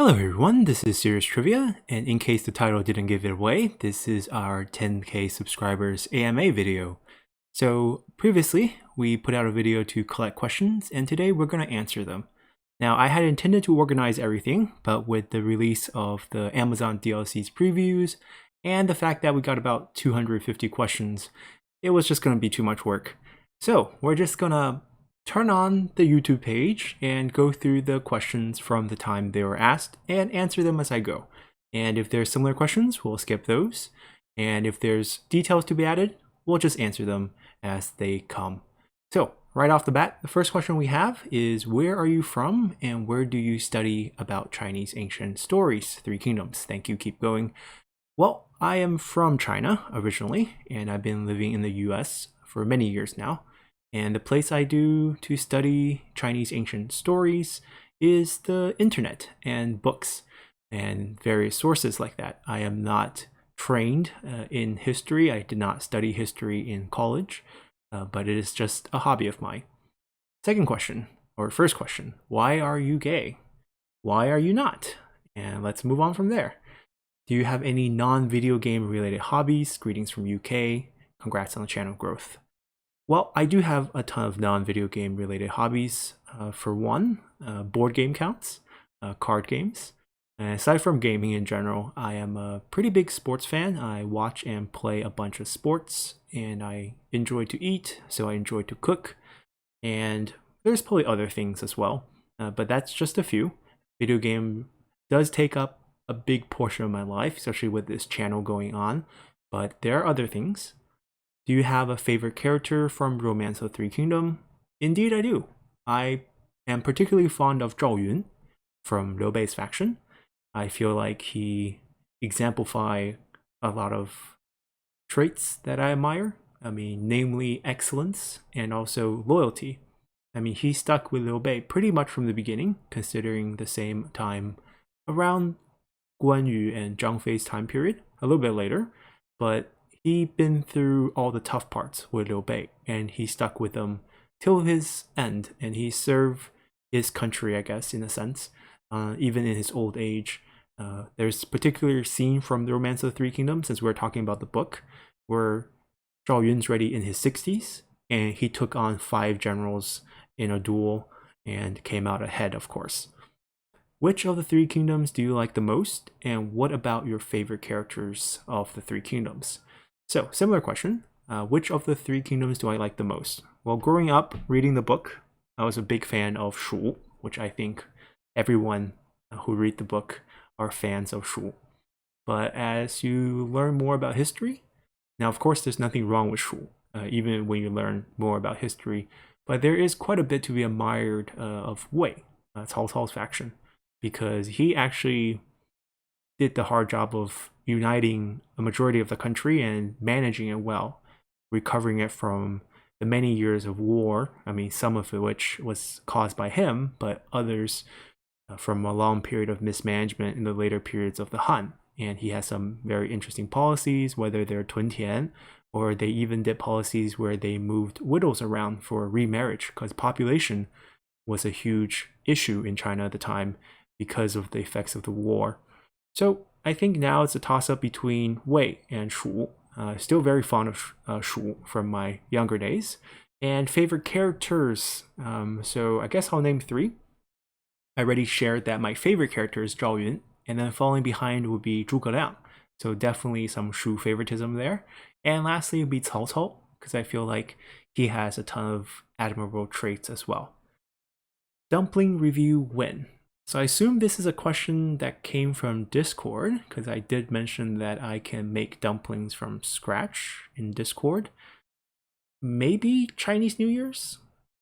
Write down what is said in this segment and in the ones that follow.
Hello everyone, this is Serious Trivia, and in case the title didn't give it away, this is our 10k subscribers AMA video. So previously, we put out a video to collect questions, and today we're going to answer them. Now, I had intended to organize everything, but with the release of the Amazon DLC's previews, and the fact that we got about 250 questions, it was just going to be too much work. So we're just going to turn on the YouTube page and go through the questions from the time they were asked and answer them as I go. And if there's similar questions, we'll skip those. And if there's details to be added, we'll just answer them as they come. So right off the bat, the first question we have is, where are you from and where do you study about Chinese ancient stories? Three Kingdoms. Thank you, keep going. Well, I am from China originally, and I've been living in the US for many years now. And the place I do to study Chinese ancient stories is the internet and books and various sources like that. I am not trained in history. I did not study history in college, but it is just a hobby of mine. Second question, or first question, why are you gay? Why are you not? And let's move on from there. Do you have any non-video game related hobbies? Greetings from UK. Congrats on the channel growth. Well, I do have a ton of non-video game related hobbies. For one, board game counts, card games. And aside from gaming in general, I am a pretty big sports fan. I watch and play a bunch of sports, and I enjoy to eat, so I enjoy to cook. And there's probably other things as well, but that's just a few. Video game does take up a big portion of my life, especially with this channel going on, but there are other things. Do you have a favorite character from Romance of Three Kingdom? Indeed I do. I am particularly fond of Zhao Yun from Liu Bei's faction. I feel like he exemplifies a lot of traits that I admire. I mean, namely excellence and also loyalty. I mean, he stuck with Liu Bei pretty much from the beginning, considering the same time around Guan Yu and Zhang Fei's time period, a little bit later, but he'd been through all the tough parts with Liu Bei, and he stuck with them till his end, and he served his country, I guess, in a sense, even in his old age. There's a particular scene from The Romance of the Three Kingdoms, since we're talking about the book, where Zhao Yun's already in his 60s, and he took on 5 generals in a duel and came out ahead, of course. Which of the Three Kingdoms do you like the most, and what about your favorite characters of the Three Kingdoms? So, similar question. Which of the Three Kingdoms do I like the most? Well, growing up, reading the book, I was a big fan of Shu, which I think everyone who read the book are fans of Shu. But as you learn more about history, now of course there's nothing wrong with Shu, even when you learn more about history, but there is quite a bit to be admired of Wei, Cao Cao's faction, because he actually did the hard job of uniting a majority of the country and managing it well, recovering it from the many years of war. I mean, some of it which was caused by him, but others from a long period of mismanagement in the later periods of the Han. And he has some very interesting policies, whether they're Tuntian or they even did policies where they moved widows around for remarriage, because population was a huge issue in China at the time because of the effects of the war. So I think now it's a toss-up between Wei and Shu. Still very fond of Shu from my younger days. And favorite characters, so I guess I'll name 3. I already shared that my favorite character is Zhao Yun, and then following behind would be Zhuge Liang. So definitely some Shu favoritism there. And lastly would be Cao Cao, because I feel like he has a ton of admirable traits as well. Dumpling review win. So I assume this is a question that came from Discord, because I did mention that I can make dumplings from scratch in Discord. Maybe Chinese New Year's?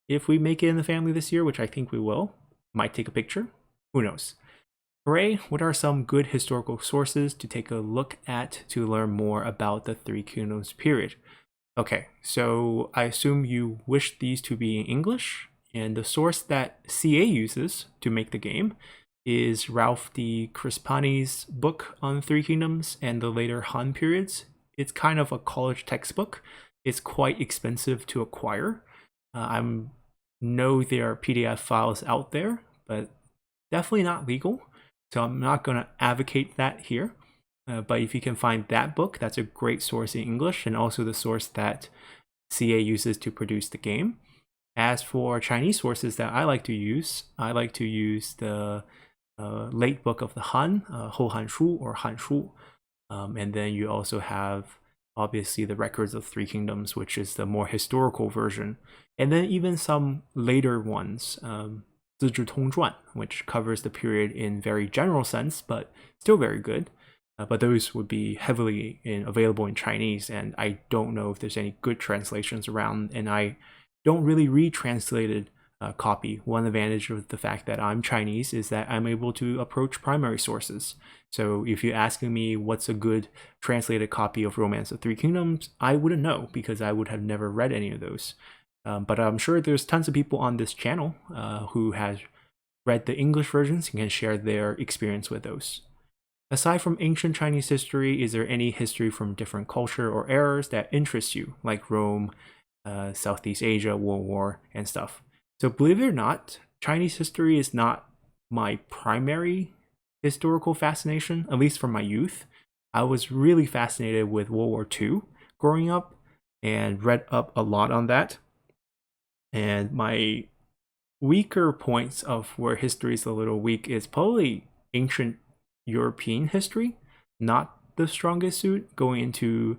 If we make it in the family this year, which I think we will. Might take a picture. Who knows? Hooray, what are some good historical sources to take a look at to learn more about the Three Kingdoms period? Okay, so I assume you wish these to be in English. And the source that CA uses to make the game is Ralph D. Crispani's book on Three Kingdoms and the later Han periods. It's kind of a college textbook. It's quite expensive to acquire. I know there are PDF files out there, but definitely not legal. So I'm not going to advocate that here. But if you can find that book, that's a great source in English, and also the source that CA uses to produce the game. As for Chinese sources that I like to use the late book of the Han, Hou Han Shu or Han Shu. And then you also have obviously the Records of Three Kingdoms, which is the more historical version. And then even some later ones, 资治通传, which covers the period in very general sense, but still very good. But those would be heavily available in Chinese, and I don't know if there's any good translations around, and I don't really read translated copy. One advantage of the fact that I'm Chinese is that I'm able to approach primary sources. So if you're asking me what's a good translated copy of Romance of Three Kingdoms, I wouldn't know because I would have never read any of those. But I'm sure there's tons of people on this channel who has read the English versions and can share their experience with those. Aside from ancient Chinese history, is there any history from different culture or eras that interests you, like Rome, Southeast Asia, World War, and stuff? So believe it or not, Chinese history is not my primary historical fascination, at least from my youth. I was really fascinated with World War II growing up and read up a lot on that. And my weaker points of where history is a little weak is probably ancient European history, not the strongest suit, going into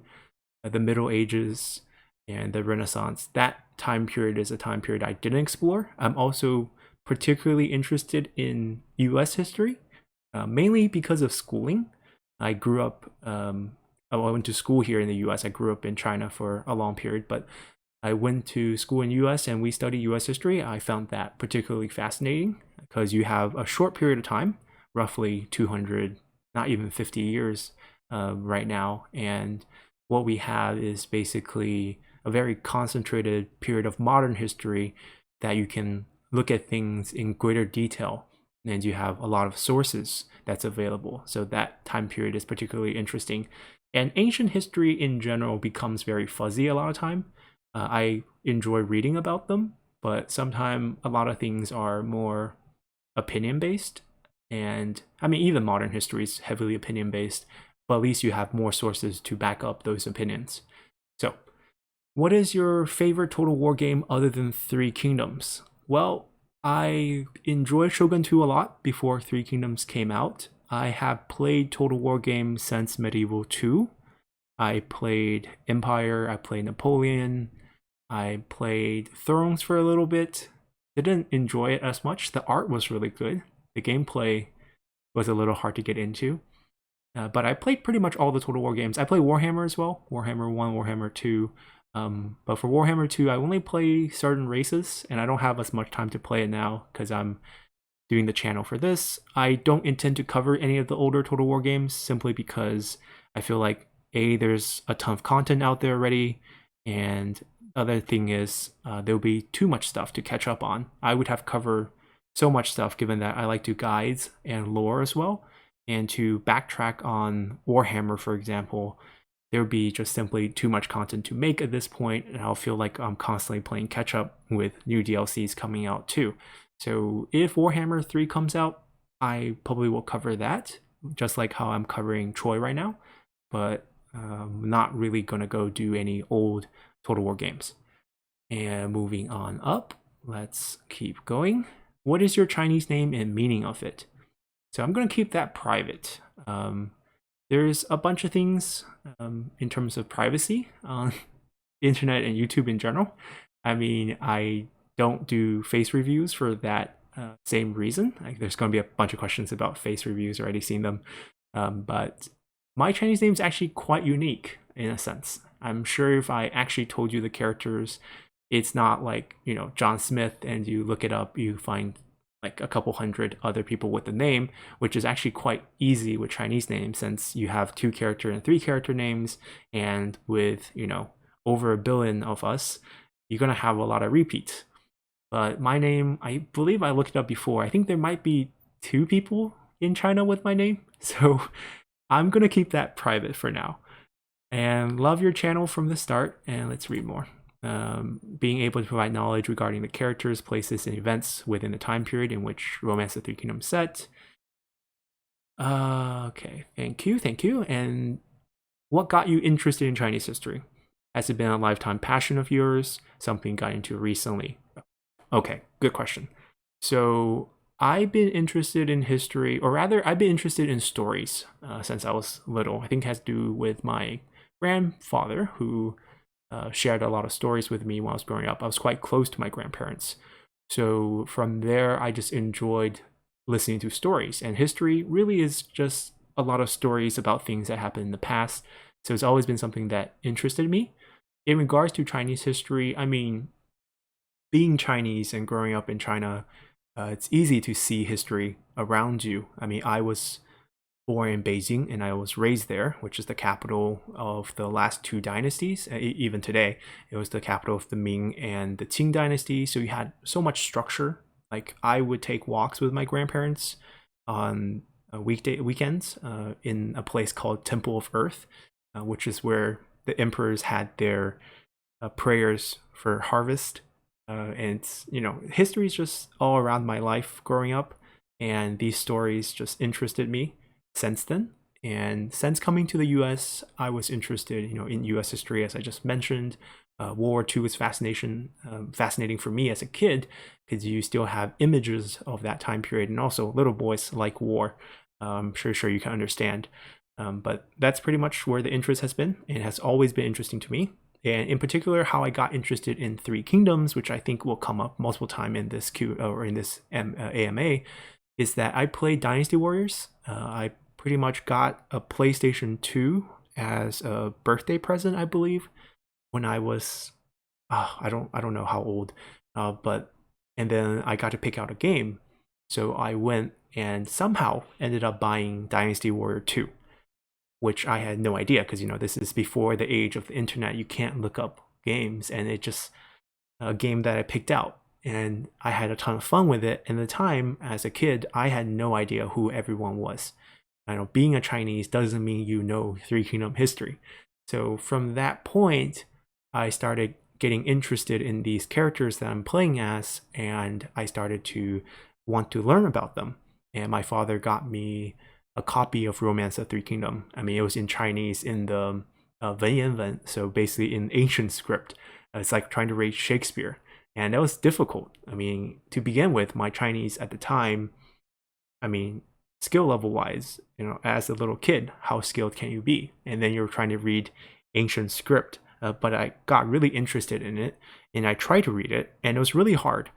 the Middle Ages and the Renaissance. That time period is a time period I didn't explore. I'm also particularly interested in US history, mainly because of schooling. I grew up, I went to school here in the US. I grew up in China for a long period, but I went to school in US and we studied US history. I found that particularly fascinating because you have a short period of time, roughly 200, not even 50 years right now. And what we have is basically a very concentrated period of modern history that you can look at things in greater detail. And you have a lot of sources that's available. So that time period is particularly interesting. And ancient history in general becomes very fuzzy a lot of time. I enjoy reading about them, but sometimes a lot of things are more opinion based. And I mean, even modern history is heavily opinion based, but at least you have more sources to back up those opinions. So, what is your favorite Total War game other than Three Kingdoms? Well, I enjoyed Shogun 2 a lot before Three Kingdoms came out. I have played Total War games since Medieval 2. I played Empire, I played Napoleon, I played Thrones for a little bit. Didn't enjoy it as much. The art was really good. The gameplay was a little hard to get into. But I played pretty much all the Total War games. I play Warhammer as well. Warhammer 1, Warhammer 2. But for Warhammer 2, I only play certain races, and I don't have as much time to play it now because I'm doing the channel for this. I don't intend to cover any of the older Total War games simply because I feel like, A, there's a ton of content out there already, and other thing is there'll be too much stuff to catch up on. I would have covered so much stuff given that I like to guides and lore as well. And to backtrack on Warhammer, for example, there would be just simply too much content to make at this point, and I'll feel like I'm constantly playing catch up with new DLCs coming out too. So if Warhammer 3 comes out, I probably will cover that, just like how I'm covering Troy right now, but not really going to go do any old Total War games. And moving on up, let's keep going. What is your Chinese name and meaning of it? So I'm going to keep that private. There's a bunch of things in terms of privacy on the internet and YouTube in general. I mean, I don't do face reviews for that same reason. Like, there's going to be a bunch of questions about face reviews, already seen them. But my Chinese name is actually quite unique in a sense. I'm sure if I actually told you the characters, it's not like, you know, John Smith, and you look it up, you find like a couple hundred other people with the name, which is actually quite easy with Chinese names since you have 2-character and 3-character names, and with, you know, over 1 billion of us, you're gonna have a lot of repeats. But my name, I believe I looked it up before. I think there might be 2 people in China with my name, so I'm gonna keep that private for now. And love your channel from the start, and let's read more. Being able to provide knowledge regarding the characters, places, and events within the time period in which Romance of the Three Kingdoms set. Okay, thank you, thank you. And what got you interested in Chinese history? Has it been a lifetime passion of yours? Something you got into recently? Okay, good question. So I've been interested in history, or rather, I've been interested in stories since I was little. I think it has to do with my grandfather, who shared a lot of stories with me when I was growing up. I was quite close to my grandparents. So from there, I just enjoyed listening to stories. And history really is just a lot of stories about things that happened in the past. So it's always been something that interested me. In regards to Chinese history, I mean, being Chinese and growing up in China, it's easy to see history around you. I mean, I was born in Beijing and I was raised there, which is the capital of the last two dynasties. Even today, it was the capital of the Ming and the Qing dynasty. So you had so much structure. Like I would take walks with my grandparents on weekends in a place called Temple of Earth, which is where the emperors had their prayers for harvest. And it's, history is just all around my life growing up. And these stories just interested me since then. And since coming to the US, I was interested, in US history, as I just mentioned. World War II was fascinating for me as a kid because you still have images of that time period. And also little boys like war. I'm sure you can understand. But that's pretty much where the interest has been. It has always been interesting to me. And in particular, how I got interested in Three Kingdoms, which I think will come up multiple times in this AMA, is that I played Dynasty Warriors. I pretty much got a PlayStation 2 as a birthday present, I believe, when I was I don't know how old, but and then I got to pick out a game, so I went and somehow ended up buying Dynasty Warrior 2, which I had no idea because this is before the age of the internet. You can't look up games, and it just a game that I picked out, and I had a ton of fun with it. And at the time, as a kid, I had no idea who everyone was. I know being a Chinese doesn't mean you know Three Kingdom history. So from that point, I started getting interested in these characters that I'm playing as, and I started to want to learn about them. And my father got me a copy of Romance of Three Kingdom. I mean, it was in Chinese in the Wen, so basically in ancient script. It's like trying to read Shakespeare, and that was difficult. I mean, to begin with, my Chinese at the time, I mean, skill level wise, as a little kid, how skilled can you be? And then you're trying to read ancient script. But I got really interested in it, and I tried to read it, and it was really hard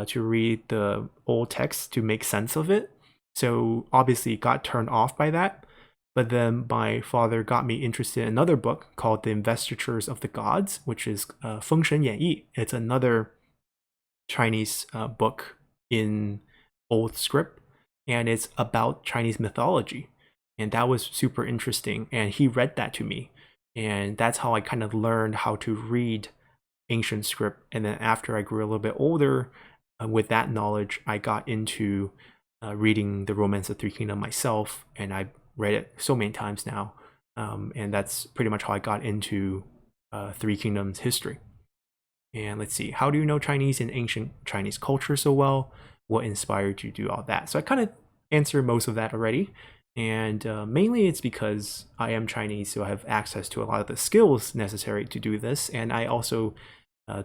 to read the old text to make sense of it. So obviously got turned off by that. But then my father got me interested in another book called The Investitures of the Gods, which is Feng Shen Yan Yi. It's another Chinese book in old script, and it's about Chinese mythology. And that was super interesting. And he read that to me. And that's how I kind of learned how to read ancient script. And then after I grew a little bit older, with that knowledge, I got into reading the Romance of Three Kingdom myself, and I read it so many times now. And that's pretty much how I got into Three Kingdoms history. And let's see, how do you know Chinese and ancient Chinese culture so well? What inspired you to do all that? So I kind of answered most of that already. And mainly it's because I am Chinese, so I have access to a lot of the skills necessary to do this. And I also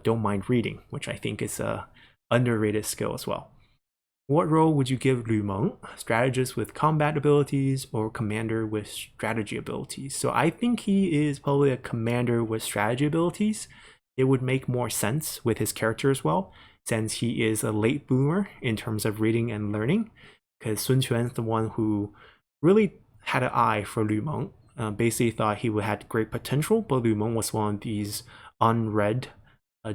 don't mind reading, which I think is a underrated skill as well. What role would you give Lu Meng, strategist with combat abilities or commander with strategy abilities? So I think he is probably a commander with strategy abilities. It would make more sense with his character as well, since he is a late bloomer in terms of reading and learning, because Sun Quan is the one who really had an eye for Lu Meng. Basically thought he would had great potential, but Lu Meng was one of these unread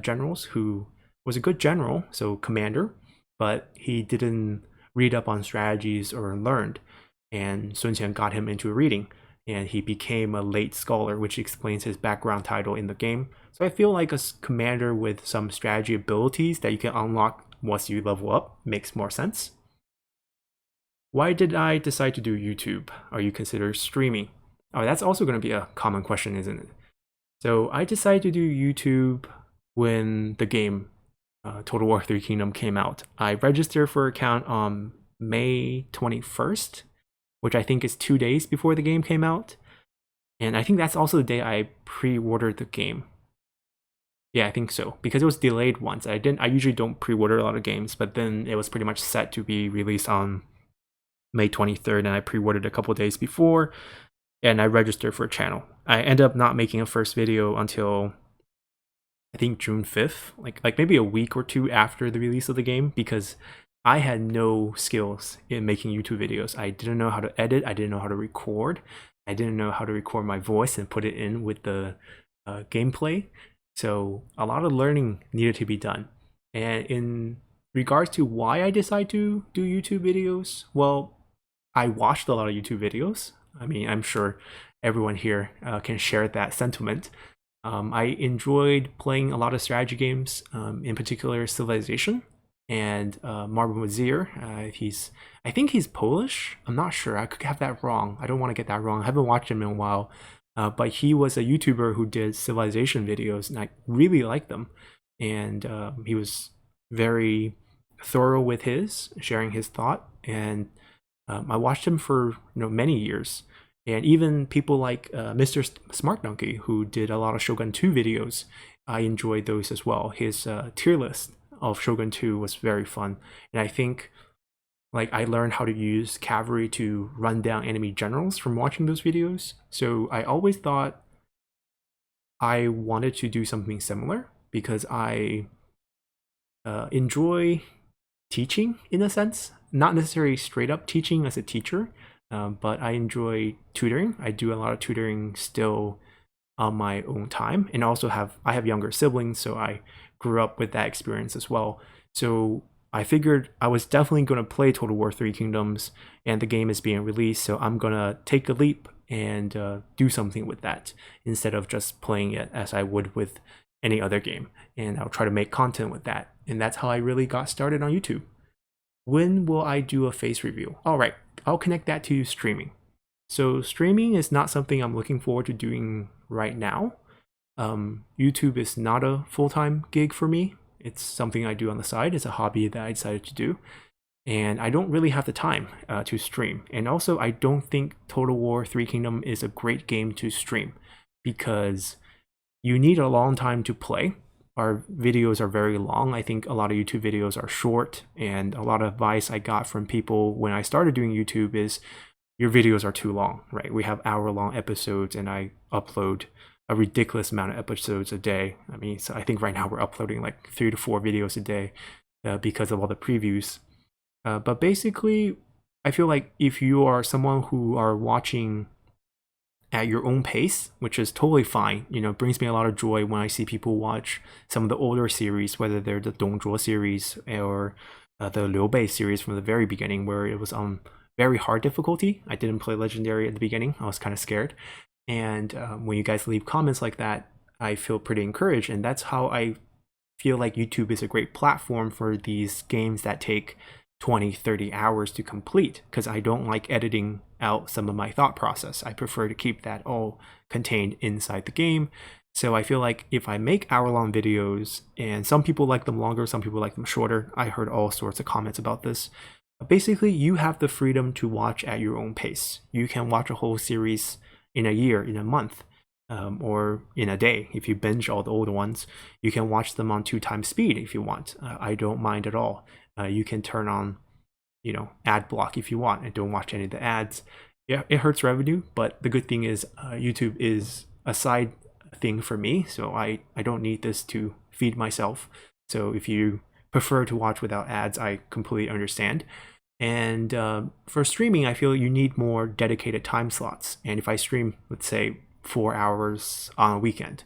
generals who was a good general, so commander, but he didn't read up on strategies or learned. And Sun Qian got him into reading, and he became a late scholar, which explains his background title in the game. So I feel like a commander with some strategy abilities that you can unlock once you level up makes more sense. Why did I decide to do YouTube? Are you considered streaming? Oh, that's also going to be a common question, isn't it? So I decided to do YouTube when the game Total War 3 Kingdom came out. I registered for an account on May 21st, which I think is 2 days before the game came out. And I think that's also the day I pre-ordered the game. Yeah, I think so, because it was delayed once. I usually don't pre-order a lot of games, but then it was pretty much set to be released on May 23rd, and I pre-ordered a couple days before, and I registered for a channel. I ended up not making a first video until I think June 5th, like maybe a week or two after the release of the game, because I had no skills in making YouTube videos. I didn't know how to edit, I didn't know how to record, I didn't know how to record my voice and put it in with the gameplay. So a lot of learning needed to be done. And in regards to why I decided to do YouTube videos, well, I watched a lot of YouTube videos. I mean, I'm sure everyone here can share that sentiment. I enjoyed playing a lot of strategy games, in particular Civilization and Marble Wazir. I think he's Polish. I'm not sure. I could have that wrong. I don't want to get that wrong. I haven't watched him in a while. But he was a YouTuber who did Civilization videos, and I really liked them. And he was very thorough with sharing his thought. And I watched him for many years. And even people like Mr. Smart Donkey, who did a lot of Shogun 2 videos, I enjoyed those as well. His tier list of Shogun 2 was very fun. And I think I learned how to use cavalry to run down enemy generals from watching those videos. So I always thought I wanted to do something similar because I enjoy teaching in a sense. Not necessarily straight up teaching as a teacher, but I enjoy tutoring. I do a lot of tutoring still on my own time, and also I have younger siblings, so I grew up with that experience as well. So I figured I was definitely going to play Total War 3 Kingdoms, and the game is being released, so I'm going to take a leap and do something with that instead of just playing it as I would with any other game. And I'll try to make content with that. And that's how I really got started on YouTube. When will I do a face review? All right, I'll connect that to streaming. So streaming is not something I'm looking forward to doing right now. YouTube is not a full-time gig for me. It's something I do on the side. It's a hobby that I decided to do. And I don't really have the time to stream. And also, I don't think Total War 3 Kingdom is a great game to stream because you need a long time to play. Our videos are very long. I think a lot of YouTube videos are short, and a lot of advice I got from people when I started doing YouTube is your videos are too long, right? We have hour-long episodes, and I upload a ridiculous amount of episodes a day. I mean, so I think right now we're uploading like 3 to 4 videos a day because of all the previews. But basically, I feel like if you are someone who are watching at your own pace, which is totally fine, brings me a lot of joy when I see people watch some of the older series, whether they're the Dongzhuo series or the Liu Bei series from the very beginning, where it was on very hard difficulty. I didn't play Legendary at the beginning. I was kind of scared. And when you guys leave comments like that, I feel pretty encouraged. And that's how I feel like YouTube is a great platform for these games that take 20, 30 hours to complete, because I don't like editing out some of my thought process. I prefer to keep that all contained inside the game. So I feel like if I make hour-long videos, and some people like them longer, some people like them shorter, I heard all sorts of comments about this. Basically, you have the freedom to watch at your own pace. You can watch a whole series in a year, in a month, or in a day. If you binge all the old ones, you can watch them on 2x speed if you want. I don't mind at all. You can turn on, ad block if you want and don't watch any of the ads. Yeah, it hurts revenue, but the good thing is YouTube is a side thing for me, so I don't need this to feed myself. So if you prefer to watch without ads, I completely understand. And for streaming, I feel you need more dedicated time slots. And if I stream, let's say, 4 hours on a weekend,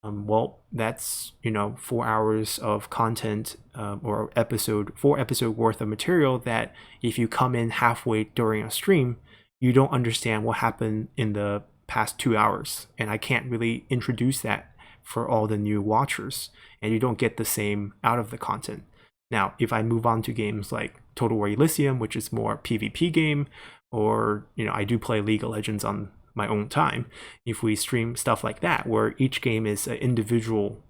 well, that's 4 hours of content or 4 episode worth of material that if you come in halfway during a stream, you don't understand what happened in the past 2 hours, and I can't really introduce that for all the new watchers, and you don't get the same out of the content. Now, if I move on to games like Total War Elysium, which is more PvP game, or I do play League of Legends on my own time, if we stream stuff like that where each game is an individual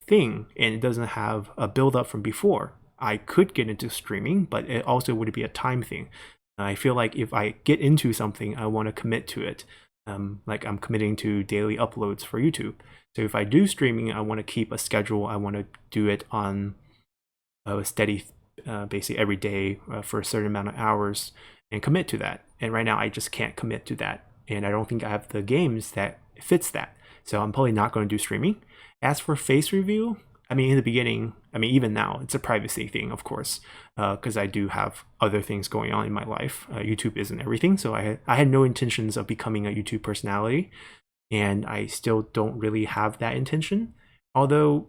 thing and it doesn't have a build up from before, I could get into streaming, but it also would be a time thing. I feel like if I get into something, I want to commit to it. Like I'm committing to daily uploads for YouTube. So if I do streaming, I want to keep a schedule. I want to do it on a steady, basically every day for a certain amount of hours and commit to that. And right now I just can't commit to that. And I don't think I have the games that fits that. So I'm probably not going to do streaming. As for face review, I mean, in the beginning, I mean, even now, it's a privacy thing, of course, because I do have other things going on in my life. YouTube isn't everything. So I had no intentions of becoming a YouTube personality, and I still don't really have that intention. Although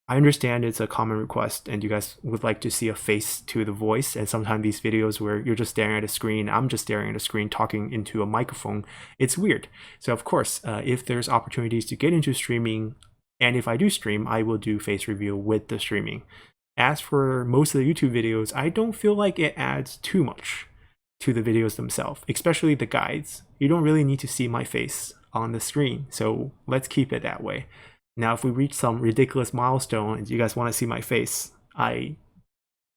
I understand it's a common request and you guys would like to see a face to the voice, and sometimes these videos where you're just staring at a screen, I'm just staring at a screen talking into a microphone, it's weird. So of course, if there's opportunities to get into streaming, and if I do stream, I will do face review with the streaming. As for most of the YouTube videos, I don't feel like it adds too much to the videos themselves, especially the guides. You don't really need to see my face on the screen, so let's keep it that way. Now, if we reach some ridiculous milestone and you guys want to see my face, I'll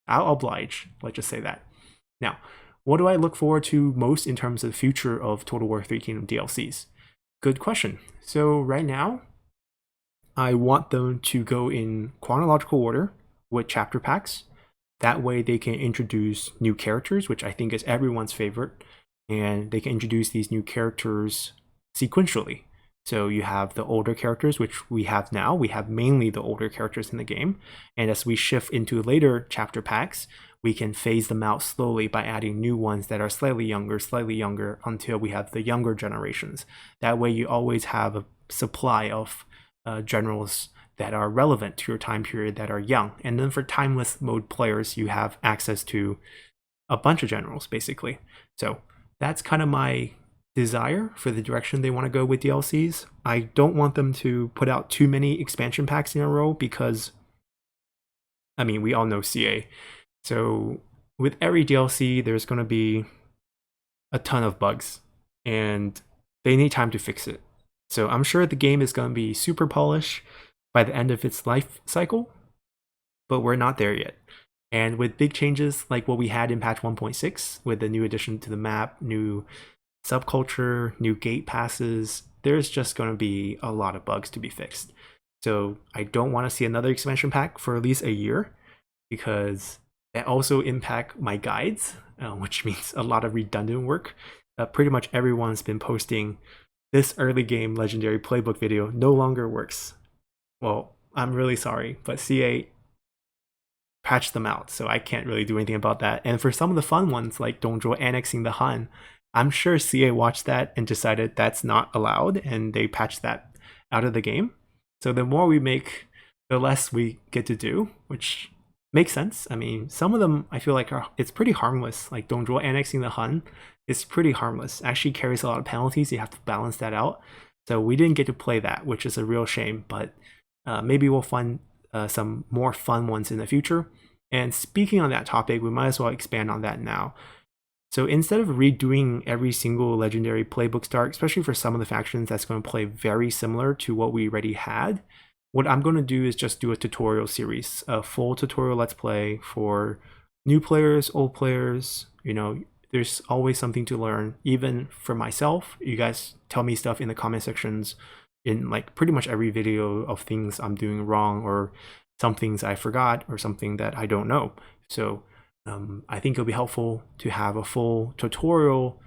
oblige. Let's just say that. Now, what do I look forward to most in terms of the future of Total War 3 Kingdom DLCs? Good question. So right now, I want them to go in chronological order with chapter packs. That way they can introduce new characters, which I think is everyone's favorite, and they can introduce these new characters sequentially. So you have the older characters, which we have now. We have mainly the older characters in the game. And as we shift into later chapter packs, we can phase them out slowly by adding new ones that are slightly younger until we have the younger generations. That way you always have a supply of generals that are relevant to your time period that are young. And then for timeless mode players, you have access to a bunch of generals, basically. So that's kind of my desire for the direction they want to go with DLCs. I don't want them to put out too many expansion packs in a row because, I mean, we all know CA. So with every DLC, there's going to be a ton of bugs and they need time to fix it. So I'm sure the game is going to be super polished by the end of its life cycle, but we're not there yet. And with big changes like what we had in patch 1.6 with the new addition to the map, new subculture, new gate passes, there's just going to be a lot of bugs to be fixed. So I don't want to see another expansion pack for at least a year because that also impact my guides, which means a lot of redundant work. Pretty much everyone's been posting this early game legendary playbook video no longer works. Well, I'm really sorry, but CA patched them out, so I can't really do anything about that. And for some of the fun ones, like Dongzhuo annexing the Han, I'm sure CA watched that and decided that's not allowed, and they patched that out of the game. So the more we make, the less we get to do, which makes sense. I mean, some of them I feel like it's pretty harmless. Like Dongzhuo annexing the Han is pretty harmless. Actually carries a lot of penalties. You have to balance that out. So we didn't get to play that, which is a real shame. But maybe we'll find some more fun ones in the future. And speaking on that topic, we might as well expand on that now. So instead of redoing every single legendary playbook start, especially for some of the factions that's going to play very similar to what we already had, what I'm going to do is just do a tutorial series, a full tutorial let's play for new players, old players. You know, there's always something to learn, even for myself. You guys tell me stuff in the comment sections in like pretty much every video of things I'm doing wrong or some things I forgot or something that I don't know. So I think it'll be helpful to have a full tutorial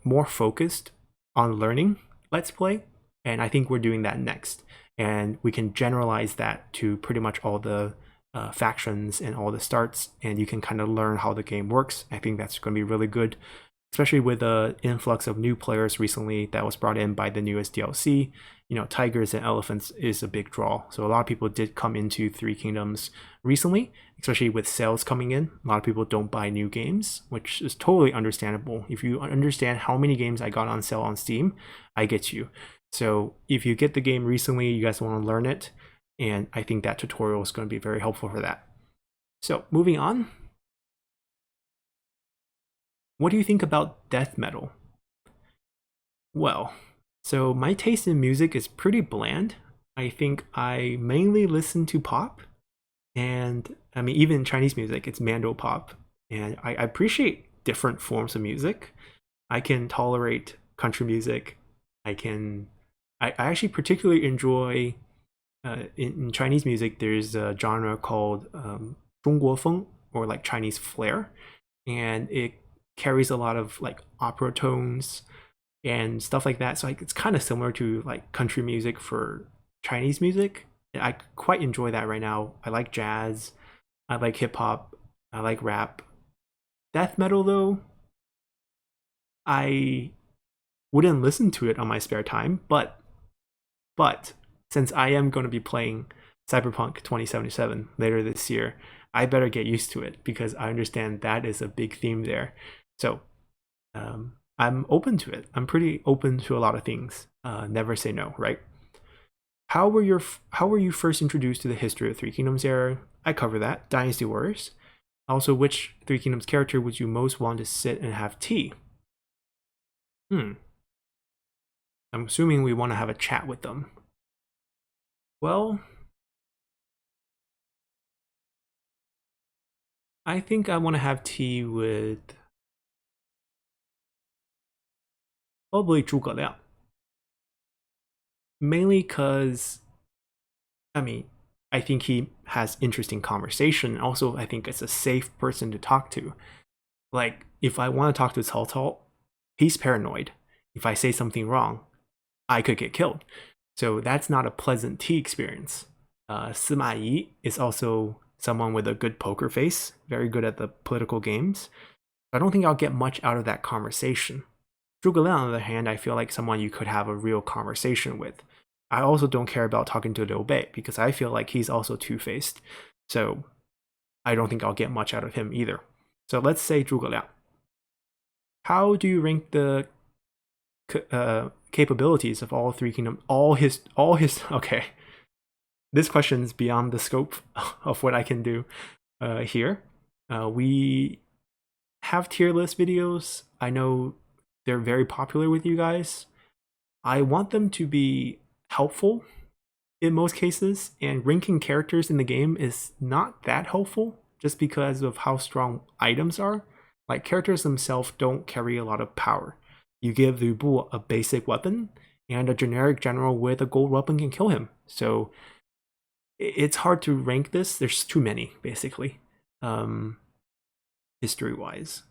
more focused on learning let's play, and I think we're doing that next, and we can generalize that to pretty much all the factions and all the starts, and you can kind of learn how the game works. I think that's going to be really good, especially with the influx of new players recently that was brought in by the newest DLC. You know, tigers and elephants is a big draw. So a lot of people did come into Three Kingdoms recently, especially with sales coming in. A lot of people don't buy new games, which is totally understandable. If you understand how many games I got on sale on Steam, I get you. So if you get the game recently, you guys want to learn it, and I think that tutorial is going to be very helpful for that. So moving on. What do you think about death metal? Well, so my taste in music is pretty bland. I think I mainly listen to pop, and I mean even Chinese music, it's Mando pop, and I appreciate different forms of music. I can tolerate country music. I actually particularly enjoy in Chinese music. There's a genre called 中国风 or like Chinese flair, and it carries a lot of like opera tones and stuff like that. So like, it's kind of similar to like country music for Chinese music. I quite enjoy that right now. I like jazz. I like hip hop. I like rap. Death metal though, I wouldn't listen to it on my spare time, but since I am going to be playing Cyberpunk 2077 later this year, I better get used to it because I understand that is a big theme there. So I'm open to it. I'm pretty open to a lot of things. Never say no, right? How were you first introduced to the history of Three Kingdoms era? I cover that. Dynasty Warriors. Also, which Three Kingdoms character would you most want to sit and have tea? I'm assuming we want to have a chat with them. Well, I think I want to have tea with probably Zhuge Liang. Mainly because, I mean, I think he has interesting conversation. Also, I think it's a safe person to talk to. Like, if I want to talk to Cao Cao, he's paranoid. If I say something wrong, I could get killed. So that's not a pleasant tea experience. Sima Yi is also someone with a good poker face, very good at the political games. I don't think I'll get much out of that conversation. Zhuge Liang, on the other hand, I feel like someone you could have a real conversation with. I also don't care about talking to Liu Bei because I feel like he's also two-faced. So I don't think I'll get much out of him either. So let's say Zhuge Liang. How do you rank the capabilities of all three kingdoms? Okay. This question is beyond the scope of what I can do here. We have tier list videos. I know they're very popular with you guys. I want them to be helpful in most cases, and ranking characters in the game is not that helpful just because of how strong items are. Like, characters themselves don't carry a lot of power. You give Lu Bu a basic weapon, and a generic general with a gold weapon can kill him. So it's hard to rank this. There's too many, basically, history-wise.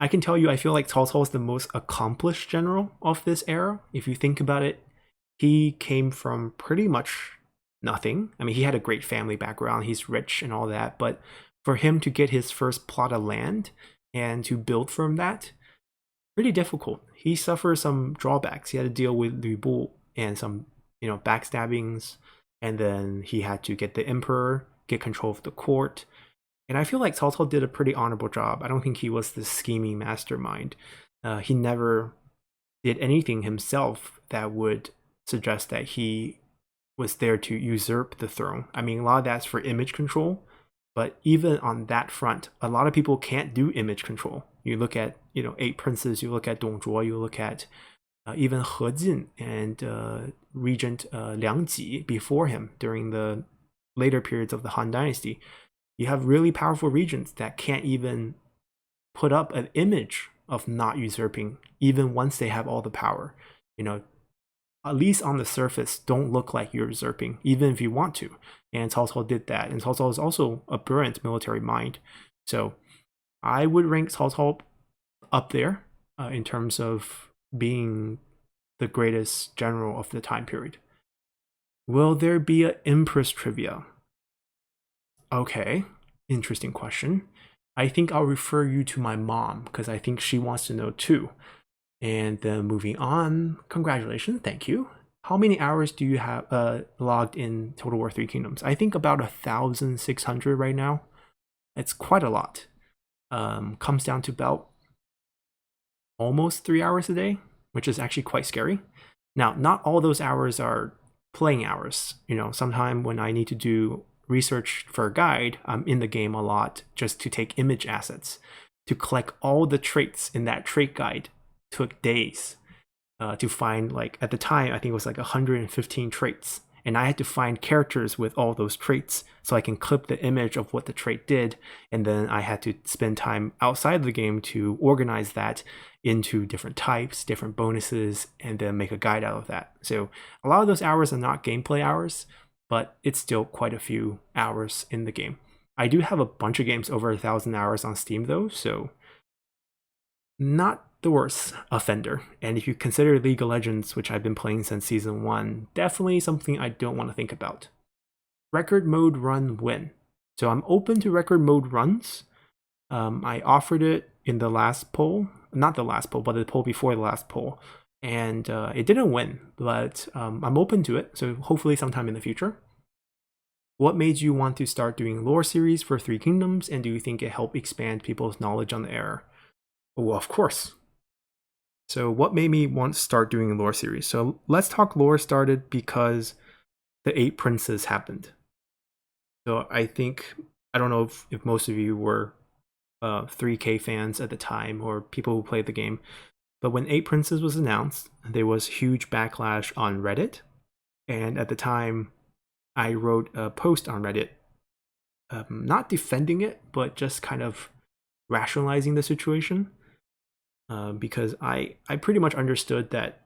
I can tell you, I feel like Cao Cao is the most accomplished general of this era. If you think about it, he came from pretty much nothing. I mean, he had a great family background, he's rich and all that, but for him to get his first plot of land and to build from that, pretty difficult. He suffered some drawbacks. He had to deal with Lu Bu and some, backstabbings, and then he had to get the emperor, get control of the court. And I feel like Cao Cao did a pretty honorable job. I don't think he was the scheming mastermind. He never did anything himself that would suggest that he was there to usurp the throne. I mean, a lot of that's for image control, but even on that front, a lot of people can't do image control. You look at, Eight Princes, you look at Dong Zhuo, you look at even He Jin and Regent Liang Ji before him during the later periods of the Han Dynasty. You have really powerful regents that can't even put up an image of not usurping, even once they have all the power. At least on the surface, don't look like you're usurping, even if you want to. And Cao Cao did that. And Cao Cao is also a brilliant military mind. So I would rank Cao Cao up there in terms of being the greatest general of the time period. Will there be an Empress trivia? Okay, interesting question. I think I'll refer you to my mom because I think she wants to know too. And then moving on, congratulations, thank you. How many hours do you have logged in Total War 3 Kingdoms? I think about 1,600 right now. It's quite a lot. Comes down to about almost 3 hours a day, which is actually quite scary. Now, not all those hours are playing hours. Sometime when I need to do research for a guide, I'm in the game a lot just to take image assets. To collect all the traits in that trait guide took days to find, like, at the time, I think it was like 115 traits. and I had to find characters with all those traits so I can clip the image of what the trait did, and then I had to spend time outside the game to organize that into different types, different bonuses, and then make a guide out of that. So a lot of those hours are not gameplay hours, but it's still quite a few hours in the game. I do have a bunch of games over 1,000 hours on Steam though, so not the worst offender. And if you consider League of Legends, which I've been playing since season 1, definitely something I don't want to think about. Record mode run win. So I'm open to record mode runs. I offered it in the last poll, not the last poll, but the poll before the last poll, and it didn't win, but I'm open to it, so hopefully sometime in the future. What made you want to start doing lore series for Three Kingdoms, and do you think it helped expand people's knowledge on the era? Well, of course. So what made me want to start doing a lore series? So Let's Talk Lore started because the 8 Princes happened. So I don't know if most of you were 3K fans at the time or people who played the game, but when 8 Princes was announced, there was huge backlash on Reddit. And at the time, I wrote a post on Reddit, not defending it, but just kind of rationalizing the situation. Because I pretty much understood that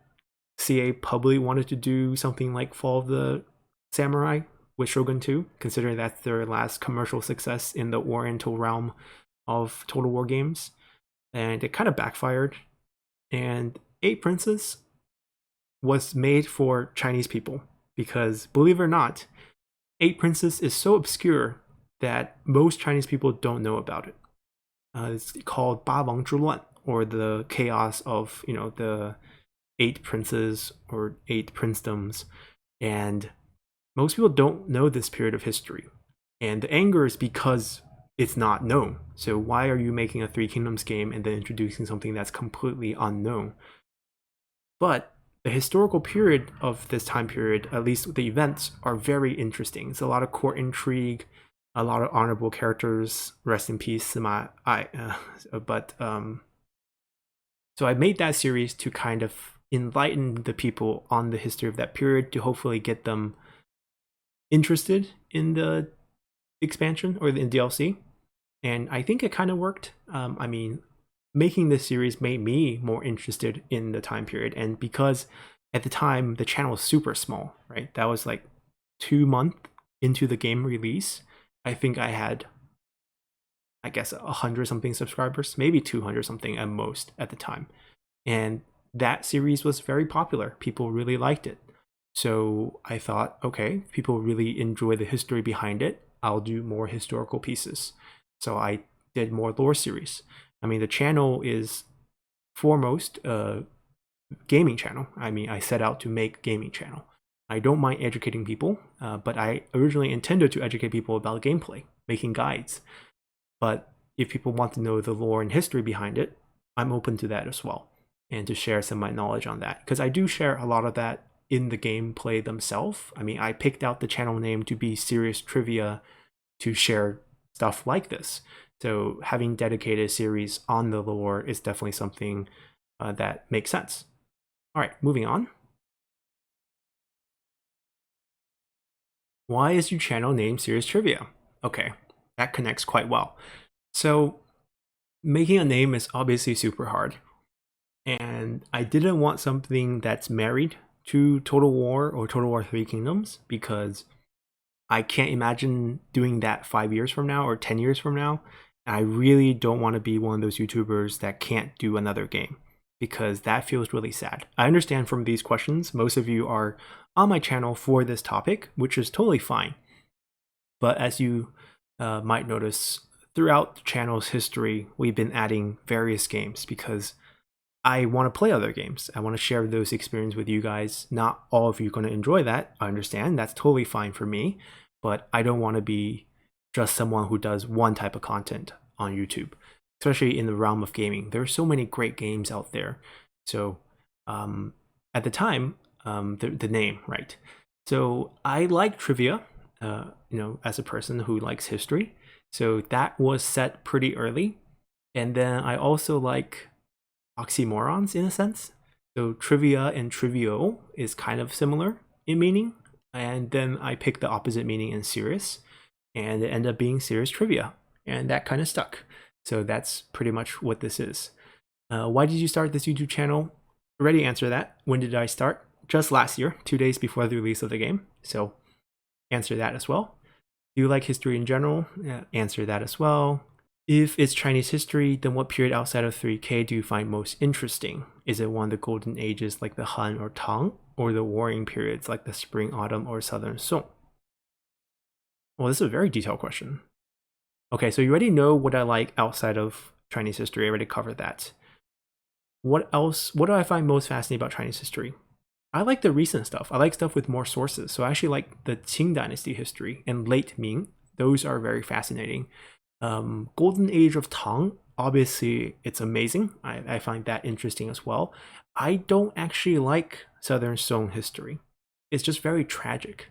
CA probably wanted to do something like Fall of the Samurai with Shogun 2, considering that's their last commercial success in the Oriental realm of Total War games. And it kind of backfired. And 8 Princes was made for Chinese people because, believe it or not, 8 Princes is so obscure that most Chinese people don't know about it. It's called 八王之乱, or the chaos of, the 8 princes or 8 princedoms. And most people don't know this period of history. And the anger is because it's not known. So why are you making a Three Kingdoms game and then introducing something that's completely unknown? But the historical period of this time period, at least the events, are very interesting. It's a lot of court intrigue, a lot of honorable characters. Rest in peace, Sima Ai. So I made that series to kind of enlighten the people on the history of that period, to hopefully get them interested in the expansion or in DLC. And I think it kind of worked. I mean, making this series made me more interested in the time period. And because at the time, the channel was super small, right? That was like 2 months into the game release. I think I had, I guess, 100 something subscribers, maybe 200 something at most at the time. And that series was very popular. People really liked it. So I thought, okay, people really enjoy the history behind it. I'll do more historical pieces. So I did more lore series. I mean, the channel is foremost a gaming channel. I mean, I set out to make gaming channel. I don't mind educating people, but I originally intended to educate people about gameplay, making guides. But if people want to know the lore and history behind it, I'm open to that as well, and to share some of my knowledge on that, because I do share a lot of that in the gameplay themselves. I mean, I picked out the channel name to be Serious Trivia to share stuff like this. So having dedicated a series on the lore is definitely something that makes sense. All right, moving on. Why is your channel named Serious Trivia? Okay, that connects quite well. So making a name is obviously super hard. And I didn't want something that's married to Total War or Total War 3 Kingdoms, because I can't imagine doing that 5 years from now or 10 years from now. And I really don't want to be one of those YouTubers that can't do another game, because that feels really sad. I understand from these questions, most of you are on my channel for this topic, which is totally fine. But as you might notice, throughout the channel's history, we've been adding various games because I want to play other games. I want to share those experiences with you guys. Not all of you are going to enjoy that. I understand. That's totally fine for me. But I don't want to be just someone who does one type of content on YouTube, especially in the realm of gaming. There are so many great games out there. So at the time, the name, right? So I like trivia, as a person who likes history. So that was set pretty early. And then I also like oxymorons in a sense. So trivia and trivial is kind of similar in meaning. and then I picked the opposite meaning in serious, and it ended up being serious trivia, and that kind of stuck. So that's pretty much what this is. Why did you start this YouTube channel? Already answered that. When did I start? Just last year, 2 days before the release of the game. So answer that as well. Do you like history in general? Answer that as well. If it's Chinese history, then what period outside of 3K do you find most interesting? Is it one of the golden ages like the Han or Tang, or the warring periods like the Spring, Autumn, or Southern Song? Well, this is a very detailed question. Okay, so you already know what I like outside of Chinese history. I already covered that. What else? What do I find most fascinating about Chinese history? I like the recent stuff. I like stuff with more sources. So I actually like the Qing Dynasty history and late Ming. Those are very fascinating. Golden Age of Tang, obviously it's amazing. I find that interesting as well. I don't actually like Southern Song history. It's just very tragic.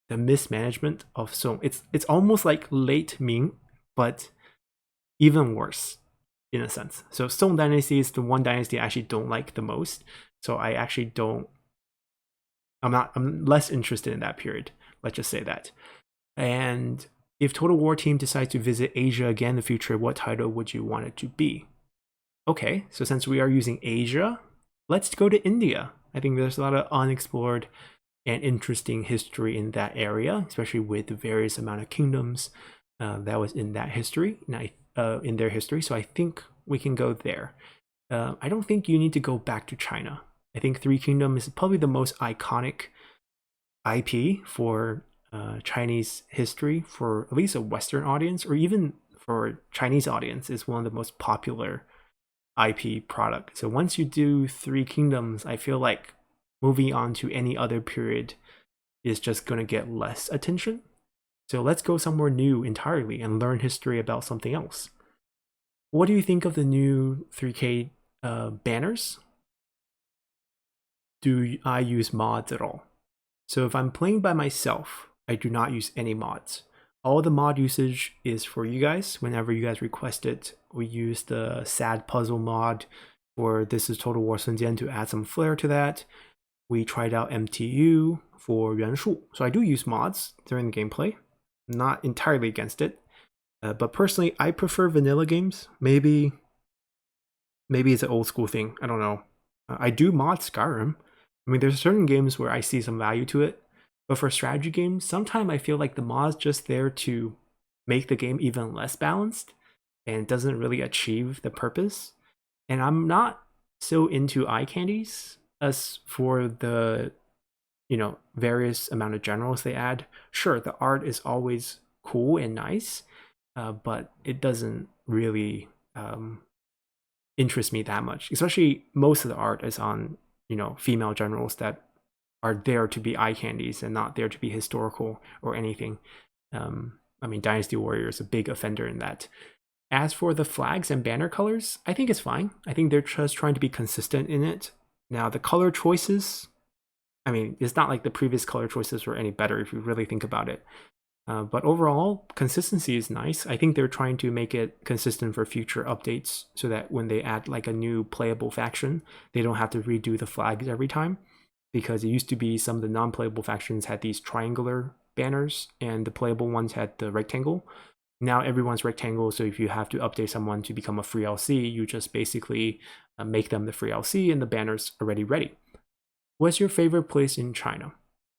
The mismanagement of Song. It's almost like late Ming, but even worse in a sense. So Song Dynasty is the one dynasty I actually don't like the most. So I actually don't. I'm less interested in that period. Let's just say that. And if Total War Team decides to visit Asia again in the future, what title would you want it to be? Okay, so since we are using Asia, let's go to India. I think there's a lot of unexplored and interesting history in that area, especially with the various amount of kingdoms that was in that history, in their history. So I think we can go there. I don't think you need to go back to China. I think Three Kingdoms is probably the most iconic IP for Chinese history for at least a Western audience, or even for Chinese audience, is one of the most popular IP product. So once you do Three Kingdoms, I feel like moving on to any other period is just going to get less attention. So let's go somewhere new entirely and learn history about something else. What do you think of the new 3K banners? Do I use mods at all? So if I'm playing by myself, I do not use any mods. All the mod usage is for you guys. Whenever you guys request it, we use the sad puzzle mod for This is Total War Sun Jian to add some flair to that. We tried out MTU for Yuan Shu. So I do use mods during the gameplay. Not entirely against it. But personally, I prefer vanilla games. Maybe it's an old school thing. I don't know. I do mod Skyrim. I mean, there's certain games where I see some value to it. But for strategy games, sometimes I feel like the mod's just there to make the game even less balanced and doesn't really achieve the purpose. And I'm not so into eye candies as for the various amount of generals they add. Sure, the art is always cool and nice, but it doesn't really interest me that much. Especially most of the art is on female generals that are there to be eye candies and not there to be historical or anything. I mean, Dynasty Warrior is a big offender in that. As for the flags and banner colors, I think it's fine. I think they're just trying to be consistent in it. Now, the color choices, I mean, it's not like the previous color choices were any better if you really think about it. But overall, consistency is nice. I think they're trying to make it consistent for future updates so that when they add like a new playable faction, they don't have to redo the flags every time. Because it used to be some of the non-playable factions had these triangular banners and the playable ones had the rectangle. Now everyone's rectangle, so if you have to update someone to become a free LC, you just basically make them the free LC and the banner's already ready. What's your favorite place in China?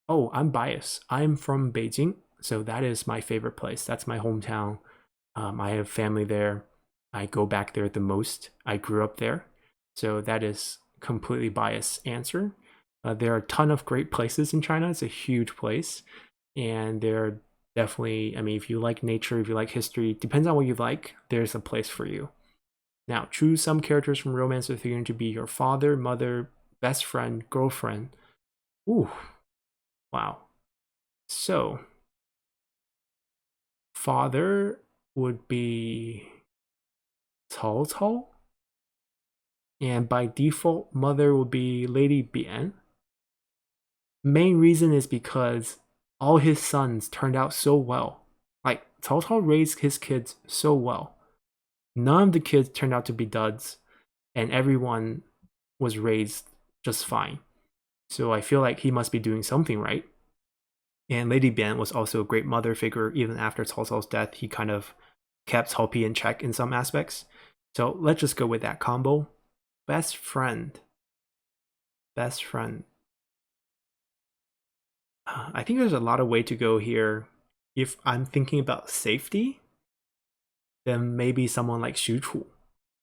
Oh, I'm biased. I'm from Beijing, so that is my favorite place. That's my hometown. I have family there. I go back there the most. I grew up there. So that is completely biased answer. There are a ton of great places in China. It's a huge place. And there are definitely, I mean, if you like nature, if you like history, depends on what you like, there's a place for you. Now, choose some characters from Romance with Figuring to be your father, mother, best friend, girlfriend. Ooh, wow. So, father would be Cao Cao. And by default, mother would be Lady Bian. Main reason is because all his sons turned out so well. Like, Cao Cao raised his kids so well. None of the kids turned out to be duds, and everyone was raised just fine. So I feel like he must be doing something right. And Lady Bian was also a great mother figure. Even after Cao Cao's death, he kind of kept Cao Pi in check in some aspects. So let's just go with that combo. Best friend. Best friend. I think there's a lot of way to go here. If I'm thinking about safety, then maybe someone like Xu Chu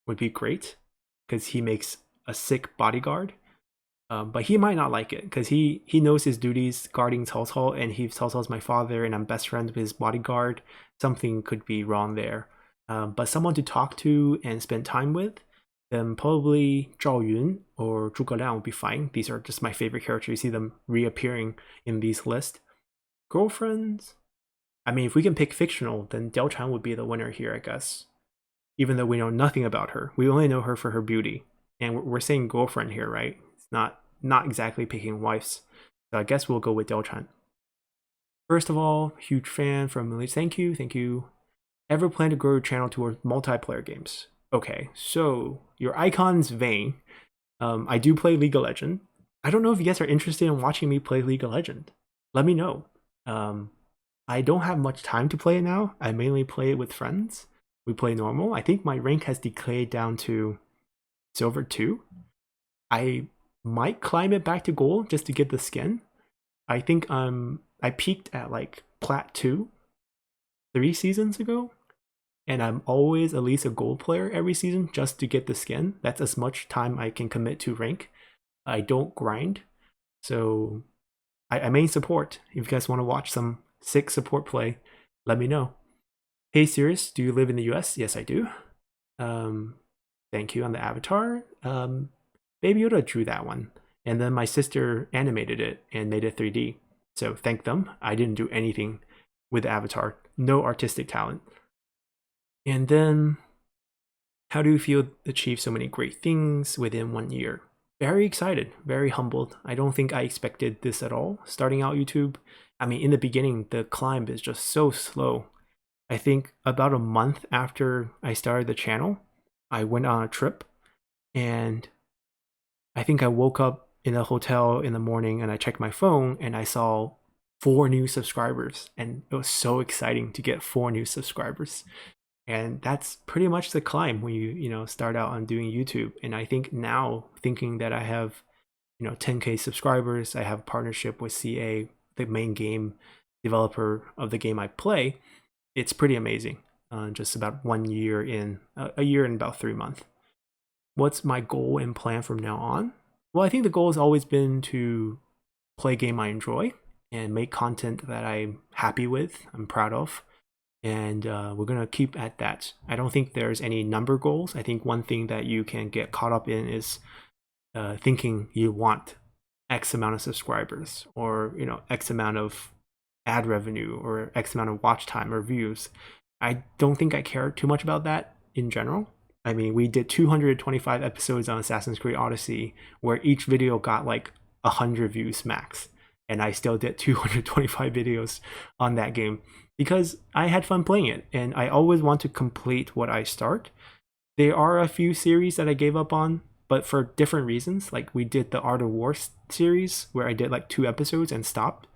would be great because he makes a sick bodyguard. But he might not like it because he knows his duties guarding Cao Cao, and he Cao Cao's my father, and I'm best friends with his bodyguard. Something could be wrong there. But someone to talk to and spend time with, then probably Zhao Yun or Zhuge Liang would be fine. These are just my favorite characters. You see them reappearing in these lists. Girlfriends? I mean, if we can pick fictional, then Diao Chan would be the winner here, I guess. Even though we know nothing about her. We only know her for her beauty. And we're saying girlfriend here, right? It's not exactly picking wives. So I guess we'll go with Diao Chan. First of all, huge fan from Malaysia. Thank you. Ever plan to grow your channel towards multiplayer games? Okay, so your icon's vain. I do play League of Legends. I don't know if you guys are interested in watching me play League of Legends. Let me know. I don't have much time to play it now. I mainly play it with friends. We play normal. I think my rank has decayed down to Silver 2. I might climb it back to gold just to get the skin. I think I peaked at like Plat 2 3 seasons ago. And I'm always at least a gold player every season just to get the skin. That's as much time I can commit to rank. I don't grind. So I main support. If you guys want to watch some sick support play, let me know. Hey Sirius, do you live in the US? Yes, I do. Thank you on the avatar. Baby Yoda drew that one. And then my sister animated it and made it 3D. So thank them. I didn't do anything with the avatar. No artistic talent. And then, how do you feel achieve so many great things within 1 year? Very excited, very humbled. I don't think I expected this at all. Starting out YouTube, I mean, in the beginning, the climb is just so slow. I think about a month after I started the channel, I went on a trip, and I think I woke up in a hotel in the morning and I checked my phone and I saw 4 new subscribers, and it was so exciting to get 4 new subscribers. And that's pretty much the climb when you start out on doing YouTube. And I think now, thinking that I have 10K subscribers, I have a partnership with CA, the main game developer of the game I play, it's pretty amazing. Just about 1 year in, a year and about 3 months. What's my goal and plan from now on? Well, I think the goal has always been to play a game I enjoy and make content that I'm happy with, I'm proud of. And we're going to keep at that. I don't think there's any number goals. I think one thing that you can get caught up in is thinking you want X amount of subscribers, or X amount of ad revenue, or X amount of watch time or views. I don't think I care too much about that in general. I mean, we did 225 episodes on Assassin's Creed Odyssey, where each video got like 100 views max, and I still did 225 videos on that game because I had fun playing it, and I always want to complete what I start. There are a few series that I gave up on, but for different reasons. Like we did the Art of War series, where I did like 2 episodes and stopped.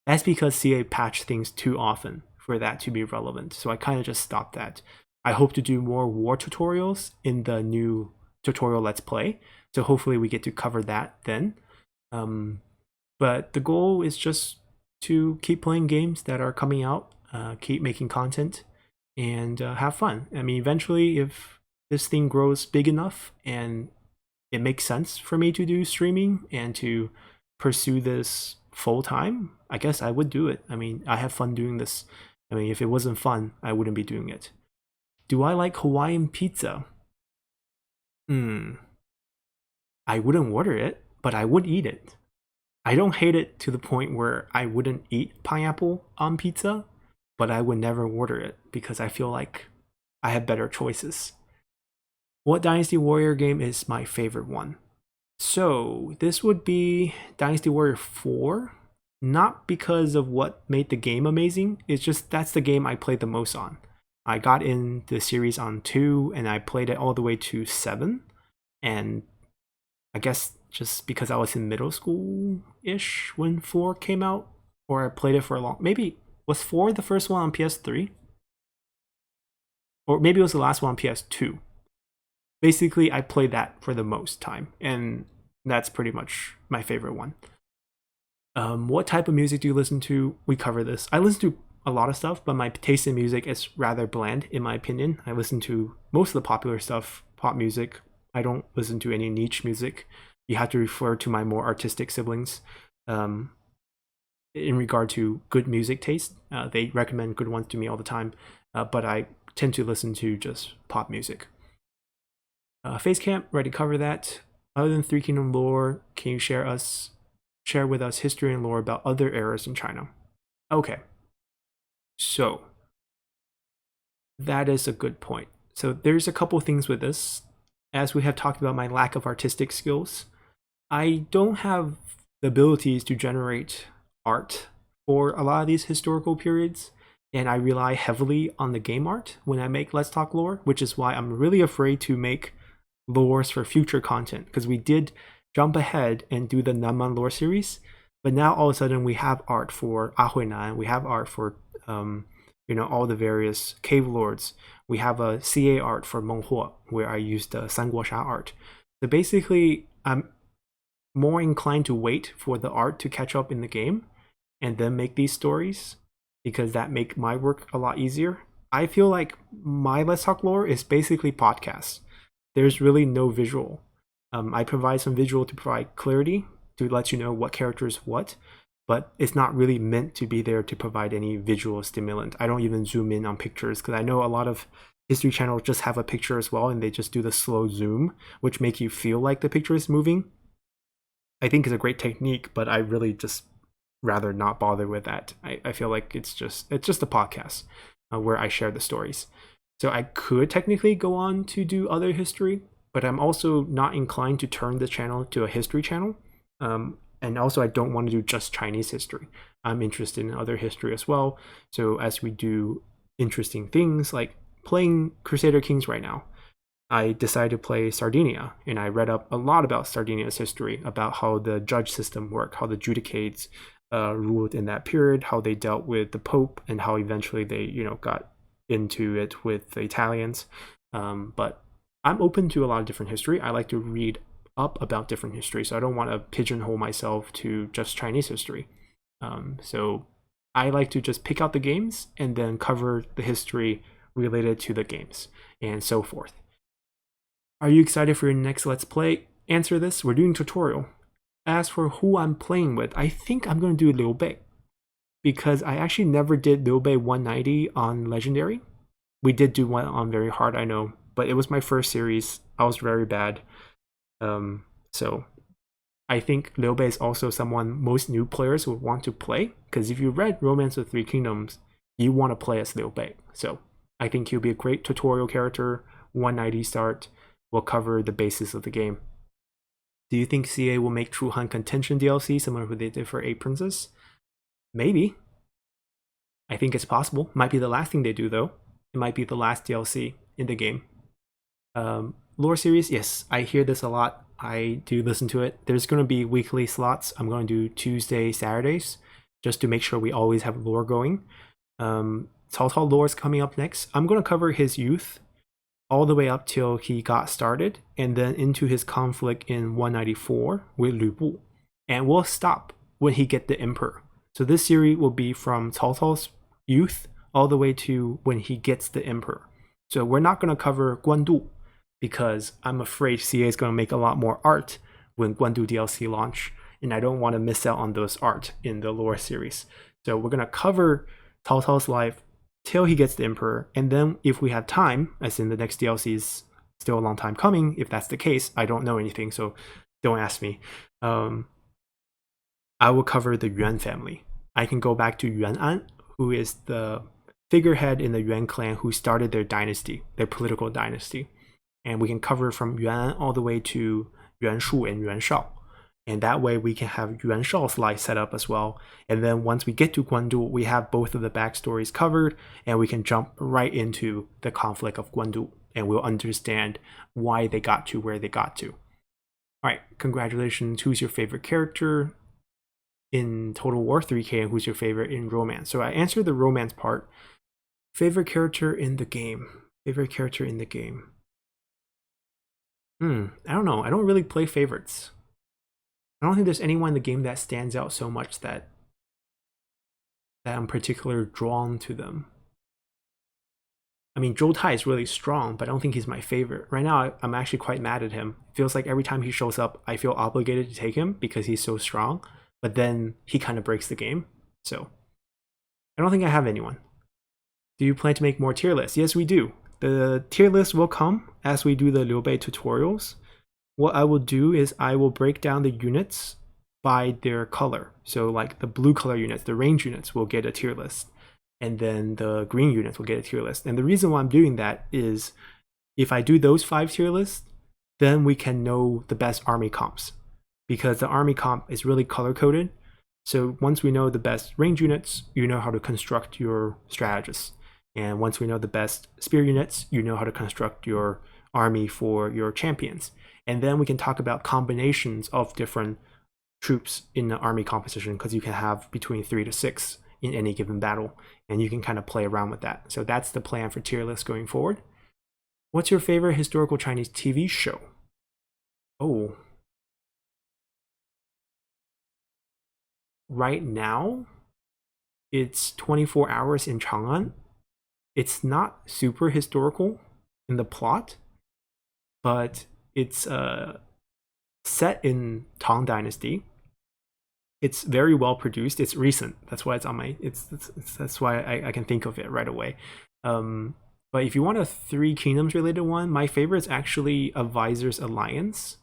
That's because CA patched things too often for that to be relevant, so I kind of just stopped that. I hope to do more war tutorials in the new tutorial Let's Play, so hopefully we get to cover that then. But the goal is just to keep playing games that are coming out, keep making content, and have fun. I mean, eventually, if this thing grows big enough and it makes sense for me to do streaming and to pursue this full time, I guess I would do it. I mean, I have fun doing this. I mean, if it wasn't fun, I wouldn't be doing it. Do I like Hawaiian pizza? I wouldn't order it, but I would eat it. I don't hate it to the point where I wouldn't eat pineapple on pizza, but I would never order it because I feel like I have better choices. What Dynasty Warrior game is my favorite one? So this would be Dynasty Warrior 4, not because of what made the game amazing, it's just that's the game I played the most on. I got in the series on 2 and I played it all the way to 7, and I guess just because I was in middle school-ish when 4 came out, or I played it for a long. Maybe was 4 the first one on PS3, or maybe it was the last one on PS2. Basically, I played that for the most time, and that's pretty much my favorite one. What type of music do you listen to? We cover this. I listen to a lot of stuff, but my taste in music is rather bland, in my opinion. I listen to most of the popular stuff, pop music. I don't listen to any niche music. You have to refer to my more artistic siblings. Um, in regard to good music taste, they recommend good ones to me all the time, but I tend to listen to just pop music. Face Camp, ready to cover that. Other than Three Kingdom lore, can you share with us history and lore about other eras in China? Okay, so that is a good point. So there's a couple things with this. As we have talked about my lack of artistic skills, I don't have the abilities to generate art for a lot of these historical periods, and I rely heavily on the game art when I make Let's Talk lore, which is why I'm really afraid to make lores for future content, because we did jump ahead and do the Nanman lore series, but now all of a sudden we have art for Ahuinan, we have art for all the various cave lords. We have a CA art for Menghuo, where I used the Sanguosha art. So basically, I'm more inclined to wait for the art to catch up in the game and then make these stories, because that make my work a lot easier. I feel like my Let's Talk lore is basically podcasts. There's really no visual. I provide some visual to provide clarity, to let you know what character is what, but it's not really meant to be there to provide any visual stimulant. I don't even zoom in on pictures, because I know a lot of history channels just have a picture as well, and they just do the slow zoom, which make you feel like the picture is moving. I think is a great technique, but I really just rather not bother with that. I feel like it's just a podcast where I share the stories. So I could technically go on to do other history, but I'm also not inclined to turn the channel to a history channel. And also I don't want to do just Chinese history. I'm interested in other history as well. So as we do interesting things like playing Crusader Kings right now, I decided to play Sardinia, and I read up a lot about Sardinia's history, about how the judge system worked, how the judicates ruled in that period, how they dealt with the Pope, and how eventually they, got into it with the Italians. But I'm open to a lot of different history. I like to read up about different history, so I don't want to pigeonhole myself to just Chinese history. So I like to just pick out the games and then cover the history related to the games and so forth. Are you excited for your next Let's Play? Answer this, we're doing tutorial. As for who I'm playing with, I think I'm going to do Liu Bei, because I actually never did Liu Bei 190 on Legendary. We did do one on Very Hard, I know, but it was my first series. I was very bad. So I think Liu Bei is also someone most new players would want to play, because if you read Romance of Three Kingdoms, you want to play as Liu Bei. So I think he'll be a great tutorial character. 190 start will cover the basis of the game. Do you think CA will make True Han Contention DLC similar to what they did for 8 Princes? Maybe. I think it's possible. Might be the last thing they do, though. It might be the last DLC in the game. Lore series, yes, I hear this a lot. I do listen to it. There's going to be weekly slots. I'm going to do Tuesday, Saturdays, just to make sure we always have lore going. Cao Cao lore is coming up next. I'm going to cover his youth all the way up till he got started, and then into his conflict in 194 with Lü Bu. And we'll stop when he get the Emperor. So this series will be from Cao Cao's youth all the way to when he gets the Emperor. So we're not going to cover Guandu, because I'm afraid CA is going to make a lot more art when Guandu DLC launch, and I don't want to miss out on those art in the lore series. So we're going to cover Cao Cao's life till he gets the Emperor, and then if we have time, as in the next DLC is still a long time coming, if that's the case, I don't know anything, so don't ask me. I will cover the Yuan family. I can go back to Yuan An, who is the figurehead in the Yuan clan who started their dynasty, their political dynasty. And we can cover from Yuan all the way to Yuan Shu and Yuan Shao. And that way we can have Yuan Shao's life set up as well. And then once we get to Guandu, we have both of the backstories covered, and we can jump right into the conflict of Guandu, and we'll understand why they got to where they got to. All right, congratulations. Who's your favorite character? in Total War 3K, and who's your favorite in romance? So I answered the romance part. Favorite character in the game. Favorite character in the game. I don't know. I don't really play favorites. I don't think there's anyone in the game that stands out so much that I'm particularly drawn to them. I mean, Zhou Tai is really strong, but I don't think he's my favorite. Right now, I'm actually quite mad at him. It feels like every time he shows up, I feel obligated to take him because he's so strong, but then he kind of breaks the game. So I don't think I have anyone. Do you plan to make more tier lists? Yes, we do. The tier list will come as we do the Liu Bei tutorials. What I will do is I will break down the units by their color. So like the blue color units, the range units will get a tier list. And then the green units will get a tier list. And the reason why I'm doing that is if I do those 5 tier lists, then we can know the best army comps. Because the army comp is really color coded. So once we know the best range units, you know how to construct your strategists. And once we know the best spear units, you know how to construct your army for your champions. And then we can talk about combinations of different troops in the army composition, because you can have between 3 to 6 in any given battle, and you can kind of play around with that. So that's the plan for tier lists going forward. What's your favorite historical Chinese TV show? Oh. Right now, it's 24 Hours in Chang'an. It's not super historical in the plot, but it's set in Tang Dynasty. It's very well produced. It's recent. That's why it's on my. That's why I can think of it right away. But if you want a Three Kingdoms related one, my favorite is actually Advisors Alliance.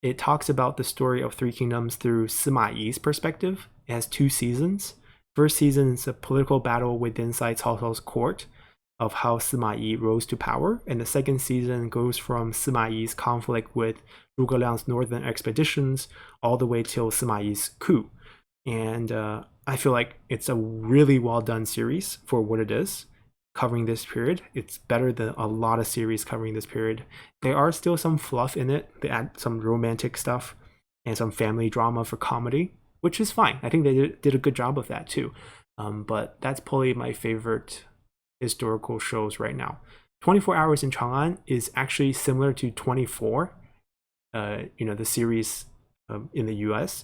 It talks about the story of Three Kingdoms through Sima Yi's perspective. It has 2 seasons. First season is a political battle within Cao Cao's court of how Sima Yi rose to power, and the second season goes from Sima Yi's conflict with Zhuge Liang's northern expeditions all the way till Sima Yi's coup. And I feel like it's a really well done series for what it is, covering this period. It's better than a lot of series covering this period. There are still some fluff in it. They add some romantic stuff and some family drama for comedy, which is fine. I think they did a good job of that too. But that's probably my favorite historical shows right now. 24 Hours in Chang'an is actually similar to 24, the series in the US.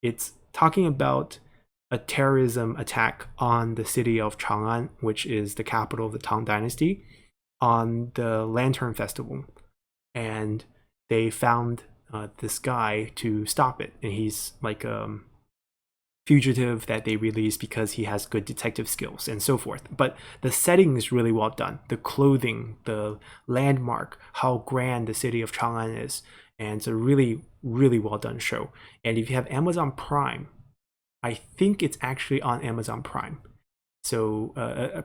It's talking about a terrorism attack on the city of Chang'an, which is the capital of the Tang Dynasty, on the Lantern Festival. And they found this guy to stop it. And he's like fugitive that they released because he has good detective skills and so forth. But the setting is really well done. The clothing, the landmark, how grand the city of Chang'an is. And it's a really, really well done show. And if you have Amazon Prime, I think it's actually on Amazon Prime. So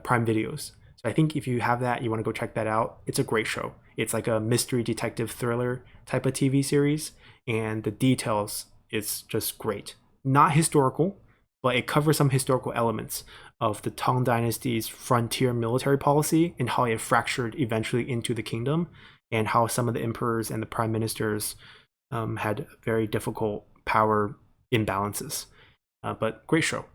Prime Videos. So I think if you have that, you want to go check that out. It's a great show. It's like a mystery detective thriller type of TV series. And the details, it's just great. Not historical, but it covers some historical elements of the Tang Dynasty's frontier military policy and how it fractured eventually into the kingdom, and how some of the emperors and the prime ministers had very difficult power imbalances. But great show.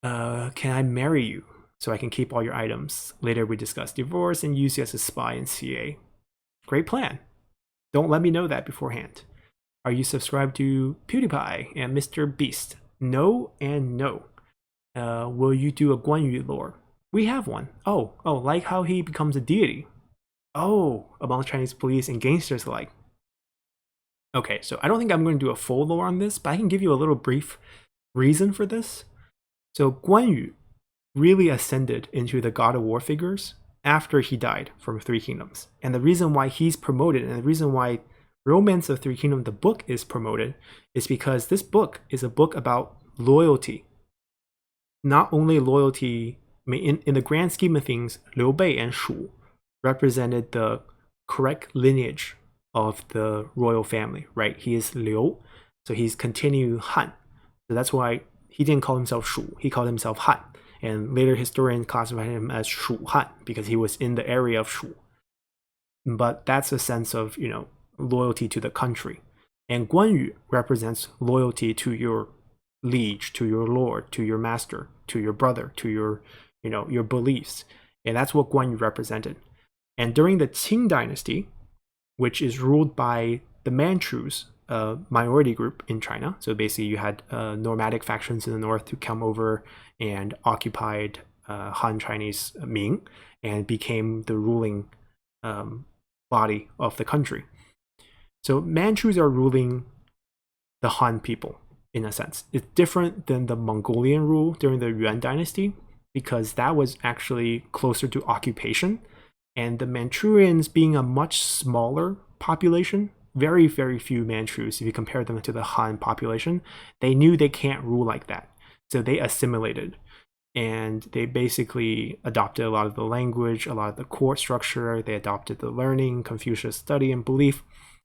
Can I marry you so I can keep all your items? Later we discuss divorce and use you as a spy in CA. Great plan. Don't let me know that beforehand. Are you subscribed to PewDiePie and Mr. Beast? No and no. Will you do a Guan Yu lore? We have one. Oh, like how he becomes a deity. Oh, among Chinese police and gangsters alike. Okay, so I don't think I'm going to do a full lore on this, but I can give you a little brief reason for this. So Guan Yu really ascended into the God of War figures after he died from Three Kingdoms. And the reason why he's promoted, and the reason why Romance of Three Kingdoms, the book, is promoted, is because this book is a book about loyalty. Not only loyalty, I mean, in the grand scheme of things, Liu Bei and Shu represented the correct lineage of the royal family, right? He is Liu, so he's continued Han. So that's why he didn't call himself Shu, he called himself Han. And later historians classified him as Shu Han because he was in the area of Shu. But that's a sense of, loyalty to the country. And Guan Yu represents loyalty to your liege, to your lord, to your master, to your brother, to your, your beliefs. And that's what Guan Yu represented. And during the Qing dynasty, which is ruled by the Manchus, a minority group in China. So basically, you had nomadic factions in the north who come over and occupied Han Chinese Ming and became the ruling body of the country. So Manchus are ruling the Han people in a sense. It's different than the Mongolian rule during the Yuan dynasty because that was actually closer to occupation. And the Manchurians being a much smaller population, very, very few Manchus, if you compare them to the Han population, they knew they can't rule like that. So they assimilated. And they basically adopted a lot of the language, a lot of the court structure. They adopted the learning, Confucius study and belief.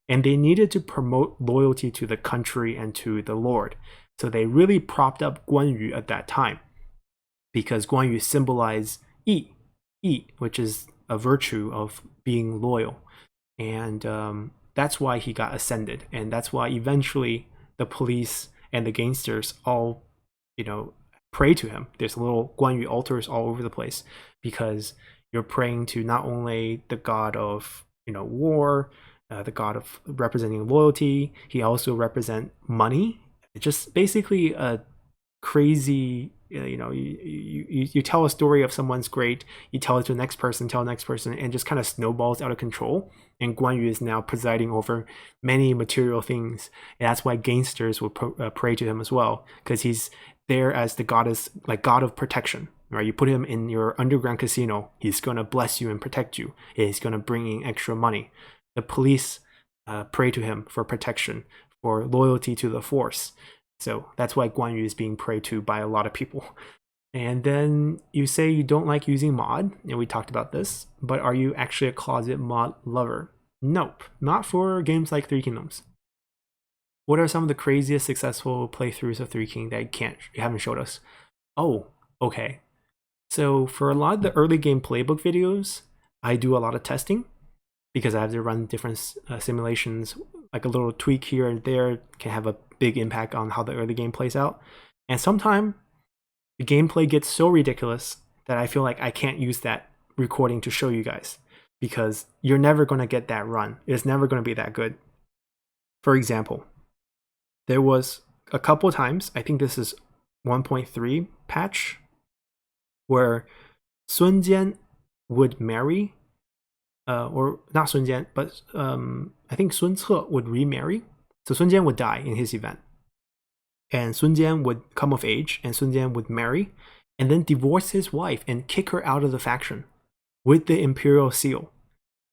And they needed to promote loyalty to the country and to the Lord. So they really propped up Guan Yu at that time because Guan Yu symbolized Yi, which is a virtue of being loyal. And that's why he got ascended. And that's why eventually the police and the gangsters all, pray to him. There's little Guan Yu altars all over the place because you're praying to not only the god of, war, the god of representing loyalty, he also represents money. Just basically a crazy, you tell a story of someone's great, you tell it to the next person, and just kind of snowballs out of control. And Guan Yu is now presiding over many material things. And that's why gangsters will pray to him as well, because he's there as the goddess, like god of protection, right? You put him in your underground casino, he's going to bless you and protect you. He's going to bring in extra money. The police pray to him for protection, for loyalty to the force. So that's why Guan Yu is being prayed to by a lot of people. And then you say you don't like using mod, and we talked about this, but are you actually a closet mod lover? Nope, not for games like Three Kingdoms. What are some of the craziest successful playthroughs of Three King that you haven't showed us? Oh, okay. So for a lot of the early game playbook videos, I do a lot of testing because I have to run different simulations. Like a little tweak here and there can have a big impact on how the early game plays out. And sometimes the gameplay gets so ridiculous that I feel like I can't use that recording to show you guys because you're never going to get that run. It's never going to be that good. For example, there was a couple times, I think this is 1.3 patch, where Sun Jian would marry, or not Sun Jian, but I think Sun Ce would remarry. So Sun Jian would die in his event. And Sun Jian would come of age, and Sun Jian would marry, and then divorce his wife and kick her out of the faction with the Imperial Seal.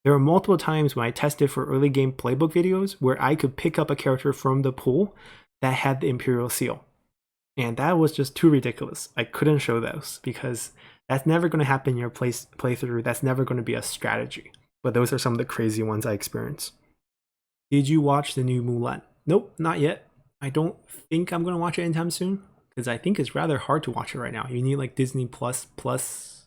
There were multiple times when I tested for early game playbook videos where I could pick up a character from the pool that had the Imperial Seal. And that was just too ridiculous. I couldn't show those because that's never going to happen in your playthrough. That's never going to be a strategy. But those are some of the crazy ones I experienced. Did you watch the new Mulan? Nope, not yet. I don't think I'm going to watch it anytime soon because I think it's rather hard to watch it right now. You need like Disney Plus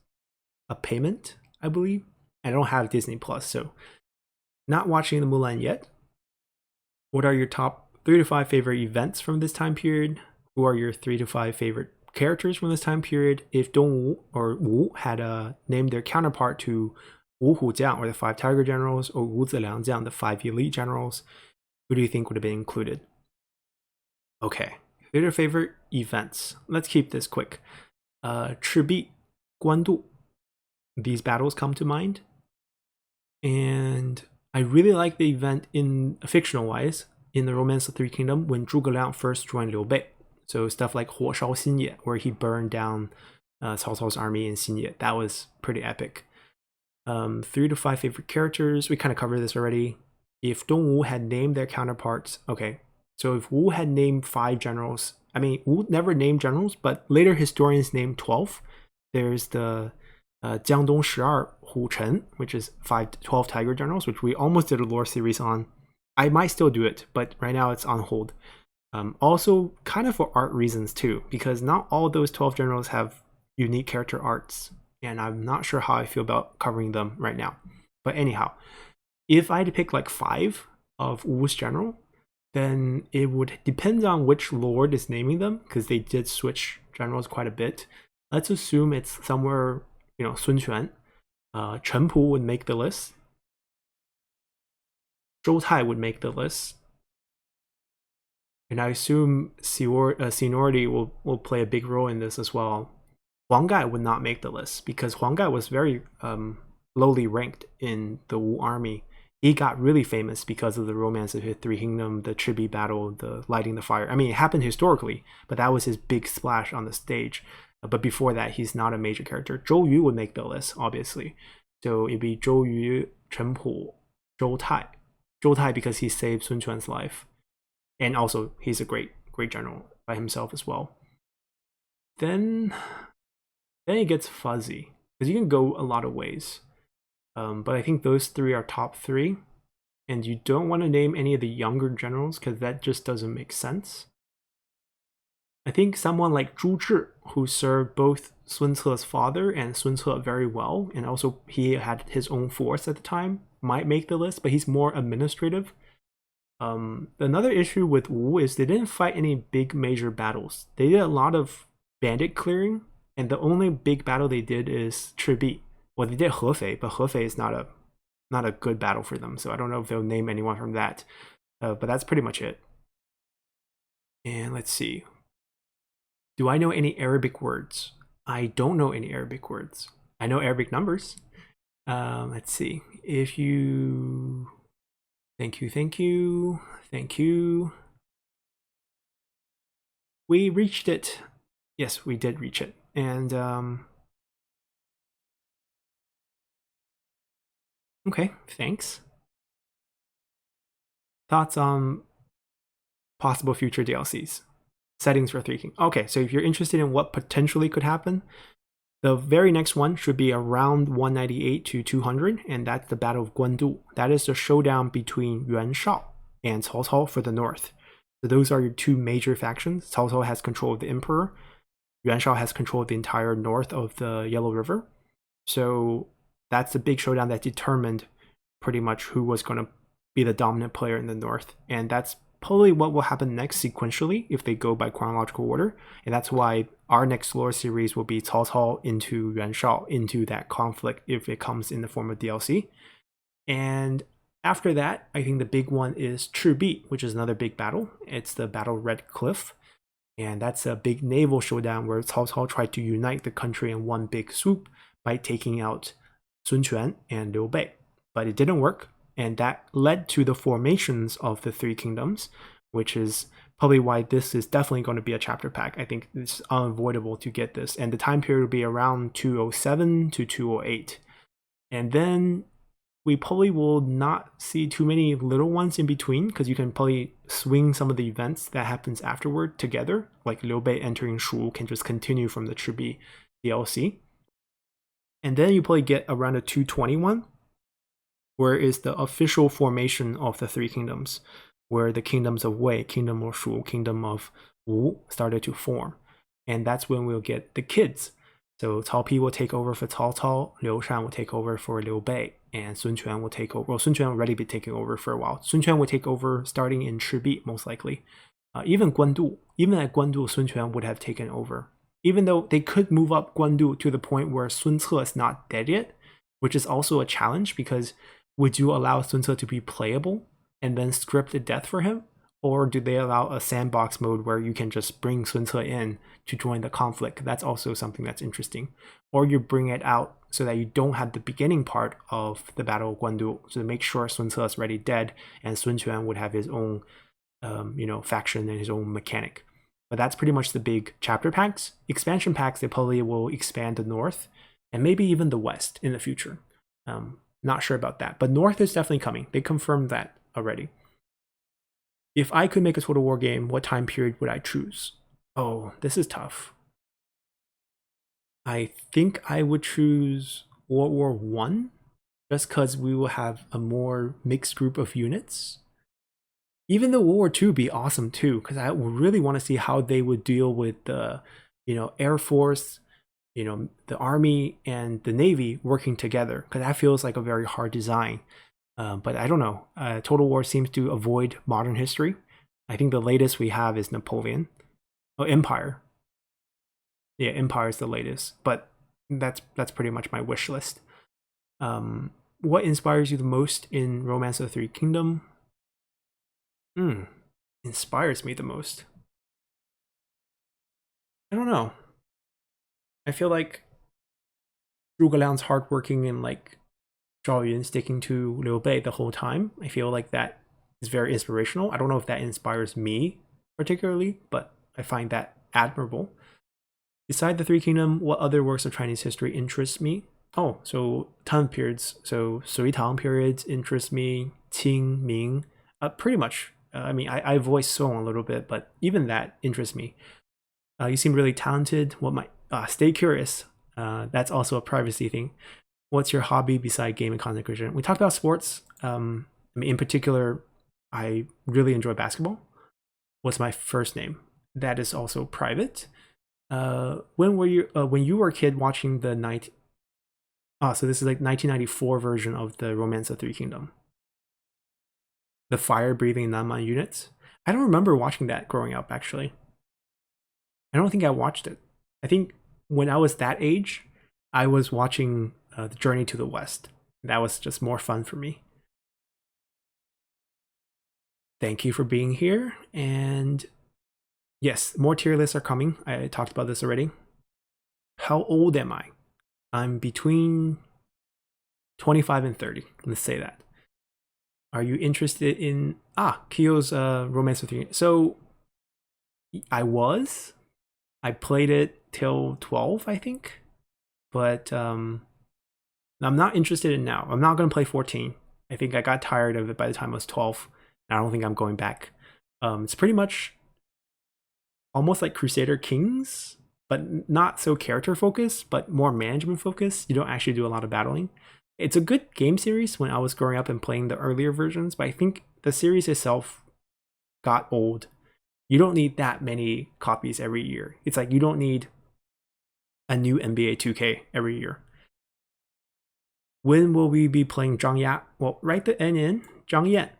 a payment, I believe. I don't have Disney Plus, so not watching the Mulan yet. What are your top 3 to 5 favorite events from this time period? Who are your 3 to 5 favorite characters from this time period? If Dongwu or Wu had named their counterpart to Wu Hujiang, or the 5 Tiger Generals, or Wu Ziliangjiang, the 5 Elite Generals, who do you think would have been included? Okay, 3 to favorite events. Let's keep this quick. Chibi, Guandu. These battles come to mind. And I really like the event in fictional wise in the Romance of Three Kingdoms when Zhuge Liang first joined Liu Bei. So stuff like Huo Shao Xinye, where he burned down Cao Cao's army in Xinye. That was pretty epic. 3 to 5 favorite characters. We kind of covered this already. If Dongwu had named their counterparts, okay. So if Wu had named 5 generals, I mean, Wu never named generals, but later historians named 12. There's the Jiangdong 12 Hu Chen, which is 12 Tiger Generals, which we almost did a lore series on. I might still do it, but right now it's on hold. Also, kind of for art reasons too, because not all those 12 generals have unique character arts, and I'm not sure how I feel about covering them right now. But anyhow, if I had to pick like 5 of Wu's general, then it would depend on which lord is naming them, because they did switch generals quite a bit. Let's assume it's somewhere, Sun Quan. Chen Pu would make the list. Zhou Tai would make the list. And I assume seniority will play a big role in this as well. Huang Gai would not make the list because Huang Gai was very lowly ranked in the Wu army. He got really famous because of the romance of his Three Kingdom, the Chibi battle, the lighting the fire. I mean, it happened historically, but that was his big splash on the stage. But before that, he's not a major character. Zhou Yu would make the list, obviously. So it'd be Zhou Yu, Chen Pu, Zhou Tai. Zhou Tai because he saved Sun Quan's life. And also, he's a great general by himself as well. Then it gets fuzzy because you can go a lot of ways. But I think those three are top three. And you don't want to name any of the younger generals because that just doesn't make sense. I think someone like Zhu Zhi, who served both Sun Ce's father and Sun Ce very well, and also he had his own force at the time, might make the list, but he's more administrative. Another issue with Wu is they didn't fight any big major battles. They did a lot of bandit clearing, and the only big battle they did is Chibi. Well, they did Hefei, but Hefei is not a good battle for them, so I don't know if they'll name anyone from that. But that's pretty much it. And let's see. Do I know any Arabic words? I don't know any Arabic words. I know Arabic numbers. Let's see. If you... Thank you. We reached it. Yes, we did reach it. And okay, thanks. Thoughts on possible future DLCs? Settings for Three Kingdoms. Okay, so if you're interested in what potentially could happen, the very next one should be around 198 to 200, and that's the Battle of Guandu. That is the showdown between Yuan Shao and Cao Cao for the north. So those are your two major factions. Cao Cao has control of the Emperor. Yuan Shao has control of the entire north of the Yellow River. So that's the big showdown that determined pretty much who was going to be the dominant player in the north. And that's probably what will happen next sequentially if they go by chronological order. And that's why our next lore series will be Cao Cao into Yuan Shao, into that conflict if it comes in the form of DLC. And after that, I think the big one is Chibi, which is another big battle. It's the Battle of Red Cliff. And that's a big naval showdown where Cao Cao tried to unite the country in one big swoop by taking out Sun Quan and Liu Bei. But it didn't work. And that led to the formations of the Three Kingdoms, which is probably why this is definitely going to be a chapter pack. I think it's unavoidable to get this. And the time period will be around 207 to 208. And then we probably will not see too many little ones in between because you can probably swing some of the events that happens afterward together. Like Liu Bei entering Shu can just continue from the Chibi DLC. And then you probably get around a 221. Where is the official formation of the Three Kingdoms, where the kingdoms of Wei, kingdom of Shu, kingdom of Wu started to form. And that's when we'll get the kids. So Cao Pi will take over for Cao Cao, Liu Shan will take over for Liu Bei, and Sun Quan will take over. Well, Sun Quan will already be taking over for a while. Sun Quan will take over starting in Chibi, most likely. Even at Guandu, Sun Quan would have taken over. Even though they could move up Guandu to the point where Sun Ce is not dead yet, which is also a challenge because would you allow Sun Ce to be playable and then script a death for him? Or do they allow a sandbox mode where you can just bring Sun Ce in to join the conflict? That's also something that's interesting. Or you bring it out so that you don't have the beginning part of the Battle of Guandu, so to make sure Sun Ce is already dead and Sun Quan would have his own faction and his own mechanic. But that's pretty much the big chapter packs. Expansion packs, they probably will expand the north and maybe even the west in the future. Not sure about that, but North is definitely coming. They confirmed that already. If I could make a Total War game, what time period would I choose? Oh, this is tough. I think I would choose World War I, just because we will have a more mixed group of units. Even though World War II would be awesome too, because I would really want to see how they would deal with the, Air Force, the Army and the Navy working together, because that feels like a very hard design. But I don't know. Total War seems to avoid modern history. I think the latest we have is Napoleon. Oh, Empire. Yeah, Empire is the latest, but that's pretty much my wish list. What inspires you the most in Romance of the Three Kingdom? Inspires me the most. I don't know. I feel like Zhuge Liang's hardworking and like Zhao Yun sticking to Liu Bei the whole time. I feel like that is very inspirational. I don't know if that inspires me particularly, but I find that admirable. Beside the Three Kingdom, what other works of Chinese history interest me? Oh, so time periods. So Sui Tang periods interest me. Qing, Ming, pretty much. I mean, I voiced Song a little bit, but even that interests me. You seem really talented. What might stay curious? That's also a privacy thing. What's your hobby beside game and content creation? We talked about sports. I mean, in particular, I really enjoy basketball. What's my first name? That is also private. When you were a kid watching the night? So this is like 1994 version of the Romance of Three Kingdom. The fire-breathing Nanman units. I don't remember watching that growing up, actually. I don't think I watched it. I think when I was that age, I was watching The Journey to the West. That was just more fun for me. Thank you for being here. And yes, more tier lists are coming. I talked about this already. How old am I? I'm between 25 and 30. Let's say that. Are you interested in Kyo's Romance with You? So I played it till 12, I think. But I'm not interested in now. I'm not going to play 14. I think I got tired of it by the time I was 12. I don't think I'm going back. It's pretty much almost like Crusader Kings, but not so character focused, but more management focused. You don't actually do a lot of battling. It's a good game series when I was growing up and playing the earlier versions, but I think the series itself got old. You don't need that many copies every year. It's like you don't need a new NBA 2K every year. When will we be playing Zhang Ya? Well, write the N in Zhang Yan.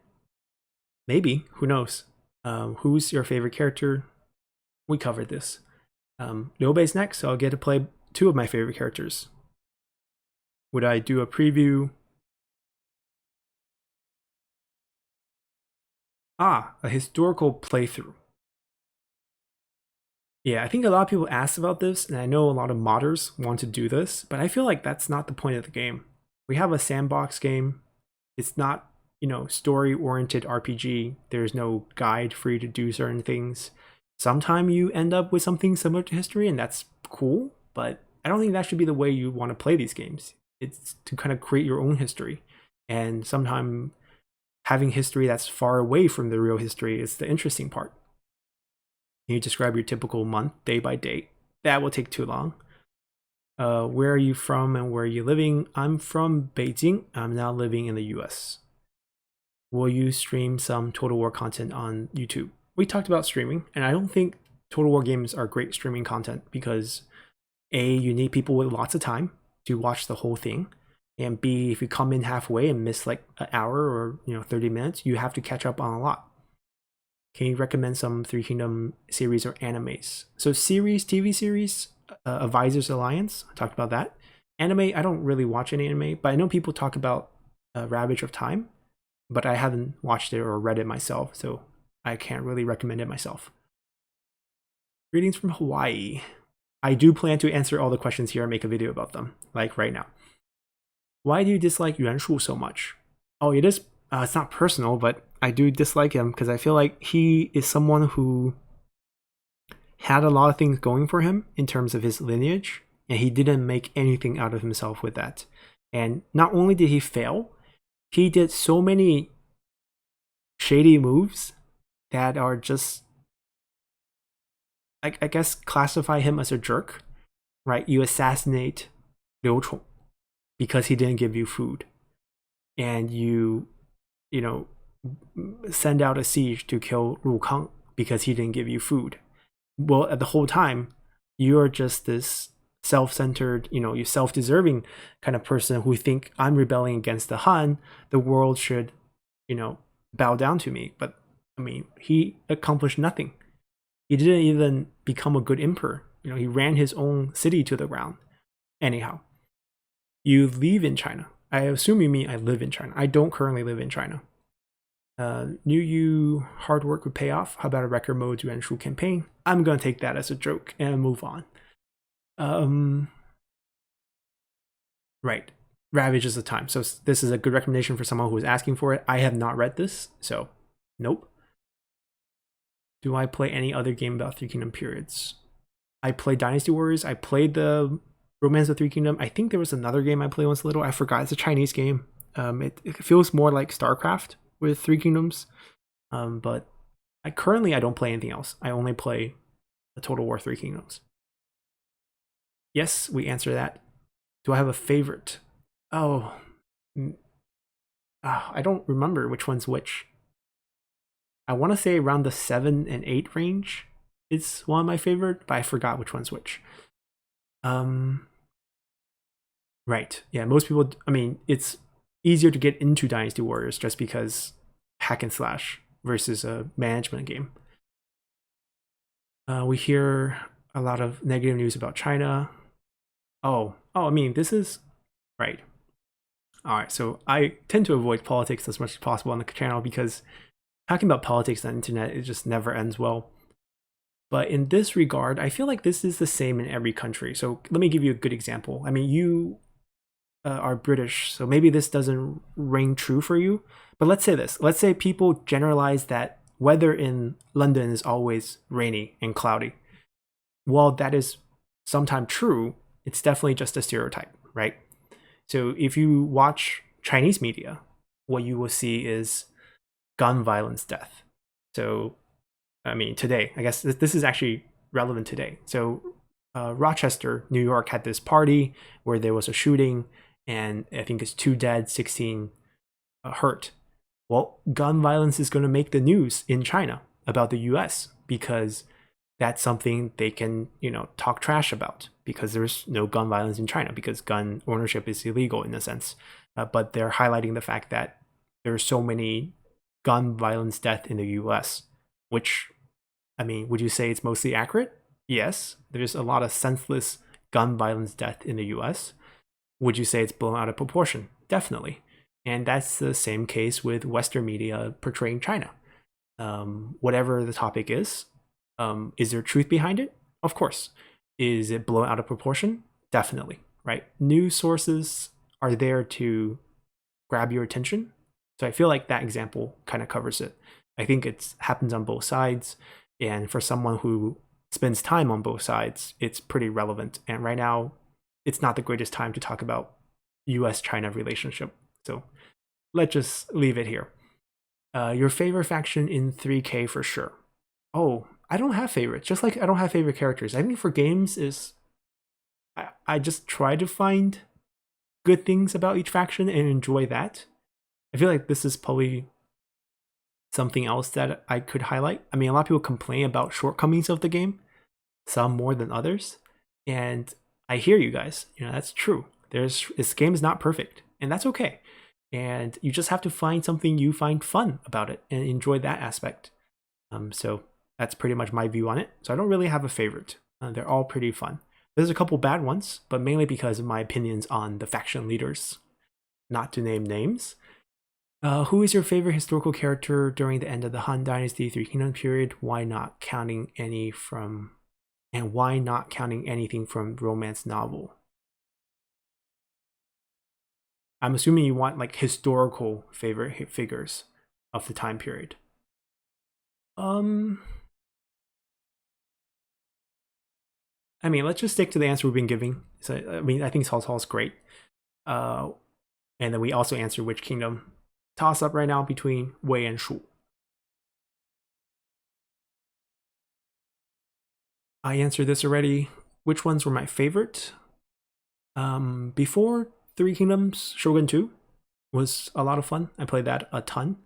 Maybe, who knows? Who's your favorite character? We covered this. Liu Bei's next, so I'll get to play two of my favorite characters. Would I do a preview? A historical playthrough. Yeah, I think a lot of people asked about this, and I know a lot of modders want to do this, but I feel like that's not the point of the game. We have a sandbox game. It's not, story-oriented RPG. There's no guide for you to do certain things. Sometimes you end up with something similar to history, and that's cool, but I don't think that should be the way you want to play these games. It's to kind of create your own history. And sometimes having history that's far away from the real history is the interesting part. Can you describe your typical month, day by day? That will take too long. Where are you from and where are you living? I'm from Beijing. I'm now living in the US. Will you stream some Total War content on YouTube? We talked about streaming, and I don't think Total War games are great streaming content because A, you need people with lots of time to watch the whole thing, and B, if you come in halfway and miss like an hour or 30 minutes, you have to catch up on a lot. Can you recommend some Three Kingdom series or animes? So series, TV series, Advisors Alliance, I talked about that. Anime, I don't really watch any anime, but I know people talk about Ravage of Time, but I haven't watched it or read it myself, so I can't really recommend it myself. Greetings from Hawaii. I do plan to answer all the questions here and make a video about them, like right now. Why do you dislike Yuan Shu so much? Oh, it is, it's not personal, but I do dislike him because I feel like he is someone who had a lot of things going for him in terms of his lineage, and he didn't make anything out of himself with that. And not only did he fail, he did so many shady moves that are just, I guess, classify him as a jerk, right? You assassinate Liu Chong because he didn't give you food, and you send out a siege to kill Lu Kang because he didn't give you food. Well, at the whole time, you're just this self-centered, you self-deserving kind of person who think I'm rebelling against the Han. The world should, bow down to me. But I mean, he accomplished nothing. He didn't even become a good emperor. He ran his own city to the ground. Anyhow, you live in China. I assume you mean I live in China. I don't currently live in China. Knew you hard work would pay off. How about a record mode Yuanshu campaign? I'm gonna take that as a joke and move on. Right. Ravage is the time. So this is a good recommendation for someone who is asking for it. I have not read this, so nope. Do I play any other game about Three Kingdom periods? I played Dynasty Warriors. I played the Romance of Three Kingdom. I think there was another game I played once a little. I forgot. It's a Chinese game. It feels more like StarCraft with Three Kingdoms. But I don't play anything else. I only play the Total War Three Kingdoms. Yes, we answer that. Do I have a favorite? Oh, I don't remember which one's which. I want to say around the 7 and 8 range is one of my favorite, but I forgot which one's which. Right. Yeah, most people, I mean, it's easier to get into Dynasty Warriors just because hack and slash versus a management game. We hear a lot of negative news about China. Oh, I mean, this is right. All right, so I tend to avoid politics as much as possible on the channel because talking about politics on the internet, it just never ends well. But in this regard, I feel like this is the same in every country. So let me give you a good example. I mean, you are British, so maybe this doesn't ring true for you. But let's say this. Let's say people generalize that weather in London is always rainy and cloudy. While that is sometimes true, it's definitely just a stereotype, right? So if you watch Chinese media, what you will see is gun violence death. So, I mean, today, I guess this is actually relevant today. So, Rochester, New York had this party where there was a shooting, and I think it's 2 dead, 16 hurt. Well, gun violence is going to make the news in China about the US because that's something they can, talk trash about because there's no gun violence in China because gun ownership is illegal in a sense. But they're highlighting the fact that there's so many gun violence death in the US, which, I mean, would you say it's mostly accurate? Yes, there's a lot of senseless gun violence death in the US. Would you say it's blown out of proportion? Definitely. And that's the same case with Western media portraying China. Whatever the topic is there truth behind it? Of course. Is it blown out of proportion? Definitely, right? News sources are there to grab your attention. So I feel like that example kind of covers it. I think it happens on both sides. And for someone who spends time on both sides, it's pretty relevant. And right now, it's not the greatest time to talk about US-China relationship. So let's just leave it here. Your favorite faction in 3K for sure. Oh, I don't have favorites. Just like I don't have favorite characters. I think for games is I just try to find good things about each faction and enjoy that. I feel like this is probably something else that I could highlight. I mean, a lot of people complain about shortcomings of the game, some more than others. And I hear you guys. That's true. This game is not perfect, and that's okay. And you just have to find something you find fun about it and enjoy that aspect. So that's pretty much my view on it. So I don't really have a favorite. They're all pretty fun. There's a couple bad ones, but mainly because of my opinions on the faction leaders, not to name names. Who is your favorite historical character during the end of the Han Dynasty, Three Kingdom period? Why not counting anything from romance novel? I'm assuming you want like historical favorite figures of the time period. I mean, let's just stick to the answer we've been giving. So, I mean, I think Cao Cao is great. And then we also answer which kingdom. Toss up right now between Wei and Shu. I answered this already. Which ones were my favorite? Before Three Kingdoms, Shogun 2 was a lot of fun. I played that a ton.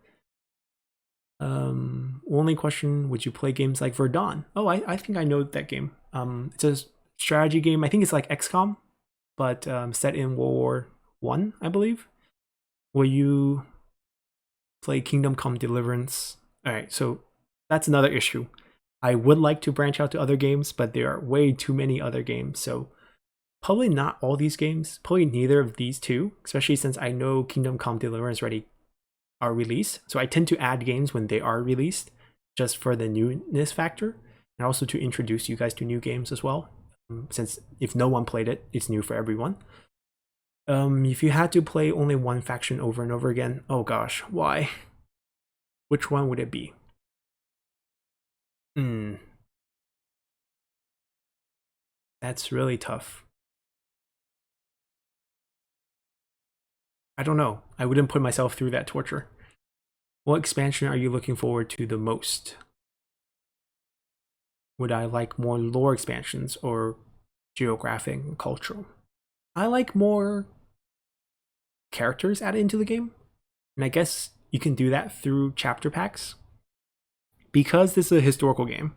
Only question, would you play games like Verdun? Oh, I think I know that game. It's a strategy game. I think it's like XCOM, but set in World War I believe. Will you play Kingdom Come Deliverance? All right, so that's another issue. I would like to branch out to other games, but there are way too many other games. So probably not all these games, probably neither of these two, especially since I know Kingdom Come Deliverance already are released. So I tend to add games when they are released just for the newness factor and also to introduce you guys to new games as well. Since if no one played it, it's new for everyone. If you had to play only one faction over and over again, oh gosh, why? Which one would it be? That's really tough. I don't know. I wouldn't put myself through that torture. What expansion are you looking forward to the most? Would I like more lore expansions or geographic and cultural? I like more characters added into the game. And I guess you can do that through chapter packs. Because this is a historical game,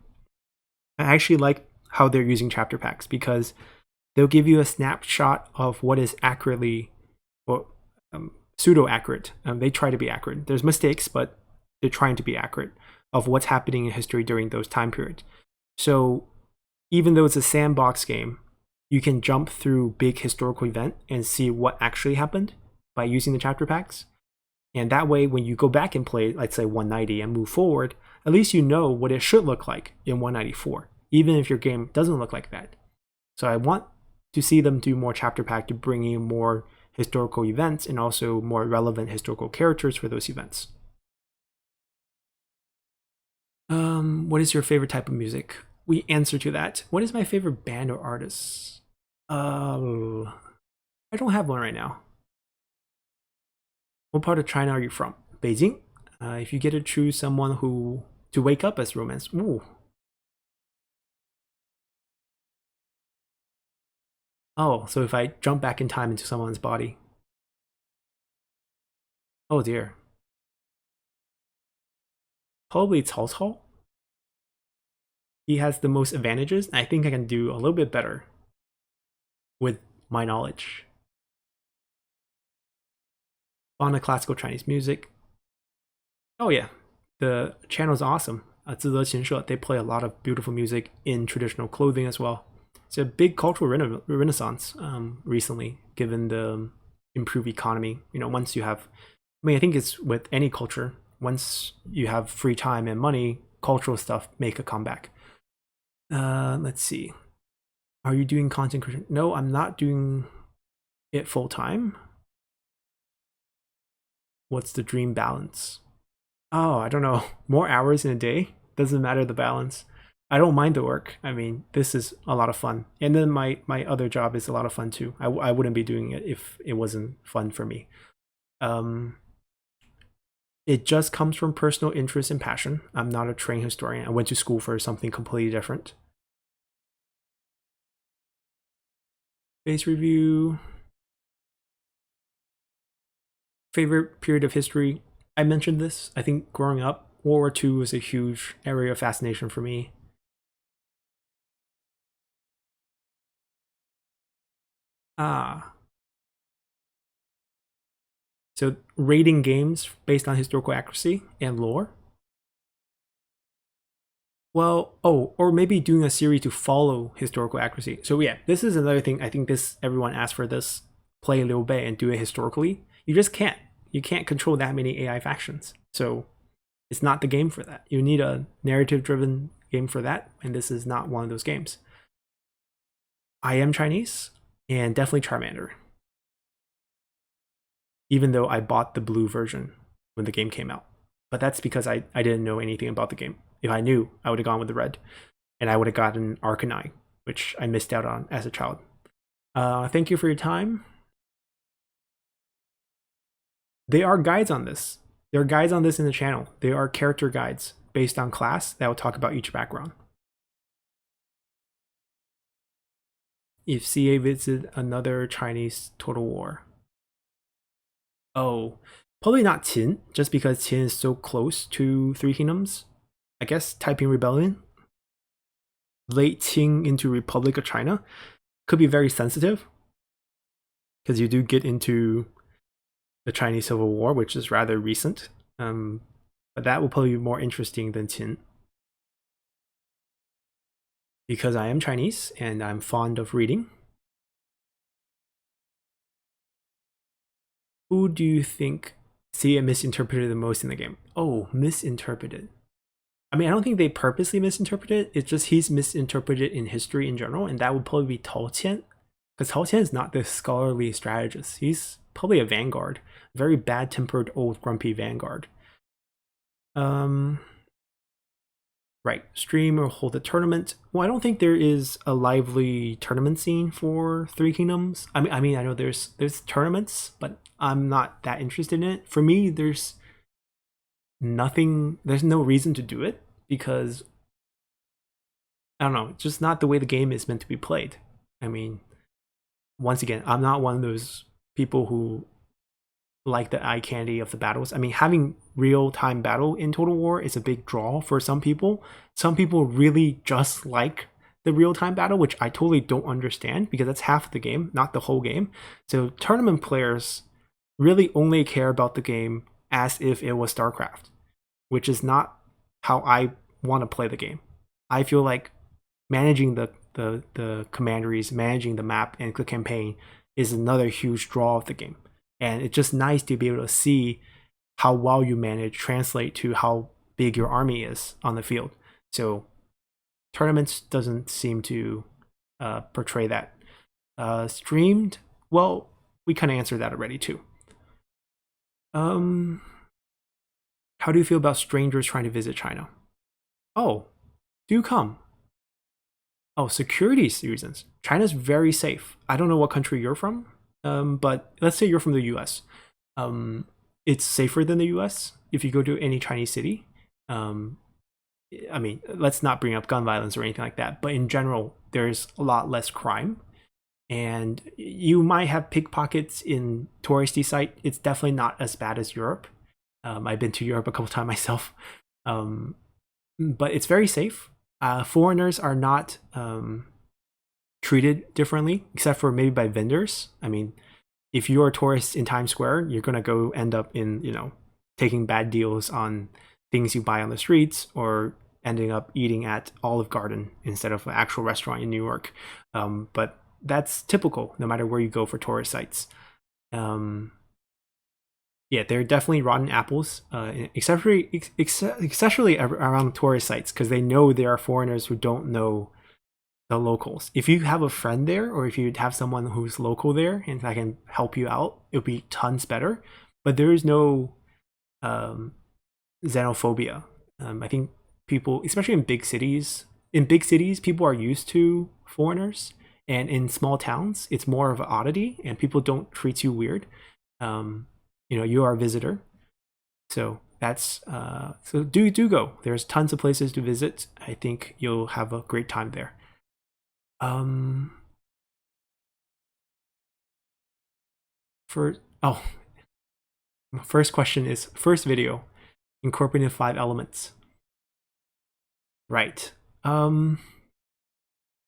I actually like how they're using chapter packs because they'll give you a snapshot of what is accurately or pseudo accurate. They try to be accurate. There's mistakes, but they're trying to be accurate of what's happening in history during those time periods. So even though it's a sandbox game, you can jump through big historical event and see what actually happened by using the chapter packs. And that way, when you go back and play, let's say 190 and move forward, at least you know what it should look like in 194, even if your game doesn't look like that. So I want to see them do more chapter pack to bring in more historical events and also more relevant historical characters for those events. What is your favorite type of music? We answer to that. What is my favorite band or artist? I don't have one right now. What part of China are you from? Beijing. If you get to choose someone who to wake up as romance, ooh. Oh, so if I jump back in time into someone's body. Oh dear. Probably Cao Cao. He has the most advantages. I think I can do a little bit better with my knowledge. On the classical Chinese music. Oh yeah, the channel's awesome. 自得琴社, they play a lot of beautiful music in traditional clothing as well. It's a big cultural renaissance recently, given the improved economy. You know, once you have, I mean, I think it's with any culture. Once you have free time and money, cultural stuff make a comeback. Let's see. Are you doing content creation? No, I'm not doing it full time. What's the dream balance? Oh, I don't know. More hours in a day? Doesn't matter the balance. I don't mind the work. I mean, this is a lot of fun. And then my other job is a lot of fun too. I wouldn't be doing it if it wasn't fun for me. It just comes from personal interest and passion. I'm not a trained historian. I went to school for something completely different. Base review. Favorite period of history. I mentioned this. I think growing up, World War II was a huge area of fascination for me. Ah. So rating games based on historical accuracy and lore. Well, oh, or maybe doing a series to follow historical accuracy. So yeah, this is another thing. I think this everyone asked for this. Play Liu Bei and do it historically. You just can't. You can't control that many AI factions. So it's not the game for that. You need a narrative-driven game for that, and this is not one of those games. I am Chinese, and definitely Charmander. Even though I bought the blue version when the game came out. But that's because I didn't know anything about the game. If I knew, I would have gone with the red. And I would have gotten Arcanine, which I missed out on as a child. Thank you for your time. There are guides on this. There are guides on this in the channel. There are character guides based on class that will talk about each background. If CA visited another Chinese total war. Oh, probably not Qin, just because Qin is so close to Three Kingdoms. I guess Taiping Rebellion, late Qing into Republic of China, could be very sensitive because you do get into the Chinese Civil War, which is rather recent. But that will probably be more interesting than Qin. Because I am Chinese and I'm fond of reading. Who do you think see and misinterpreted the most in the game? Oh, misinterpreted. I mean, I don't think they purposely misinterpreted it. It's just he's misinterpreted in history in general, and that would probably be Tao Qian. Because Tao Qian is not this scholarly strategist. He's probably a vanguard. Very bad-tempered, old, grumpy vanguard. Right, stream or hold a tournament. Well, I don't think there is a lively tournament scene for Three Kingdoms. I mean, I know there's tournaments, but I'm not that interested in it. For me, there's nothing. There's no reason to do it because I don't know. It's just not the way the game is meant to be played. I mean, once again, I'm not one of those people who like the eye candy of the battles. I mean, having real time battle in Total War is a big draw for some people. Some people really just like the real time battle, which I totally don't understand because that's half of the game, not the whole game. So tournament players really only care about the game as if it was StarCraft, which is not how I want to play the game. I feel like managing the commanderies, managing the map and the campaign is another huge draw of the game. And it's just nice to be able to see how well you manage translate to how big your army is on the field. So tournaments doesn't seem to portray that. Streamed, well, we kind of answered that already too. How do you feel about strangers trying to visit China? Oh, do come. Oh, security reasons. China's very safe. I don't know what country you're from, but let's say you're from the US. It's safer than the US if you go to any Chinese city. I mean, let's not bring up gun violence or anything like that, but in general, there's a lot less crime. And you might have pickpockets in touristy site. It's definitely not as bad as Europe. I've been to Europe a couple times myself, but it's very safe. Foreigners are not treated differently, except for maybe by vendors. I mean, if you're a tourist in Times Square, you're gonna go end up in taking bad deals on things you buy on the streets, or ending up eating at Olive Garden instead of an actual restaurant in New York. But that's typical, no matter where you go for tourist sites. Yeah, they're definitely rotten apples, especially around tourist sites, because they know there are foreigners who don't know the locals. If you have a friend there, or if you have someone who's local there and that can help you out, it would be tons better. But there is no xenophobia. I think people, especially in big cities, people are used to foreigners, and in small towns, it's more of an oddity, and people don't treat you weird. You are a visitor, so that's so do go. There's tons of places to visit. I think you'll have a great time there. First question is first video incorporating 5 elements. Right. I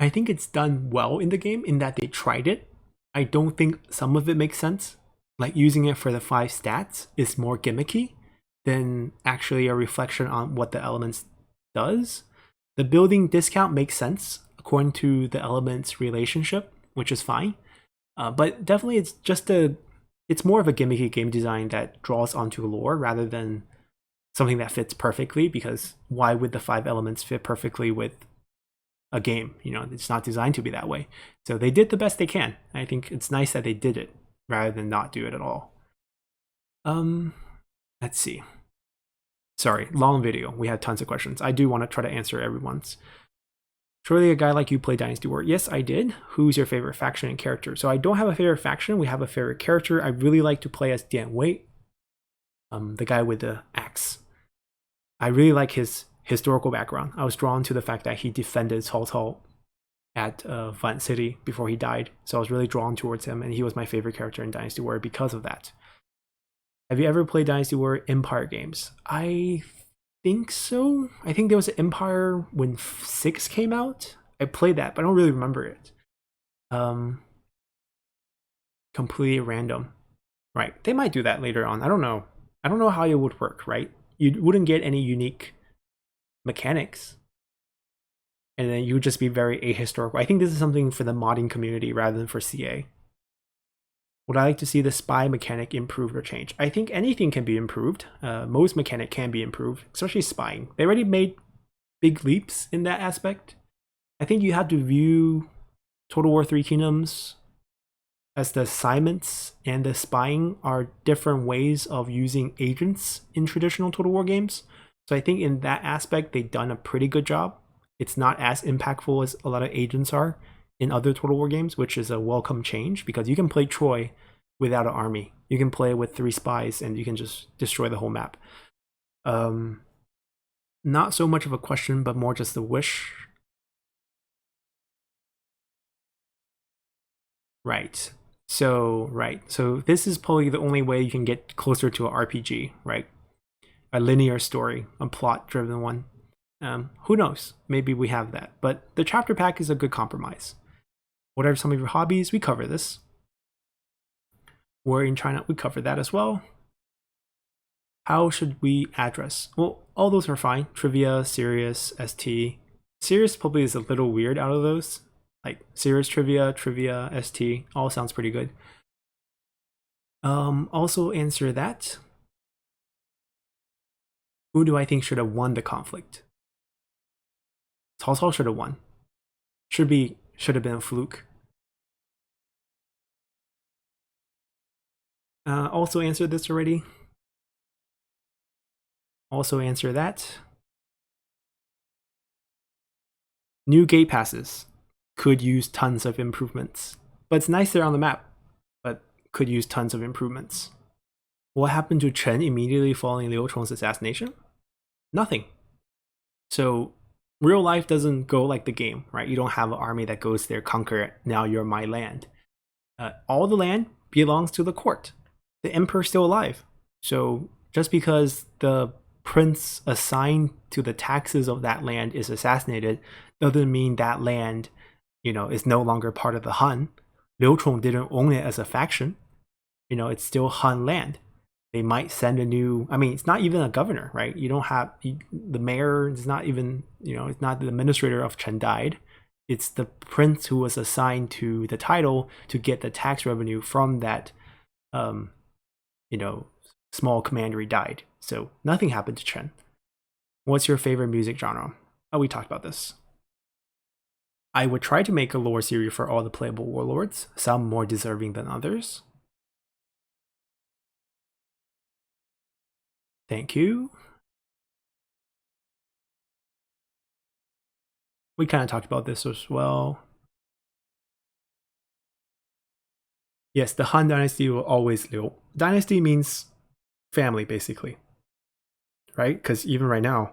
think it's done well in the game in that they tried it. I don't think some of it makes sense. Like using it for the 5 stats is more gimmicky than actually a reflection on what the elements does. The building discount makes sense according to the elements relationship, which is fine. But definitely it's more of a gimmicky game design that draws onto lore rather than something that fits perfectly, because why would the 5 elements fit perfectly with a game? It's not designed to be that way. So they did the best they can. I think it's nice that they did it rather than not do it at all. Let's see. Sorry, long video. We had tons of questions. I do want to try to answer everyone's. Surely a guy like you play Dynasty War. Yes, I did. Who's your favorite faction and character? So I don't have a favorite faction. We have a favorite character. I really like to play as Dian Wei, the guy with the axe. I really like his historical background. I was drawn to the fact that he defended Cao Cao at Vant City before he died. So I was really drawn towards him, and he was my favorite character in Dynasty War because of that. Have you ever played Dynasty War Empire games? I think so. I think there was an Empire when 6 came out. I played that, but I don't really remember it. Completely random. Right. They might do that later on. I don't know. I don't know how it would work, right? you wouldn't get any unique mechanics, and then you would just be very ahistorical. I think this is something for the modding community rather than for CA. Would I like to see the spy mechanic improved or changed? I think anything can be improved. Most mechanic can be improved, especially spying. They already made big leaps in that aspect. I think you have to view Total War 3 Kingdoms as the assignments and the spying are different ways of using agents in traditional Total War games. So I think in that aspect, they've done a pretty good job. It's not as impactful as a lot of agents are in other Total War games, which is a welcome change because you can play Troy without an army. You can play with 3 spies and you can just destroy the whole map. Not so much of a question, but more just a wish. Right. So this is probably the only way you can get closer to an RPG, right? A linear story, a plot-driven one. Who knows? Maybe we have that. But the chapter pack is a good compromise. What are some of your hobbies? We cover this. We're in China. We cover that as well. How should we address? Well, all those are fine. Trivia, serious, ST. Serious probably is a little weird out of those. Like serious trivia, ST, all sounds pretty good. Also answer that. Who do I think should have won the conflict? Cao Cao should have won. Should have been a fluke. Also answered this already. Also answer that. New gate passes could use tons of improvements. But it's nice they're on the map, but could use tons of improvements. What happened to Chen immediately following Liu Chong's assassination? Nothing. So real life doesn't go like the game, right? You don't have an army that goes there, conquer it, now you're my land. All the land belongs to the court. The emperor's still alive. So just because the prince assigned to the taxes of that land is assassinated doesn't mean that land, is no longer part of the Han. Liu Chong didn't own it as a faction. It's still Han land. They might send a new, it's not even a governor, right? You don't have, the mayor is not even, it's not the administrator of Chen died. It's the prince who was assigned to the title to get the tax revenue from that, small commandery died. So nothing happened to Chen. What's your favorite music genre? Oh, we talked about this. I would try to make a lore series for all the playable warlords, some more deserving than others. Thank you. We kind of talked about this as well. Yes, the Han Dynasty will always Liu. Dynasty means family, basically. Right? Because even right now,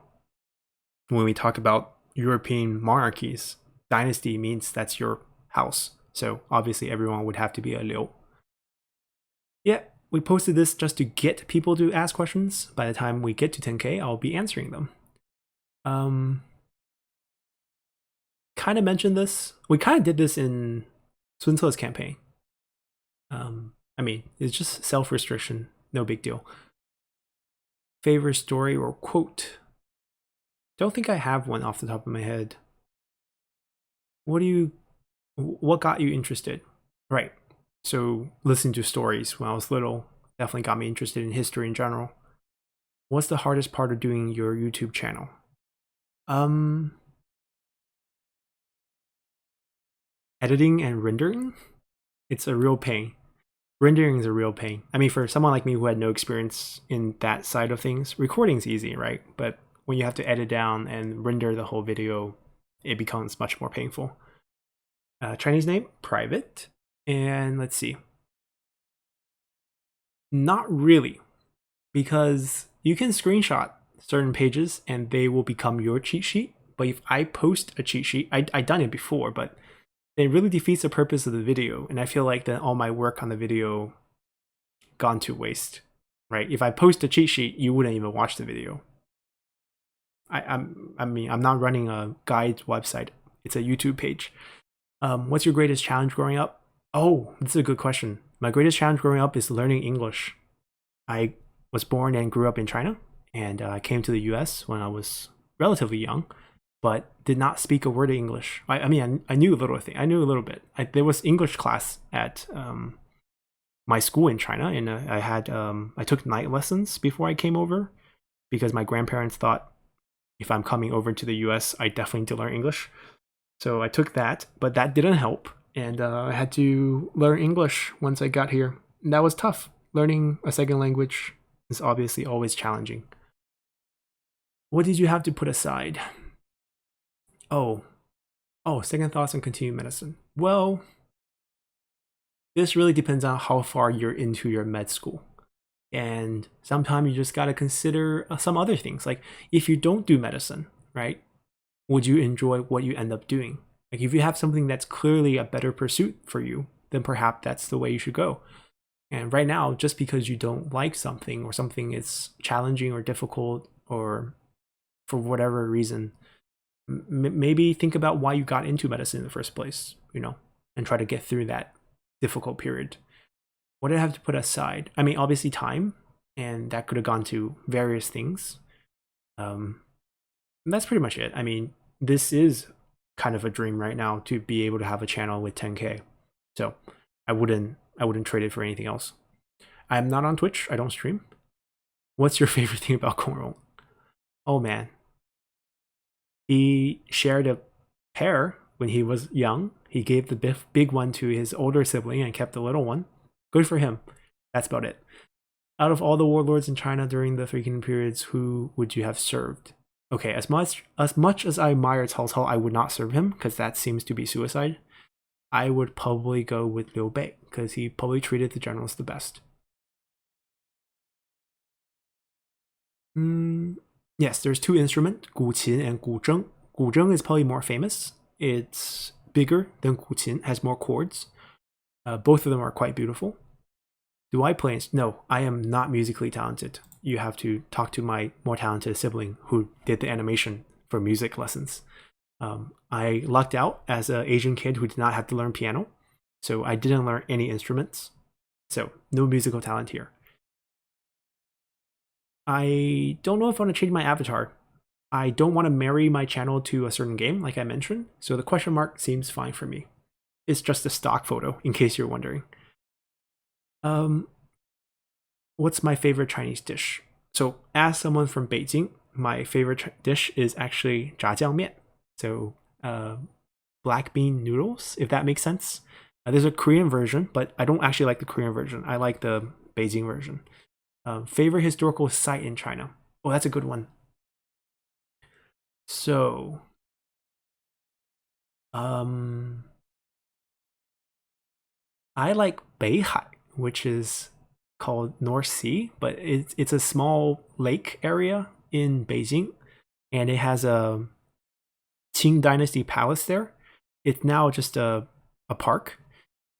when we talk about European monarchies, dynasty means that's your house. So obviously everyone would have to be a Liu. Yeah, we posted this just to get people to ask questions. By the time we get to 10K, I'll be answering them. Kind of mentioned this. We kind of did this in Sun Ce's campaign. It's just self-restriction. No big deal. Favorite story or quote? Don't think I have one off the top of my head. What got you interested? Right. So listening to stories when I was little definitely got me interested in history in general. What's the hardest part of doing your YouTube channel? Editing and rendering. It's a real pain. Rendering is a real pain. For someone like me who had no experience in that side of things, recording's easy, right? But when you have to edit down and render the whole video, it becomes much more painful. Chinese name, private. And let's see. Not really, because you can screenshot certain pages and they will become your cheat sheet. But if I post a cheat sheet, I've done it before, but it really defeats the purpose of the video. And I feel like then all my work on the video gone to waste, right? If I post a cheat sheet, you wouldn't even watch the video. I'm not running a guide website. It's a YouTube page. What's your greatest challenge growing up? Oh, this is a good question. My greatest challenge growing up is learning English. I was born and grew up in China, and I came to the US when I was relatively young, but did not speak a word of English. I mean, I knew a little thing. I knew a little bit. There was English class at my school in China, and I took night lessons before I came over because my grandparents thought if I'm coming over to the US, I definitely need to learn English. So I took that, but that didn't help, and I had to learn English once I got here. And that was tough. Learning a second language is obviously always challenging. What did you have to put aside? Oh, second thoughts on continuing medicine. Well, this really depends on how far you're into your med school. And sometimes you just got to consider some other things. Like if you don't do medicine, right? Would you enjoy what you end up doing? Like if you have something that's clearly a better pursuit for you, then perhaps that's the way you should go. And right now, just because you don't like something or something is challenging or difficult or for whatever reason, maybe think about why you got into medicine in the first place, and try to get through that difficult period. What did I have to put aside? I mean, obviously time, and that could have gone to various things. And that's pretty much it. I mean, this is kind of a dream right now to be able to have a channel with 10K. So I wouldn't trade it for anything else. I'm not on Twitch. I don't stream. What's your favorite thing about Cornwall? Oh man. He shared a pair when he was young. He gave the big one to his older sibling and kept the little one. Good for him. That's about it. Out of all the warlords in China during the Three Kingdom periods, who would you have served? Okay, as much as I admire Cao Cao, I would not serve him because that seems to be suicide. I would probably go with Liu Bei because he probably treated the generals the best. Yes, there's two instruments, guqin and guzheng. Guzheng is probably more famous. It's bigger than guqin, has more chords. Both of them are quite beautiful. Do I play? No, I am not musically talented. You have to talk to my more talented sibling who did the animation for music lessons. I lucked out as an Asian kid who did not have to learn piano, so I didn't learn any instruments. So no musical talent here. I don't know if I want to change my avatar. I don't want to marry my channel to a certain game, like I mentioned, so the question mark seems fine for me. It's just a stock photo, in case you're wondering. What's my favorite Chinese dish? So, as someone from Beijing, my favorite dish is actually 炸酱面. So, black bean noodles, if that makes sense. There's a Korean version, but I don't actually like the Korean version. I like the Beijing version. Favorite historical site in China? Oh, that's a good one. So, I like Beihai, which is called North Sea, but it's a small lake area in Beijing, and it has a Qing Dynasty palace there. It's now just a park,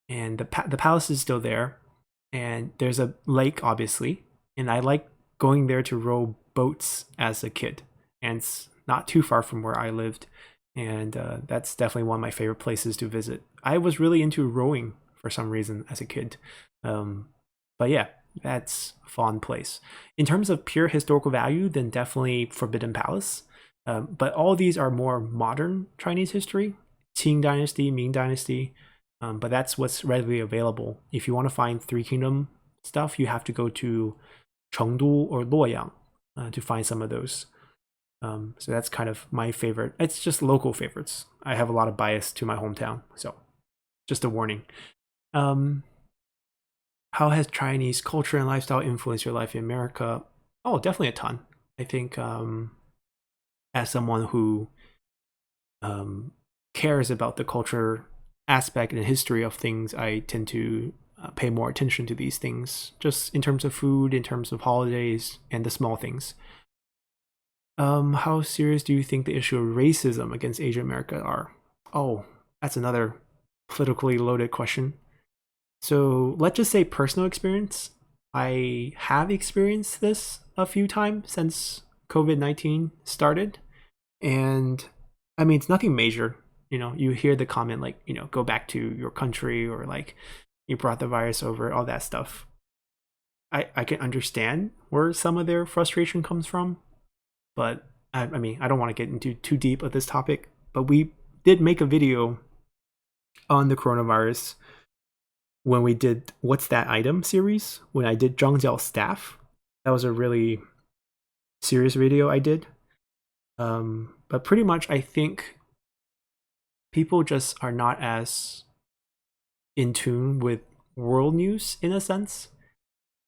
and the palace is still there, and there's a lake, obviously, and I like going there to row boats as a kid, and it's not too far from where I lived, and that's definitely one of my favorite places to visit. I was really into rowing for some reason as a kid. But yeah, that's a fun place. In terms of pure historical value, then definitely Forbidden Palace. But all these are more modern Chinese history, Qing Dynasty, Ming Dynasty. But that's what's readily available. If you want to find Three Kingdom stuff, you have to go to Chengdu or Luoyang to find some of those. So that's kind of my favorite. It's just local favorites. I have a lot of bias to my hometown, so just a warning. How has Chinese culture and lifestyle influenced your life in America? Oh, definitely a ton. I think as someone who cares about the culture aspect and history of things, I tend to pay more attention to these things, just in terms of food, in terms of holidays, and the small things. How serious do you think the issue of racism against Asian America are? Oh, that's another politically loaded question. So let's just say personal experience. I have experienced this a few times since COVID-19 started. And I mean, it's nothing major. You hear the comment like, go back to your country, or like you brought the virus over, all that stuff. I can understand where some of their frustration comes from, but I mean, I don't want to get into too deep of this topic, but we did make a video on the coronavirus when we did What's That Item series, when I did Zhangjiao's staff. That was a really serious video I did. But pretty much I think people just are not as in tune with world news in a sense.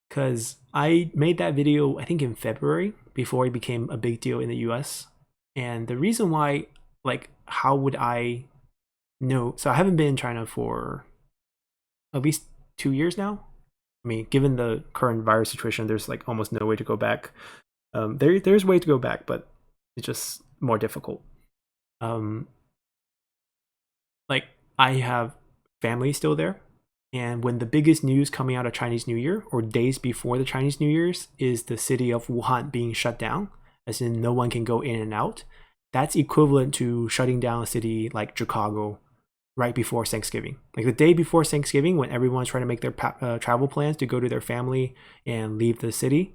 Because I made that video, I think in February, before it became a big deal in the US. And the reason why, like, how would I know? So I haven't been in China for at least 2 years now. I mean, given the current virus situation, there's like almost no way to go back. There's way to go back, but it's just more difficult. Like I have family still there, and when the biggest news coming out of Chinese New Year or days before the Chinese New Year's is the city of Wuhan being shut down, as in no one can go in and out, that's equivalent to shutting down a city like Chicago right before Thanksgiving. Like the day before Thanksgiving, when everyone's trying to make their travel plans to go to their family and leave the city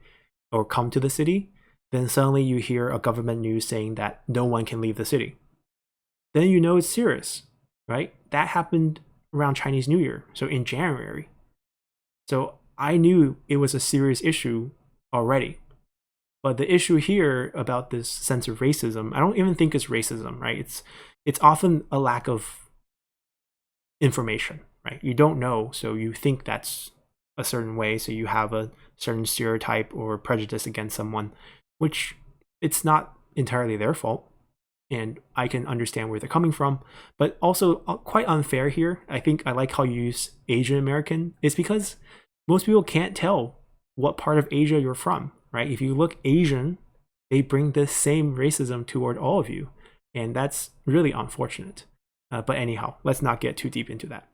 or come to the city, then suddenly you hear a government news saying that no one can leave the city. Then you know it's serious, right? That happened around Chinese New Year, so in January. So I knew it was a serious issue already. But the issue here about this sense of racism, I don't even think it's racism, right? It's often a lack of information, right? You don't know, so you think that's a certain way, so you have a certain stereotype or prejudice against someone, which it's not entirely their fault. And I can understand where they're coming from, but also quite unfair here. I think I like how you use Asian American. It's because most people can't tell what part of Asia you're from, right? If you look Asian, they bring this same racism toward all of you, and that's really unfortunate. But anyhow, let's not get too deep into that.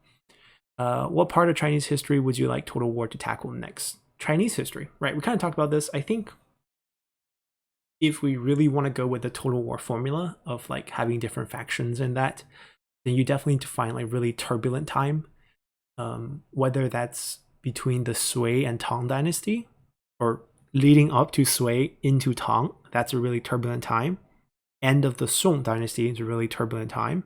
What part of Chinese history would you like Total War to tackle next? Chinese history, right? We kind of talked about this. I think if we really want to go with the Total War formula of like having different factions and that, then you definitely need to find like really turbulent time, whether that's between the Sui and Tang dynasty or leading up to Sui into Tang. That's a really turbulent time. End of the Song dynasty is a really turbulent time.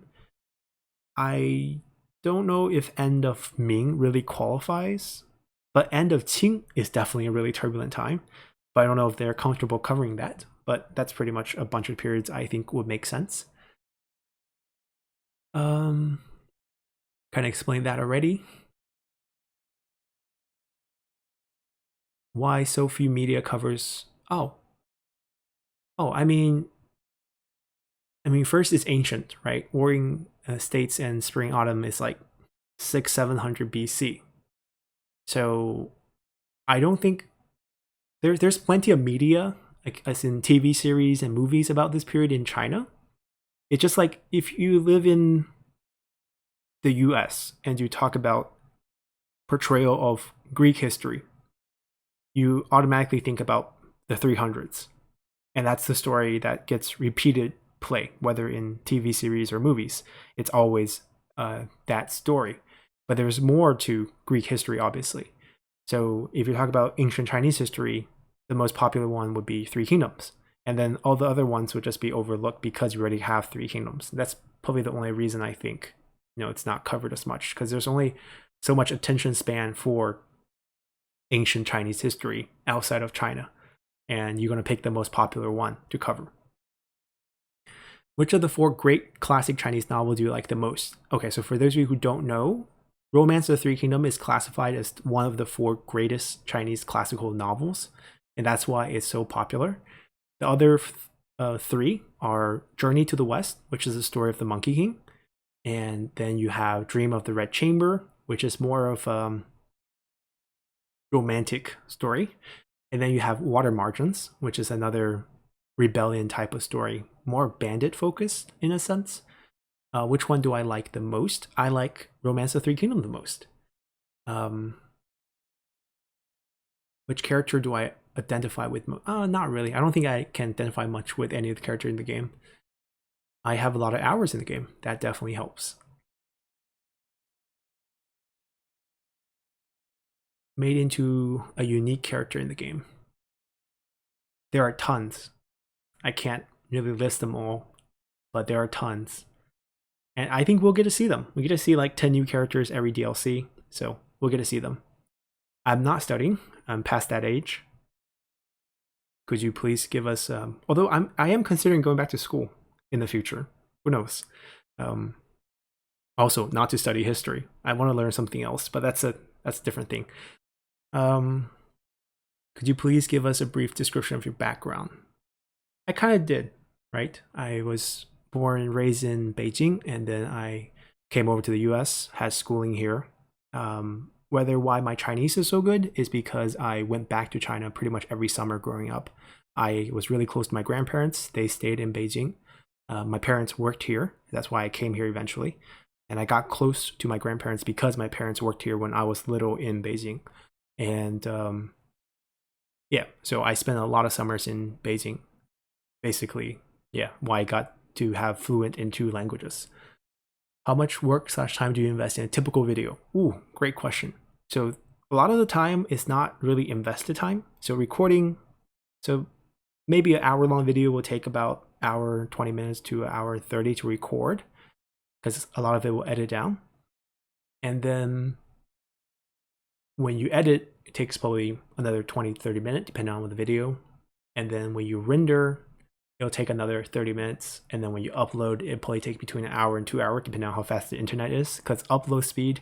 I don't know if end of Ming really qualifies, but end of Qing is definitely a really turbulent time. But I don't know if they're comfortable covering that. But that's pretty much a bunch of periods I think would make sense. Kind of explained that already. Why so few media covers? I mean, first it's ancient, right? Warring States and Spring Autumn is like 600-700 BC. So I don't think there's plenty of media, like as in TV series and movies about this period in China. It's just like if you live in the US and you talk about portrayal of Greek history, you automatically think about the 300s. And that's the story that gets repeated play, whether in TV series or movies. It's always that story. But there's more to Greek history, obviously. So if you talk about ancient Chinese history, the most popular one would be Three Kingdoms. And then all the other ones would just be overlooked because you already have Three Kingdoms. That's probably the only reason I think it's not covered as much, because there's only so much attention span for ancient Chinese history outside of China. And you're going to pick the most popular one to cover. Which of the 4 great classic Chinese novels do you like the most? Okay, so for those of you who don't know, Romance of the Three Kingdoms is classified as one of the 4 greatest Chinese classical novels, and that's why it's so popular. The other 3 are Journey to the West, which is the story of the Monkey King, and then you have Dream of the Red Chamber, which is more of a romantic story, and then you have Water Margins, which is another rebellion type of story, more bandit focused in a sense. Which one do I like the most? I like Romance of the Three Kingdoms the most. Which character do I identify with? Not really. I don't think I can identify much with any of the characters in the game. I have a lot of hours in the game. That definitely helps. made into a unique character in the game? There are tons. I can't really list them all, but there are tons. And I think we'll get to see them. We get to see like 10 new characters every DLC, so we'll get to see them. I'm not studying. I'm past that age. Could you please give us? Although I am considering going back to school in the future. Who knows? Um, Also, not to study history. I want to learn something else, but that's a different thing. Um, could you please give us a brief description of your background? I kind of did, right? I was born and raised in Beijing, and then I came over to the U.S., had schooling here. Whether why my Chinese is so good is because I went back to China pretty much every summer growing up. I was really close to my grandparents. They stayed in Beijing. My parents worked here. That's why I came here eventually. And I got close to my grandparents because my parents worked here when I was little in Beijing. And yeah, so I spent a lot of summers in Beijing. Basically, yeah, why I got to have fluent in 2 languages. How much work/time do you invest in a typical video? Ooh, great question. So a lot of the time it's not really invested time. So recording, so maybe an hour-long video will take about hour 20 minutes to an hour 30 to record, because a lot of it will edit down. And then when you edit, it takes probably another 20-30 minutes, depending on the video. And then when you render, it'll take another 30 minutes. And then when you upload, it'll probably take between an hour and 2 hours, depending on how fast the internet is. Because upload speed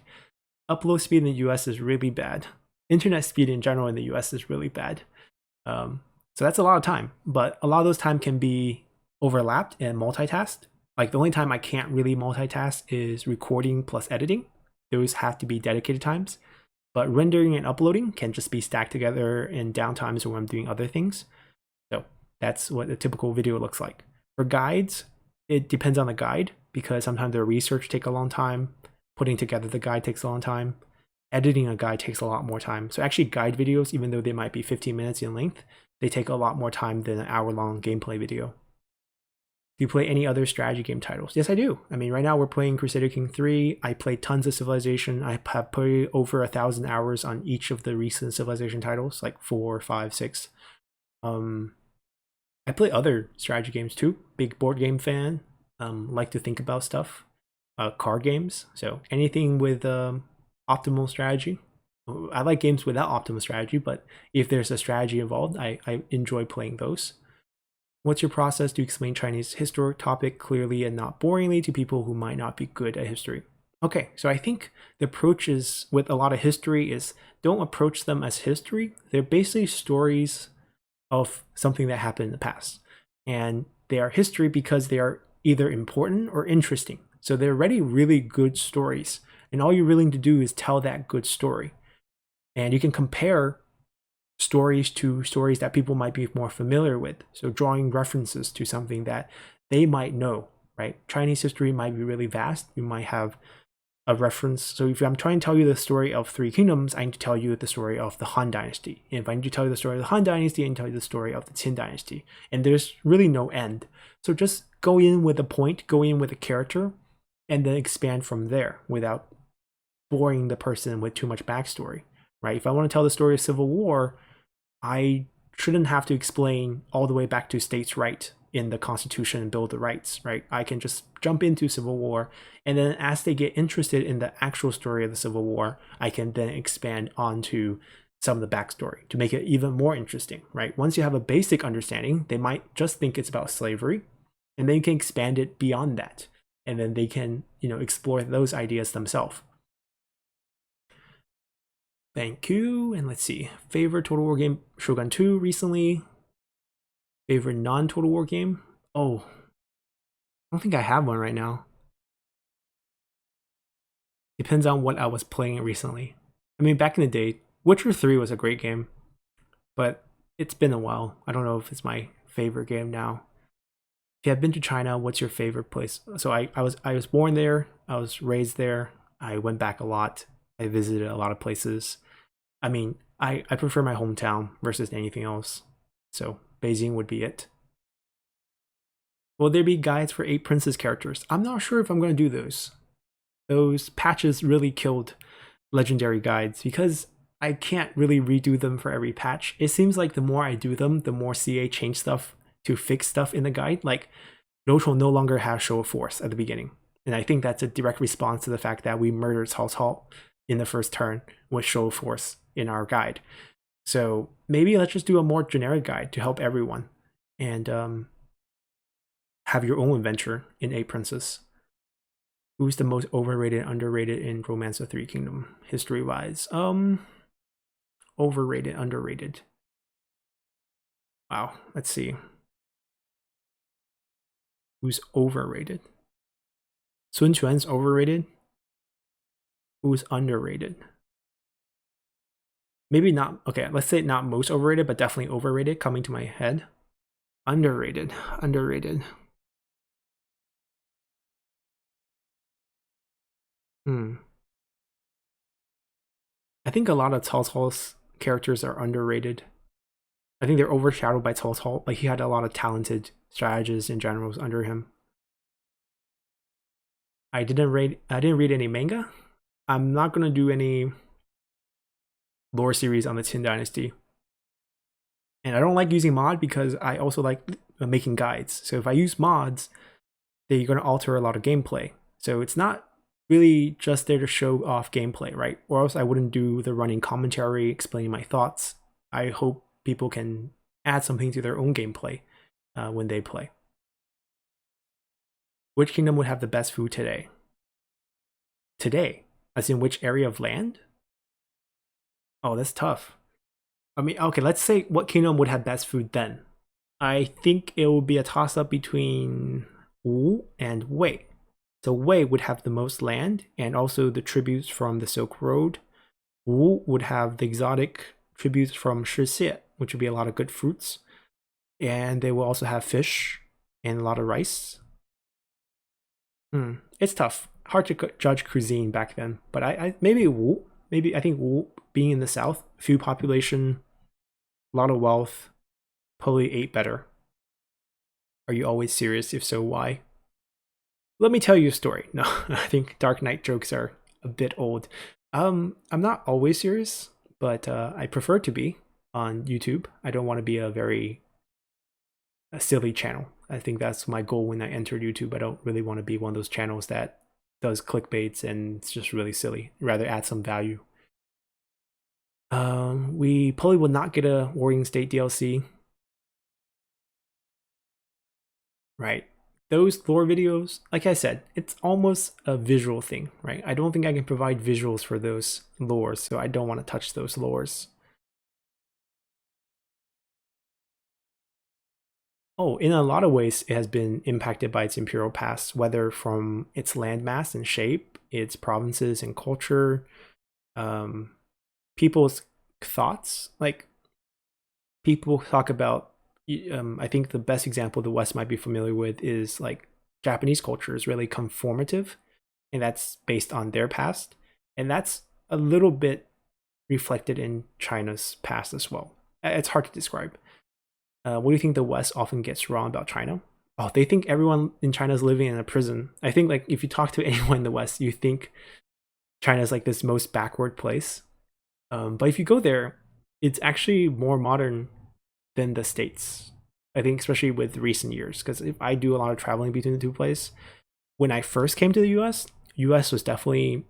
in the US is really bad. Internet speed in general in the US is really bad. So that's a lot of time. But a lot of those time can be overlapped and multitasked. Like the only time I can't really multitask is recording plus editing. Those have to be dedicated times. But rendering and uploading can just be stacked together in downtimes when I'm doing other things. So that's what a typical video looks like. For guides, it depends on the guide, because sometimes the research takes a long time. Putting together the guide takes a long time. Editing a guide takes a lot more time. So actually guide videos, even though they might be 15 minutes in length, they take a lot more time than an hour-long gameplay video. Do you play any other strategy game titles? Yes, I do. I mean, right now we're playing Crusader King 3. I played tons of Civilization. I have played over 1,000 hours on each of the recent Civilization titles, like 4, 5, 6. I play other strategy games too. Big board game fan. Like to think about stuff. Card games. So anything with optimal strategy. I like games without optimal strategy, but if there's a strategy involved, I enjoy playing those. What's your process to explain Chinese historic topic clearly and not boringly to people who might not be good at history? Okay, so I think the approach is with a lot of history is don't approach them as history. They're basically stories of something that happened in the past. And they are history because they are either important or interesting. So they're already really good stories. And all you're willing to do is tell that good story. And you can compare stories to stories that people might be more familiar with. So drawing references to something that they might know, right? Chinese history might be really vast. You might have a reference. So if I'm trying to tell you the story of 3 kingdoms, I need to tell you the story of the Han Dynasty. And if I need to tell you the story of the Han Dynasty, I need to tell you the story of the Qin Dynasty. And there's really no end. So just go in with a point, go in with a character, and then expand from there without boring the person with too much backstory, right? If I want to tell the story of Civil War, I shouldn't have to explain all the way back to states' right in the Constitution and Bill of Rights, right? I can just jump into Civil War, and then as they get interested in the actual story of the Civil War, I can then expand onto some of the backstory to make it even more interesting, right? Once you have a basic understanding, they might just think it's about slavery, and then you can expand it beyond that, and then they can, explore those ideas themselves. Thank you. And let's see. Favorite Total War game? Shogun 2 recently. Favorite non-Total War game? Oh, I don't think I have one right now. Depends on what I was playing recently. I mean, back in the day, Witcher 3 was a great game, but it's been a while. I don't know if it's my favorite game now. If you have been to China, what's your favorite place? So I was born there. I was raised there. I went back a lot. I visited a lot of places. I mean, I prefer my hometown versus anything else. So Beijing would be it. Will there be guides for 8 princess characters? I'm not sure if I'm going to do those. Those patches really killed legendary guides because I can't really redo them for every patch. It seems like the more I do them, the more CA change stuff to fix stuff in the guide. Like Rochel no longer has Show of Force at the beginning. And I think that's a direct response to the fact that we murdered Cao Cao in the first turn with Show of Force in our guide. So maybe let's just do a more generic guide to help everyone and have your own adventure in A Princess. Who's the most overrated and underrated in Romance of Three Kingdom history-wise? Overrated, underrated. Wow, let's see. Who's overrated? Sun Quan's overrated. Who's underrated? Maybe not, okay, let's say not most overrated, but definitely overrated coming to my head. Underrated, underrated. I think a lot of Cao Cao's characters are underrated. I think they're overshadowed by Cao Cao. Like he had a lot of talented strategists and generals under him. I didn't read any manga. I'm not gonna do any lore series on the Qin Dynasty. And I don't like using mod because I also like making guides. So if I use mods, they're gonna alter a lot of gameplay. So it's not really just there to show off gameplay, right? Or else I wouldn't do the running commentary explaining my thoughts. I hope people can add something to their own gameplay when they play. Which kingdom would have the best food today? Today? As in which area of land? Oh, that's tough. I mean, okay, let's say what kingdom would have best food then. I think it would be a toss-up between Wu and Wei. So Wei would have the most land and also the tributes from the Silk Road. Wu would have the exotic tributes from Shixie, which would be a lot of good fruits. And they will also have fish and a lot of rice. It's tough. Hard to judge cuisine back then. But I maybe Wu. Maybe I think Wu, being in the south, few population, a lot of wealth, probably ate better. Are you always serious? If so, why? Let me tell you a story. No, I think Dark Knight jokes are a bit old. I'm not always serious, but I prefer to be on YouTube. I don't want to be a silly channel. I think that's my goal when I entered YouTube. I don't really want to be one of those channels that does clickbaits and it's just really silly. Rather add some value. We probably will not get a Warring State DLC. Right. Those lore videos, like I said, it's almost a visual thing, right? I don't think I can provide visuals for those lores, so I don't want to touch those lores. Oh, in a lot of ways, it has been impacted by its imperial past, whether from its landmass and shape, its provinces and culture, people's thoughts. Like, people talk about, I think the best example the West might be familiar with is like Japanese culture is really conformative, and that's based on their past. And that's a little bit reflected in China's past as well. It's hard to describe. What do you think the West often gets wrong about China? Oh, they think everyone in China is living in a prison. I think like if you talk to anyone in the West, you think China is like this most backward place. But if you go there, it's actually more modern than the States. I think especially with recent years, because if I do a lot of traveling between the two places, when I first came to the US was definitely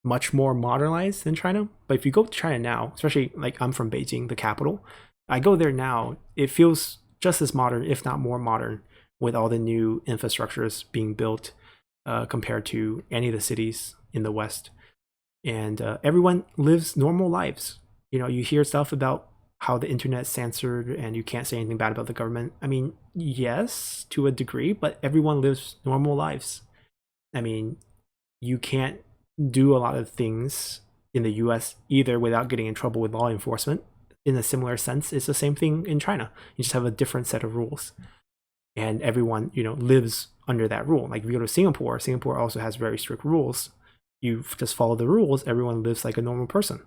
much more modernized than China. But if you go to China now, especially like I'm from Beijing, the capital, I go there now, it feels just as modern, if not more modern, with all the new infrastructures being built compared to any of the cities in the West. And everyone lives normal lives. You know, you hear stuff about how the internet's censored and you can't say anything bad about the government. I mean, yes, to a degree, but everyone lives normal lives. I mean, you can't do a lot of things in the US either without getting in trouble with law enforcement. In a similar sense, it's the same thing in China. You just have a different set of rules. And everyone, you know, lives under that rule. Like if you go to Singapore, Singapore also has very strict rules. You just follow the rules, everyone lives like a normal person.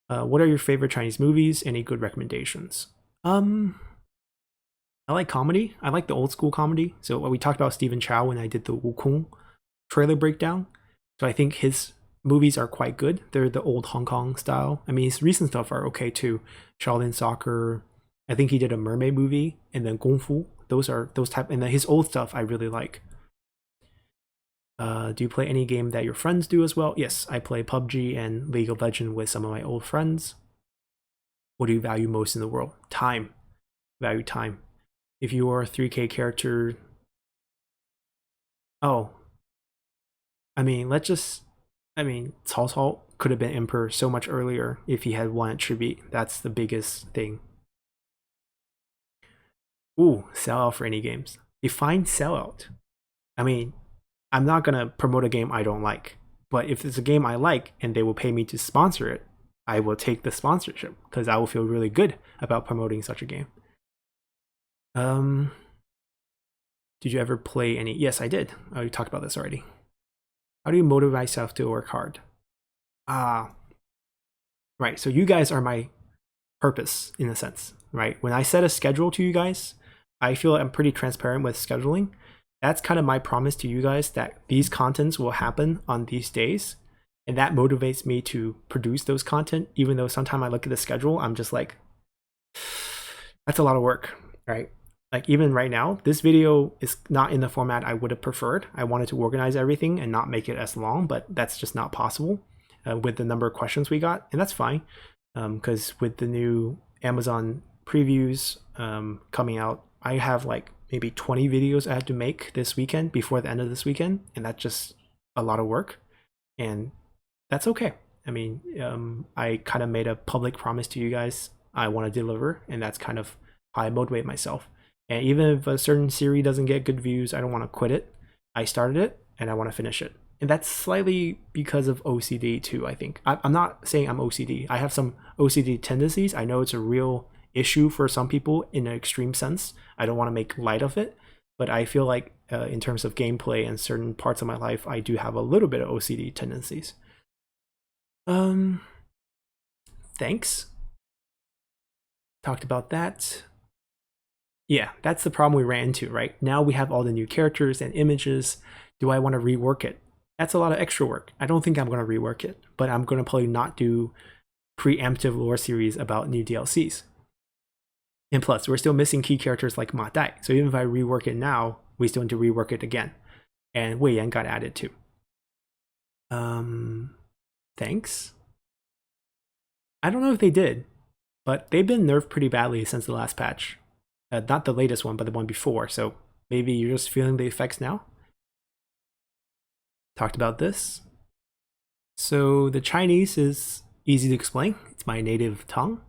What are your favorite Chinese movies? Any good recommendations? I like comedy. I like the old school comedy. So we talked about Stephen Chow when I did the Wukong trailer breakdown. So I think his movies are quite good. They're the old Hong Kong style. I mean, his recent stuff are okay too. Shaolin Soccer. I think he did a mermaid movie, and then Kung Fu. Those are those type. And then his old stuff I really like. Do you play any game that your friends do as well? Yes, I play PUBG and League of Legends with some of my old friends. What do you value most in the world? Time. Value time. If you are a 3K character, oh, I mean, Cao Cao could have been emperor so much earlier if he had one attribute. That's the biggest thing. Ooh, sell out for any games. Define sellout. I mean, I'm not gonna promote a game I don't like, but if it's a game I like and they will pay me to sponsor it, I will take the sponsorship because I will feel really good about promoting such a game. Did you ever play any? Yes, I did. We talked about this already. How do you motivate myself to work hard? Right. So you guys are my purpose in a sense, right? When I set a schedule to you guys, I feel like I'm pretty transparent with scheduling. That's kind of my promise to you guys that these contents will happen on these days. And that motivates me to produce those content, even though sometimes I look at the schedule, I'm just like, that's a lot of work, right? Like even right now, this video is not in the format I would have preferred. I wanted to organize everything and not make it as long, but that's just not possible with the number of questions we got. And that's fine because with the new Amazon previews coming out, I have like maybe 20 videos I have to make this weekend before the end of this weekend. And that's just a lot of work. And that's okay. I mean, I kind of made a public promise to you guys I want to deliver, and that's kind of how I motivate myself. And even if a certain series doesn't get good views, I don't want to quit it. I started it, and I want to finish it. And that's slightly because of OCD too, I think. I'm not saying I'm OCD. I have some OCD tendencies. I know it's a real issue for some people in an extreme sense. I don't want to make light of it, but I feel like in terms of gameplay and certain parts of my life, I do have a little bit of OCD tendencies. Thanks. Talked about that. Yeah, that's the problem we ran into, right? Now we have all the new characters and images. Do I want to rework it? That's a lot of extra work. I don't think I'm going to rework it, but I'm going to probably not do preemptive lore series about new DLCs. And plus, we're still missing key characters like Ma Dai. So even if I rework it now, we still need to rework it again. And Wei Yan got added too. Thanks. I don't know if they did, but they've been nerfed pretty badly since the last patch. Not the latest one, but the one before. So maybe you're just feeling the effects now. Talked about this. So the Chinese is easy to explain. It's my native tongue.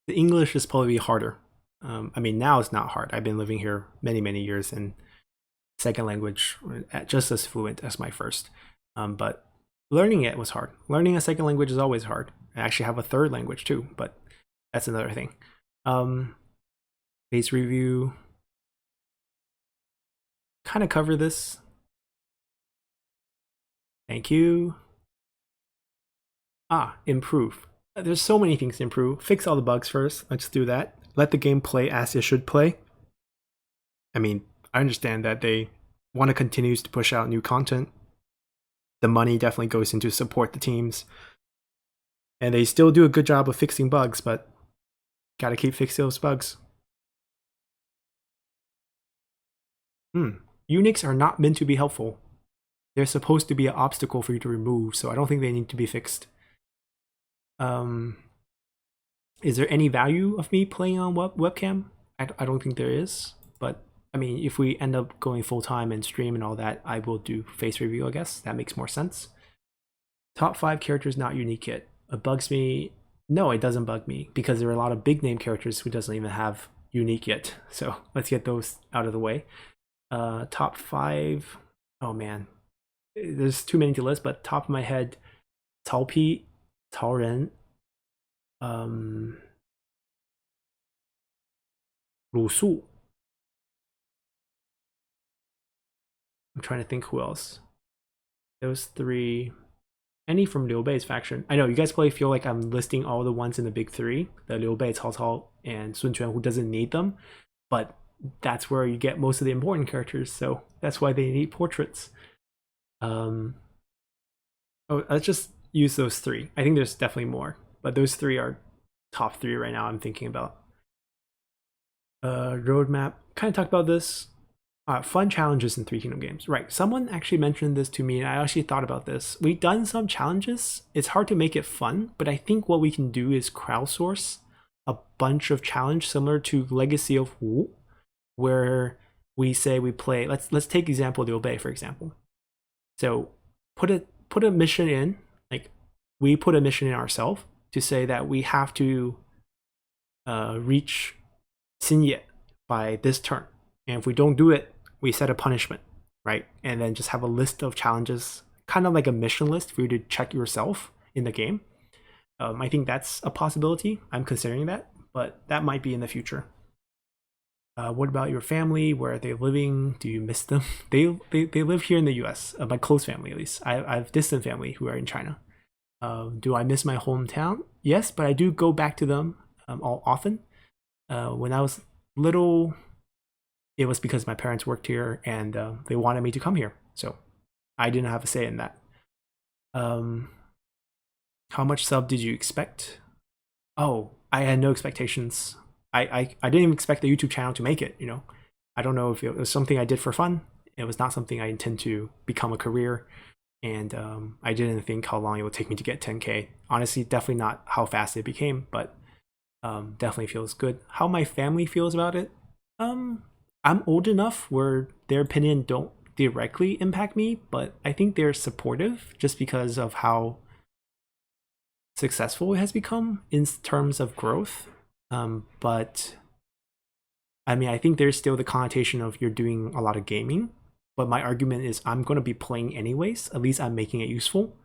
The English is probably harder. I mean, now it's not hard. I've been living here many, many years, and second language just as fluent as my first. But learning it was hard. Learning a second language is always hard. I actually have a third language too, but that's another thing. Base review. Kind of cover this. Thank you. Improve. There's so many things to improve. Fix all the bugs first. Let's do that. Let the game play as it should play. I mean, I understand that they want to continue to push out new content. The money definitely goes into support the teams. And they still do a good job of fixing bugs, but gotta keep fixing those bugs. Eunuchs are not meant to be helpful. They're supposed to be an obstacle for you to remove, so I don't think they need to be fixed. Is there any value of me playing on webcam? I don't think there is, but I mean, if we end up going full-time and stream and all that, I will do face review, I guess. That makes more sense. Top 5 characters not unique yet. It bugs me. No, it doesn't bug me, because there are a lot of big name characters who doesn't even have unique yet. So let's get those out of the way. Top 5. Oh man, there's too many to list, but top of my head, Cao Pi, Cao Ren, Lu Su. I'm trying to think who else. Those 3. Any from Liu Bei's faction. I know you guys probably feel like I'm listing all the ones in the big 3, the Liu Bei, Cao Cao, and Sun Quan, who doesn't need them, but that's where you get most of the important characters, so that's why they need portraits. Oh, let's just use those three. I think there's definitely more, but those three are top three right now I'm thinking about. Roadmap. Kind of talked about this. Fun challenges in Three Kingdom games. Right. Someone actually mentioned this to me, and I actually thought about this. We've done some challenges. It's hard to make it fun, but I think what we can do is crowdsource a bunch of challenge similar to Legacy of Wu, where we say we play. Let's take example Liu Bei, for example. So put a mission in, like we put a mission in ourselves to say that we have to reach Xinye by this turn. And if we don't do it, we set a punishment, right? And then just have a list of challenges, kind of like a mission list for you to check yourself in the game. I think that's a possibility. I'm considering that, but that might be in the future. What about your family? Where are they living? Do you miss them? They live here in the U.S. My close family, at least. I have distant family who are in China. Do I miss my hometown? Yes, but I do go back to them all often. When I was little, it was because my parents worked here and they wanted me to come here, so I didn't have a say in that. Um, how much sub did you expect? Oh, I had no expectations. I didn't even expect the YouTube channel to make it. I don't know if it was something I did for fun. It was not something I intend to become a career, and I didn't think how long it would take me to get 10K. Honestly, definitely not how fast it became, but definitely feels good. How my family feels about it? I'm old enough where their opinion don't directly impact me, but I think they're supportive just because of how successful it has become in terms of growth. But I mean, I think there's still the connotation of you're doing a lot of gaming. But my argument is I'm going to be playing anyways. At least I'm making it useful.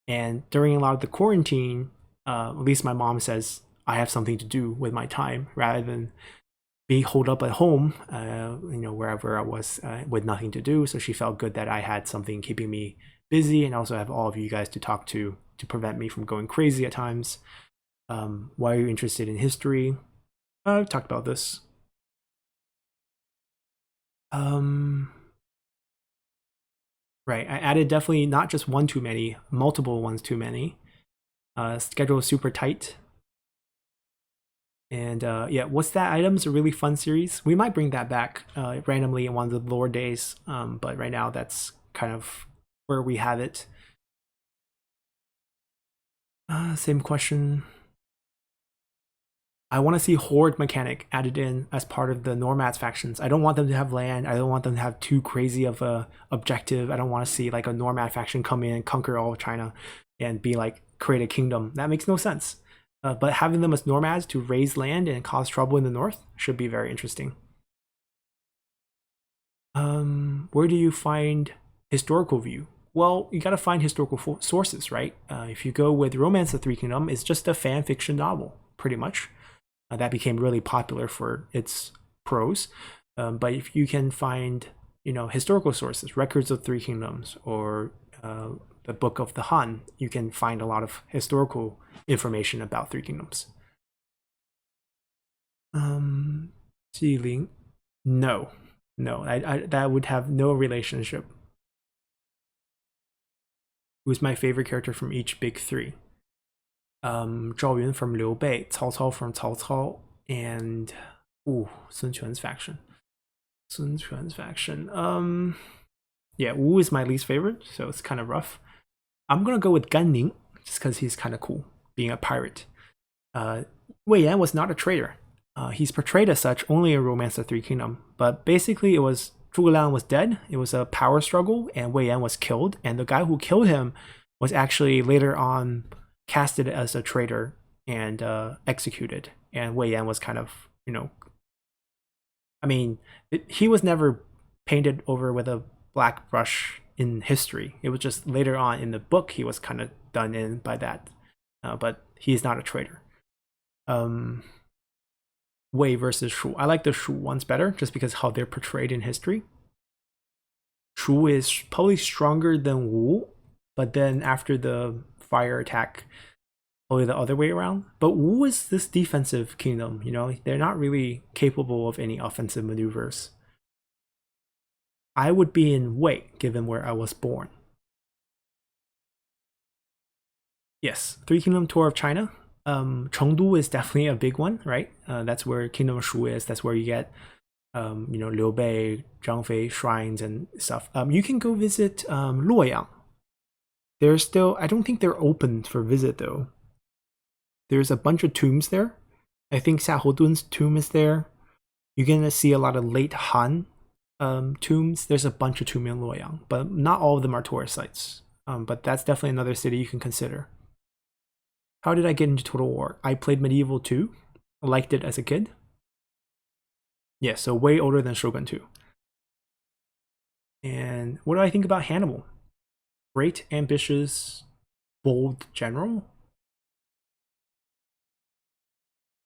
And during a lot of the quarantine, at least my mom says I have something to do with my time rather than be holed up at home, wherever I was with nothing to do. So she felt good that I had something keeping me busy, and also have all of you guys to talk to prevent me from going crazy at times. Why are you interested in history? I've talked about this. Right, I added definitely not just one too many, multiple ones too many. Schedule is super tight. And yeah, What's That Item's a really fun series. We might bring that back randomly in one of the lore days, but right now that's kind of where we have it. Same question. I want to see Horde mechanic added in as part of the Nomads factions. I don't want them to have land. I don't want them to have too crazy of a objective. I don't want to see like a Nomad faction come in and conquer all of China and be like create a kingdom. That makes no sense. But having them as Nomads to raise land and cause trouble in the north should be very interesting. Where do you find historical view? Well, you got to find historical sources, right? If you go with Romance of Three Kingdom, it's just a fan fiction novel, pretty much. That became really popular for its prose. But if you can find, historical sources, records of Three Kingdoms, or the Book of the Han, you can find a lot of historical information about Three Kingdoms. Jiling, no, that would have no relationship. Who's my favorite character from each big three? Zhao Yun from Liu Bei, Cao Cao from Cao Cao, and Sun Quan's faction. Sun Quan's faction. Yeah, Wu is my least favorite, so it's kind of rough. I'm gonna go with Gan Ning just because he's kind of cool, being a pirate. Wei Yan was not a traitor. He's portrayed as such only in Romance of Three Kingdom, but basically it was Zhuge Liang was dead. It was a power struggle, and Wei Yan was killed. And the guy who killed him was actually later on casted as a traitor and executed. And Wei Yan was kind of, he was never painted over with a black brush in history. It was just later on in the book he was kind of done in by that. But he's not a traitor. Wei versus Shu. I like the Shu ones better just because how they're portrayed in history. Shu is probably stronger than Wu, but then after the fire attack, probably the other way around. But Wu is this defensive kingdom, they're not really capable of any offensive maneuvers. I would be in Wei given where I was born. Yes, Three Kingdom Tour of China. Chengdu is definitely a big one, right? That's where Kingdom of Shu is. That's where you get, Liu Bei, Zhang Fei shrines and stuff. You can go visit Luoyang. There's still, I don't think they're open for visit though. There's a bunch of tombs there. I think Xiahou Dun's tomb is there. You're gonna see a lot of late Han tombs. There's a bunch of tombs in Luoyang, but not all of them are tourist sites. But that's definitely another city you can consider. How did I get into Total War? I played Medieval 2. I liked it as a kid. Yeah, so way older than Shogun 2. And what do I think about Hannibal? Great, ambitious, bold general.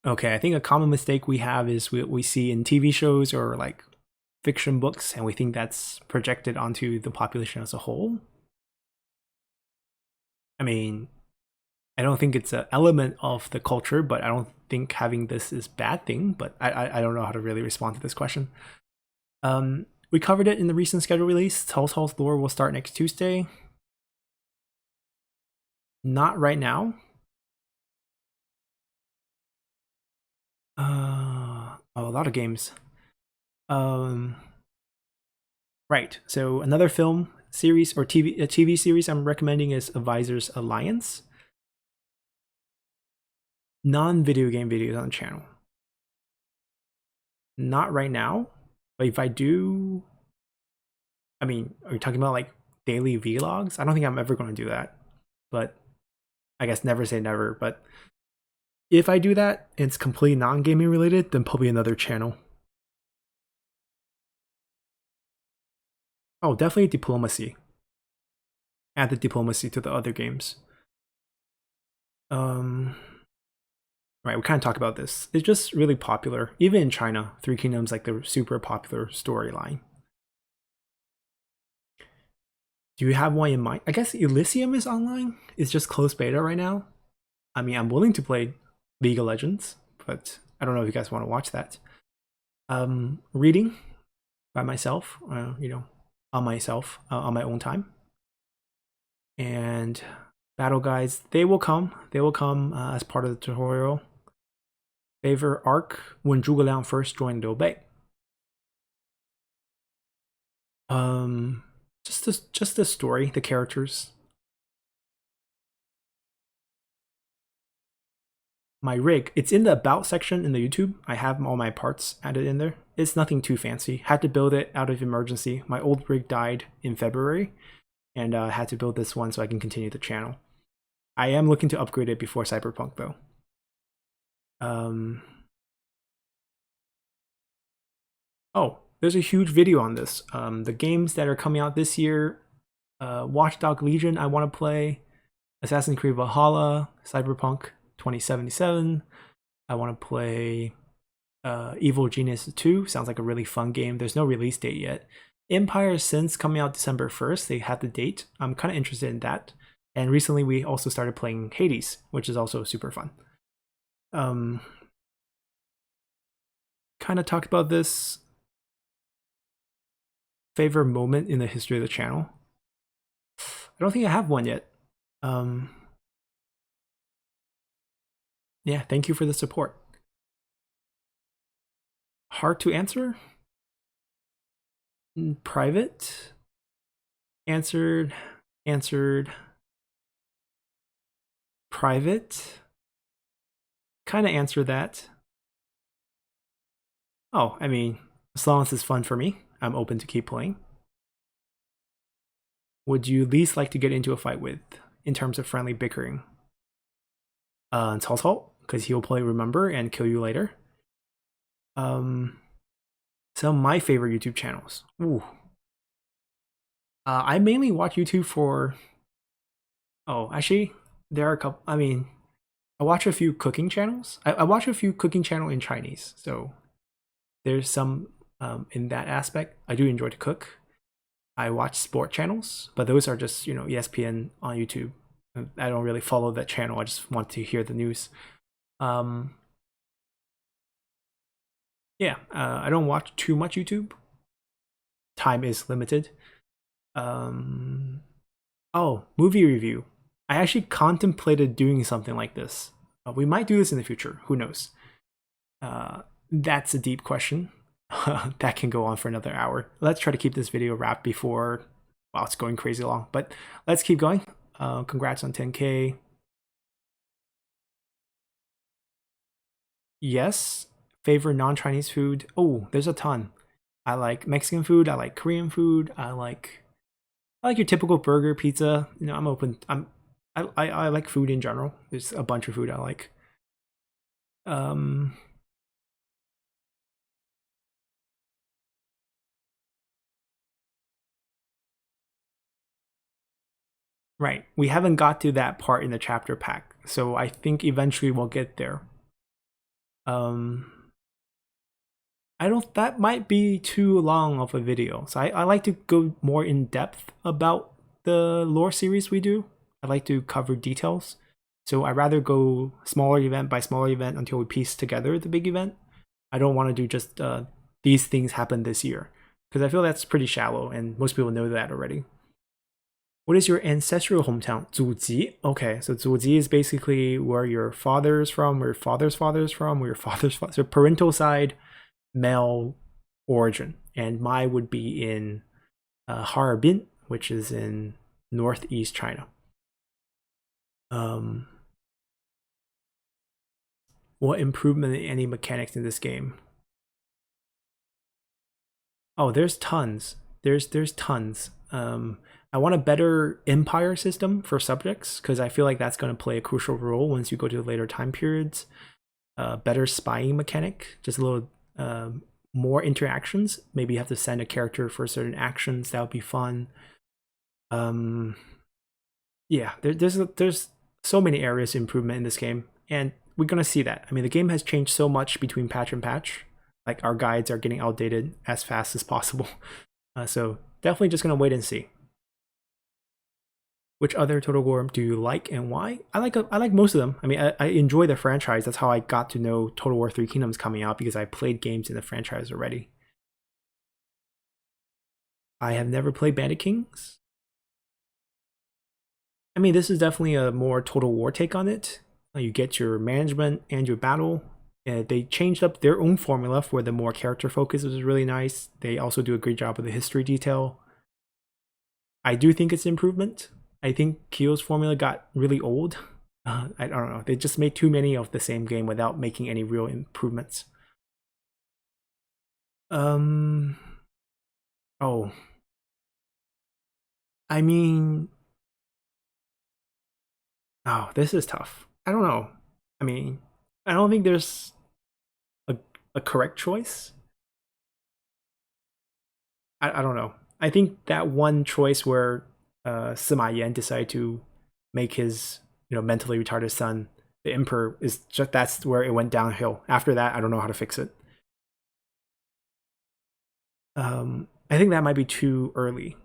Okay, I think a common mistake we have is we see in TV shows or like fiction books, and we think that's projected onto the population as a whole. I mean, I don't think it's an element of the culture, but I don't think having this is a bad thing. But I don't know how to really respond to this question. We covered it in the recent schedule release. Telltale's lore will start next Tuesday. Not right now. A lot of games. Right. So another film series or a TV series I'm recommending is Advisors Alliance. Non-video game videos on the channel. Not right now, but if I do, I mean, are you talking about like daily vlogs? I don't think I'm ever going to do that, but I guess never say never. But if I do that, it's completely non-gaming related, then probably another channel. Oh, definitely diplomacy. Add the diplomacy to the other games. Right, we kind of talk about this. It's just really popular. Even in China, Three Kingdoms like the super popular storyline. Do you have one in mind? I guess Elysium is online. It's just closed beta right now. I mean, I'm willing to play League of Legends, but I don't know if you guys want to watch that. Reading by myself, on myself, on my own time. And battle guides, they will come. They will come as part of the tutorial. Favorite arc when Zhuge Liang first joined Liu Bei. Just the story, the characters. My rig, it's in the about section in the YouTube. I have all my parts added in there. It's nothing too fancy. Had to build it out of emergency. My old rig died in February, and I had to build this one so I can continue the channel. I am looking to upgrade it before Cyberpunk though. Oh, there's a huge video on this. The games that are coming out this year, Watchdog Legion I want to play, Assassin's Creed Valhalla, Cyberpunk 2077. I want to play Evil Genius 2. Sounds like a really fun game. There's no release date yet. Empire Sins coming out December 1st. They had the date. I'm kind of interested in that. And recently we also started playing Hades, which is also super fun. Kind of talked about this. Favorite moment in the history of the channel? I don't think I have one yet. Yeah, thank you for the support. Hard to answer? Private? Answered. Private? Kind of answered that. Oh, I mean, as long as it's fun for me, I'm open to keep playing. Would you least like to get into a fight with in terms of friendly bickering? Cao Cao, because he'll play Remember and kill you later. Some of my favorite YouTube channels. Ooh. I mainly watch YouTube for... Oh, actually, there are a couple... I mean, I watch a few cooking channels. I watch a few cooking channels in Chinese, so there's some in that aspect. I do enjoy to cook. I watch sport channels, but those are just, ESPN on YouTube. I don't really follow that channel. I just want to hear the news. Yeah, I don't watch too much YouTube. Time is limited. Oh, movie review. I actually contemplated doing something like this. We might do this in the future. Who knows? That's a deep question. That can go on for another hour. Let's try to keep this video wrapped before, well, it's going crazy long, but let's keep going. Congrats on 10K. Yes. Favorite non-Chinese food? Oh, there's a ton. I like Mexican food. I like Korean food. I like your typical burger, pizza. You know, I'm open. I like food in general. There's a bunch of food I like. Um, right. We haven't got to that part in the chapter pack, so I think eventually we'll get there. Um, I don't. That might be too long of a video. So I like to go more in depth about the lore series we do. I like to cover details. So I'd rather go smaller event by smaller event until we piece together the big event. I don't want to do just these things happen this year, because I feel that's pretty shallow and most people know that already. What is your ancestral hometown? 祖籍. Okay, so 祖籍 is basically where your father is from, where your father's father is from, where your father's father. So parental side, male origin. And mine would be in Harbin, which is in northeast China. What improvement in any mechanics in this game? Oh, there's tons. There's tons. I want a better empire system for subjects because I feel like that's going to play a crucial role once you go to the later time periods. Better spying mechanic, just a little more interactions. Maybe you have to send a character for certain actions. That would be fun. Yeah, there's so many areas of improvement in this game, and we're gonna see that. I mean, the game has changed so much between patch and patch. Like our guides are getting outdated as fast as possible. So definitely just gonna wait and see. Which other Total War do you like and why? I like most of them. I mean, I enjoy the franchise. That's how I got to know Total War 3 Kingdoms coming out, because I played games in the franchise already. I have never played Bandit Kings. I mean, this is definitely a more Total War take on it. You get your management and your battle. They changed up their own formula for the more character focus, which is really nice. They also do a great job with the history detail. I do think it's an improvement. I think Kyo's formula got really old. I don't know. They just made too many of the same game without making any real improvements. Oh. I mean, oh, this is tough. I don't know. I mean, I don't think there's a correct choice. I don't know. I think that one choice where Sima Yan decided to make his mentally retarded son the emperor is just, that's where it went downhill. After that, I don't know how to fix it. I think that might be too early,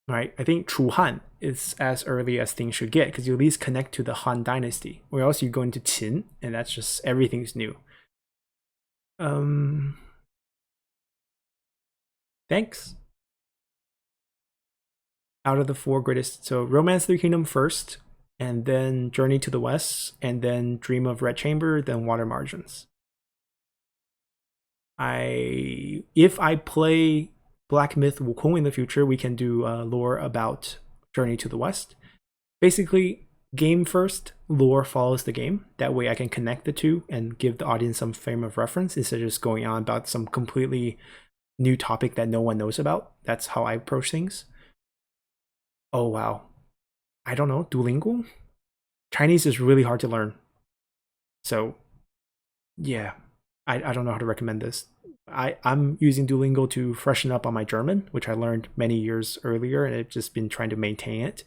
right? I think Chu Han is as early as things should get, because you at least connect to the Han Dynasty, or else you go into Qin, and that's just everything's new. Thanks. Out of the four greatest, so Romance 3 Kingdom first, and then Journey to the West, and then Dream of Red Chamber, then Water Margins. If I play Black Myth Wukong in the future, we can do lore about Journey to the West. Basically, game first, lore follows the game. That way I can connect the two and give the audience some frame of reference instead of just going on about some completely new topic that no one knows about. That's how I approach things. Oh, wow. I don't know. Duolingo? Chinese is really hard to learn. So, yeah. I don't know how to recommend this. I'm using Duolingo to freshen up on my German, which I learned many years earlier, and I've just been trying to maintain it.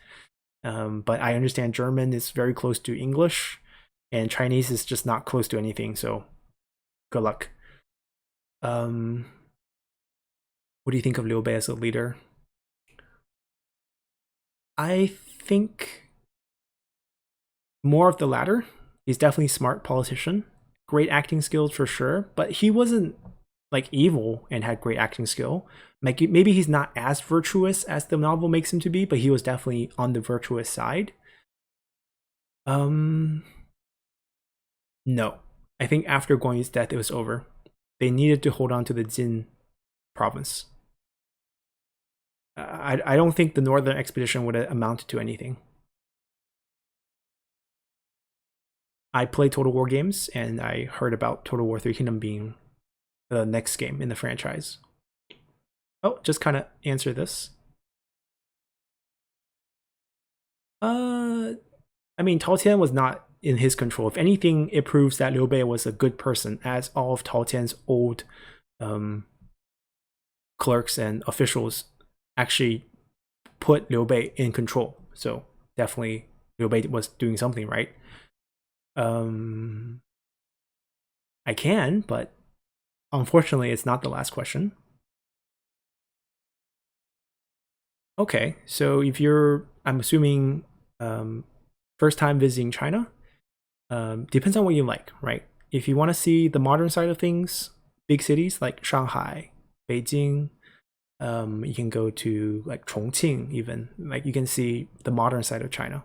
But I understand German is very close to English, and Chinese is just not close to anything, so good luck. What do you think of Liu Bei as a leader? I think more of the latter. He's definitely a smart politician. Great acting skills for sure, but he wasn't like evil and had great acting skill. Maybe he's not as virtuous as the novel makes him to be, but he was definitely on the virtuous side. Um, no. I think after Guan Yu's death, it was over. They needed to hold on to the Jin province. I don't think the northern expedition would have amounted to anything. I play Total War games, and I heard about Total War 3 Kingdom being the next game in the franchise. Oh, just kind of answer this. I mean, Tao Tian was not in his control. If anything, it proves that Liu Bei was a good person, as all of Tao Tian's old um, clerks and officials actually put Liu Bei in control. So definitely Liu Bei was doing something right. Um, I can, but unfortunately, it's not the last question. Okay, so if you're, I'm assuming, first time visiting China, depends on what you like, right? If you want to see the modern side of things, big cities like Shanghai, Beijing, you can go to like Chongqing, even like you can see the modern side of China.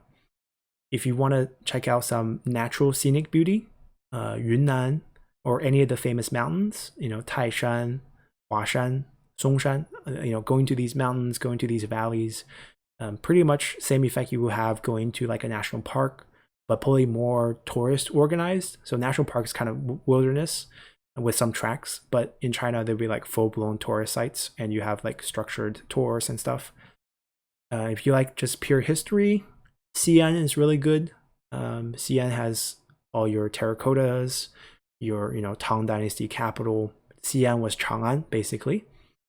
If you want to check out some natural scenic beauty, Yunnan or any of the famous mountains, Taishan, Huashan, Songshan, going to these mountains, going to these valleys, pretty much same effect you will have going to like a national park, but probably more tourist organized. So national park is kind of wilderness with some tracks, but in China there'll be like full-blown tourist sites, and you have like structured tours and stuff. If you like just pure history, Xi'an is really good. Xi'an has all your terracottas, your Tang Dynasty capital. Xi'an was Chang'an basically,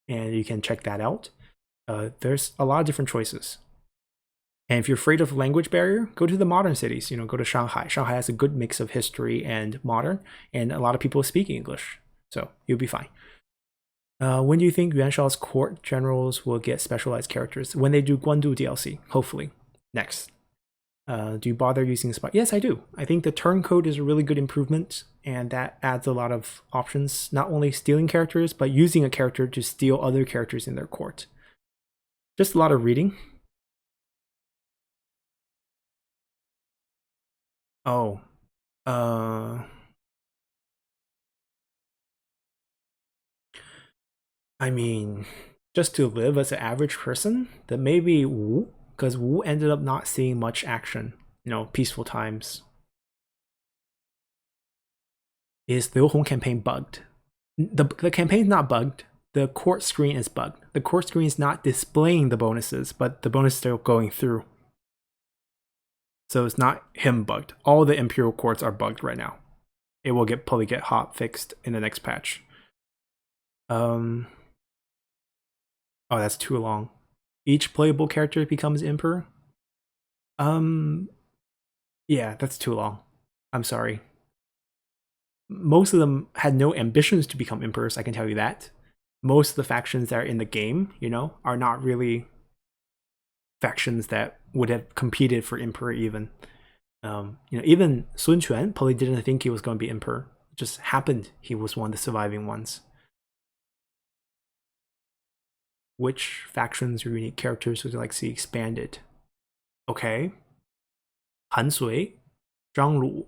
and you can check that out. There's a lot of different choices. And if you're afraid of language barrier, go to the modern cities. Go to Shanghai. Shanghai has a good mix of history and modern, and a lot of people speak English, so you'll be fine. When do you think Yuan Shao's court generals will get specialized characters? When they do Guandu DLC, hopefully. Next. Do you bother using spy? Yes, I do. I think the turncoat is a really good improvement, and that adds a lot of options, not only stealing characters, but using a character to steal other characters in their court. Just a lot of reading. Oh. Uh I mean, just to live as an average person, then maybe Wu, because Wu ended up not seeing much action, peaceful times. Is Liu Hong campaign bugged? The campaign's not bugged. The court screen is bugged. The court screen is not displaying the bonuses, but the bonus is still going through. So it's not him bugged. All the Imperial courts are bugged right now. It will probably get hot fixed in the next patch. Oh, that's too long. Each playable character becomes Emperor? Yeah, that's too long. I'm sorry. Most of them had no ambitions to become emperors, I can tell you that. Most of the factions that are in the game, are not really factions that would have competed for emperor even. Even Sun Quan probably didn't think he was going to be emperor. It just happened he was one of the surviving ones. Which factions or unique characters would you like to see expanded? Okay. Han Sui, Zhang Lu,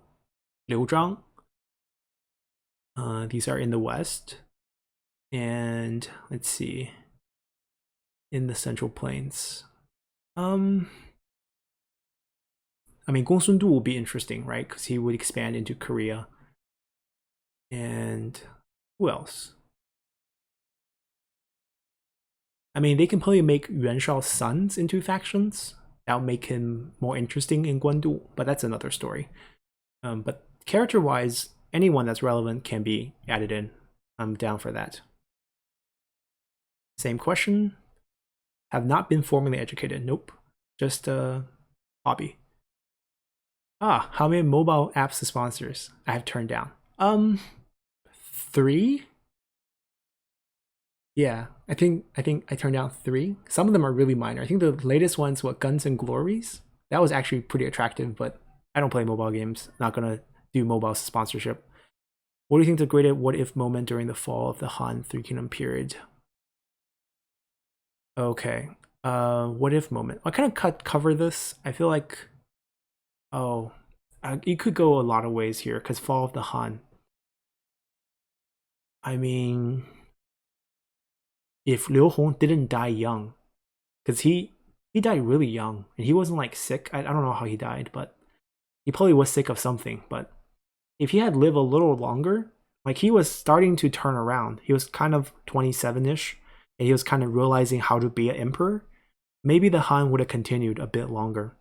Liu Zhang. These are in the west. And let's see. In the Central Plains. I mean, Gong Sun Du will be interesting, right? Because he would expand into Korea. And who else? I mean, they can probably make Yuan Shao's sons into factions. That would make him more interesting in Guandu, but that's another story. But character-wise, anyone that's relevant can be added in. I'm down for that. Same question. Have not been formally educated. Nope. Just a hobby. How many mobile apps sponsors I have turned down? 3. Yeah, I think I turned down 3. Some of them are really minor. I think the latest one's Guns and Glories. That was actually pretty attractive, but I don't play mobile games. Not gonna do mobile sponsorship. What do you think the greatest what if moment during the fall of the Han Three Kingdom period? Okay. What if moment? I kind of cover this. I feel like, oh, it could go a lot of ways here, because Fall of the Han. I mean, if Liu Hong didn't die young, because he died really young, and he wasn't like sick. I don't know how he died, but he probably was sick of something. But if he had lived a little longer, like he was starting to turn around. He was kind of 27-ish, and he was kind of realizing how to be an emperor. Maybe the Han would have continued a bit longer.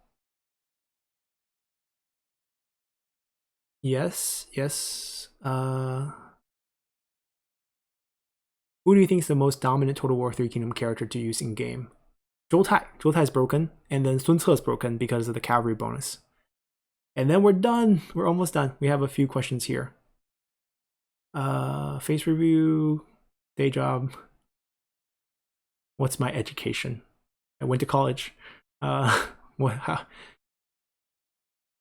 Yes, yes. Who do you think is the most dominant Total War 3 Kingdom character to use in game? Zhou Tai. Zhou Tai is broken, and then Sun Ce is broken because of the cavalry bonus. And then we're done. We're almost done. We have a few questions here. Face review, day job. What's my education? I went to college. What? How?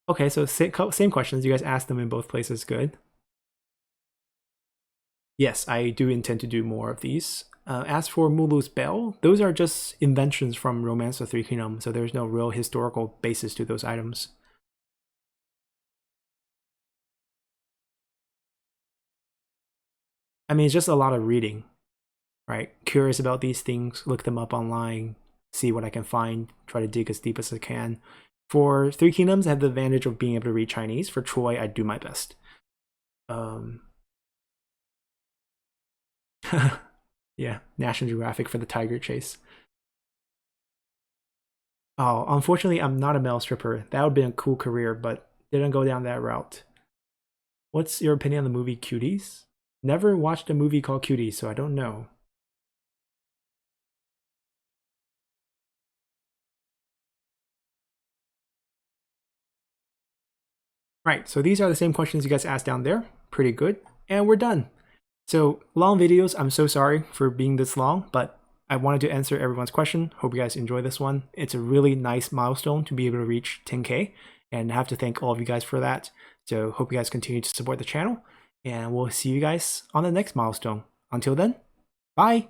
Okay, so same questions. You guys asked them in both places. Good. Yes, I do intend to do more of these. As for Mulu's Bell, those are just inventions from Romance of Three Kingdoms, so there's no real historical basis to those items. I mean, it's just a lot of reading, right? Curious about these things, look them up online, see what I can find, try to dig as deep as I can. For Three Kingdoms, I have the advantage of being able to read Chinese. For Troy, I do my best. Yeah, National Geographic for the tiger chase. Oh, unfortunately, I'm not a male stripper. That would have been a cool career, but didn't go down that route. What's your opinion on the movie Cuties? Never watched a movie called Cuties, so I don't know. Right, so these are the same questions you guys asked down there. Pretty good. And we're done. So long videos, I'm so sorry for being this long, but I wanted to answer everyone's question. Hope you guys enjoy this one. It's a really nice milestone to be able to reach 10K, and I have to thank all of you guys for that. So hope you guys continue to support the channel, and we'll see you guys on the next milestone. Until then, bye!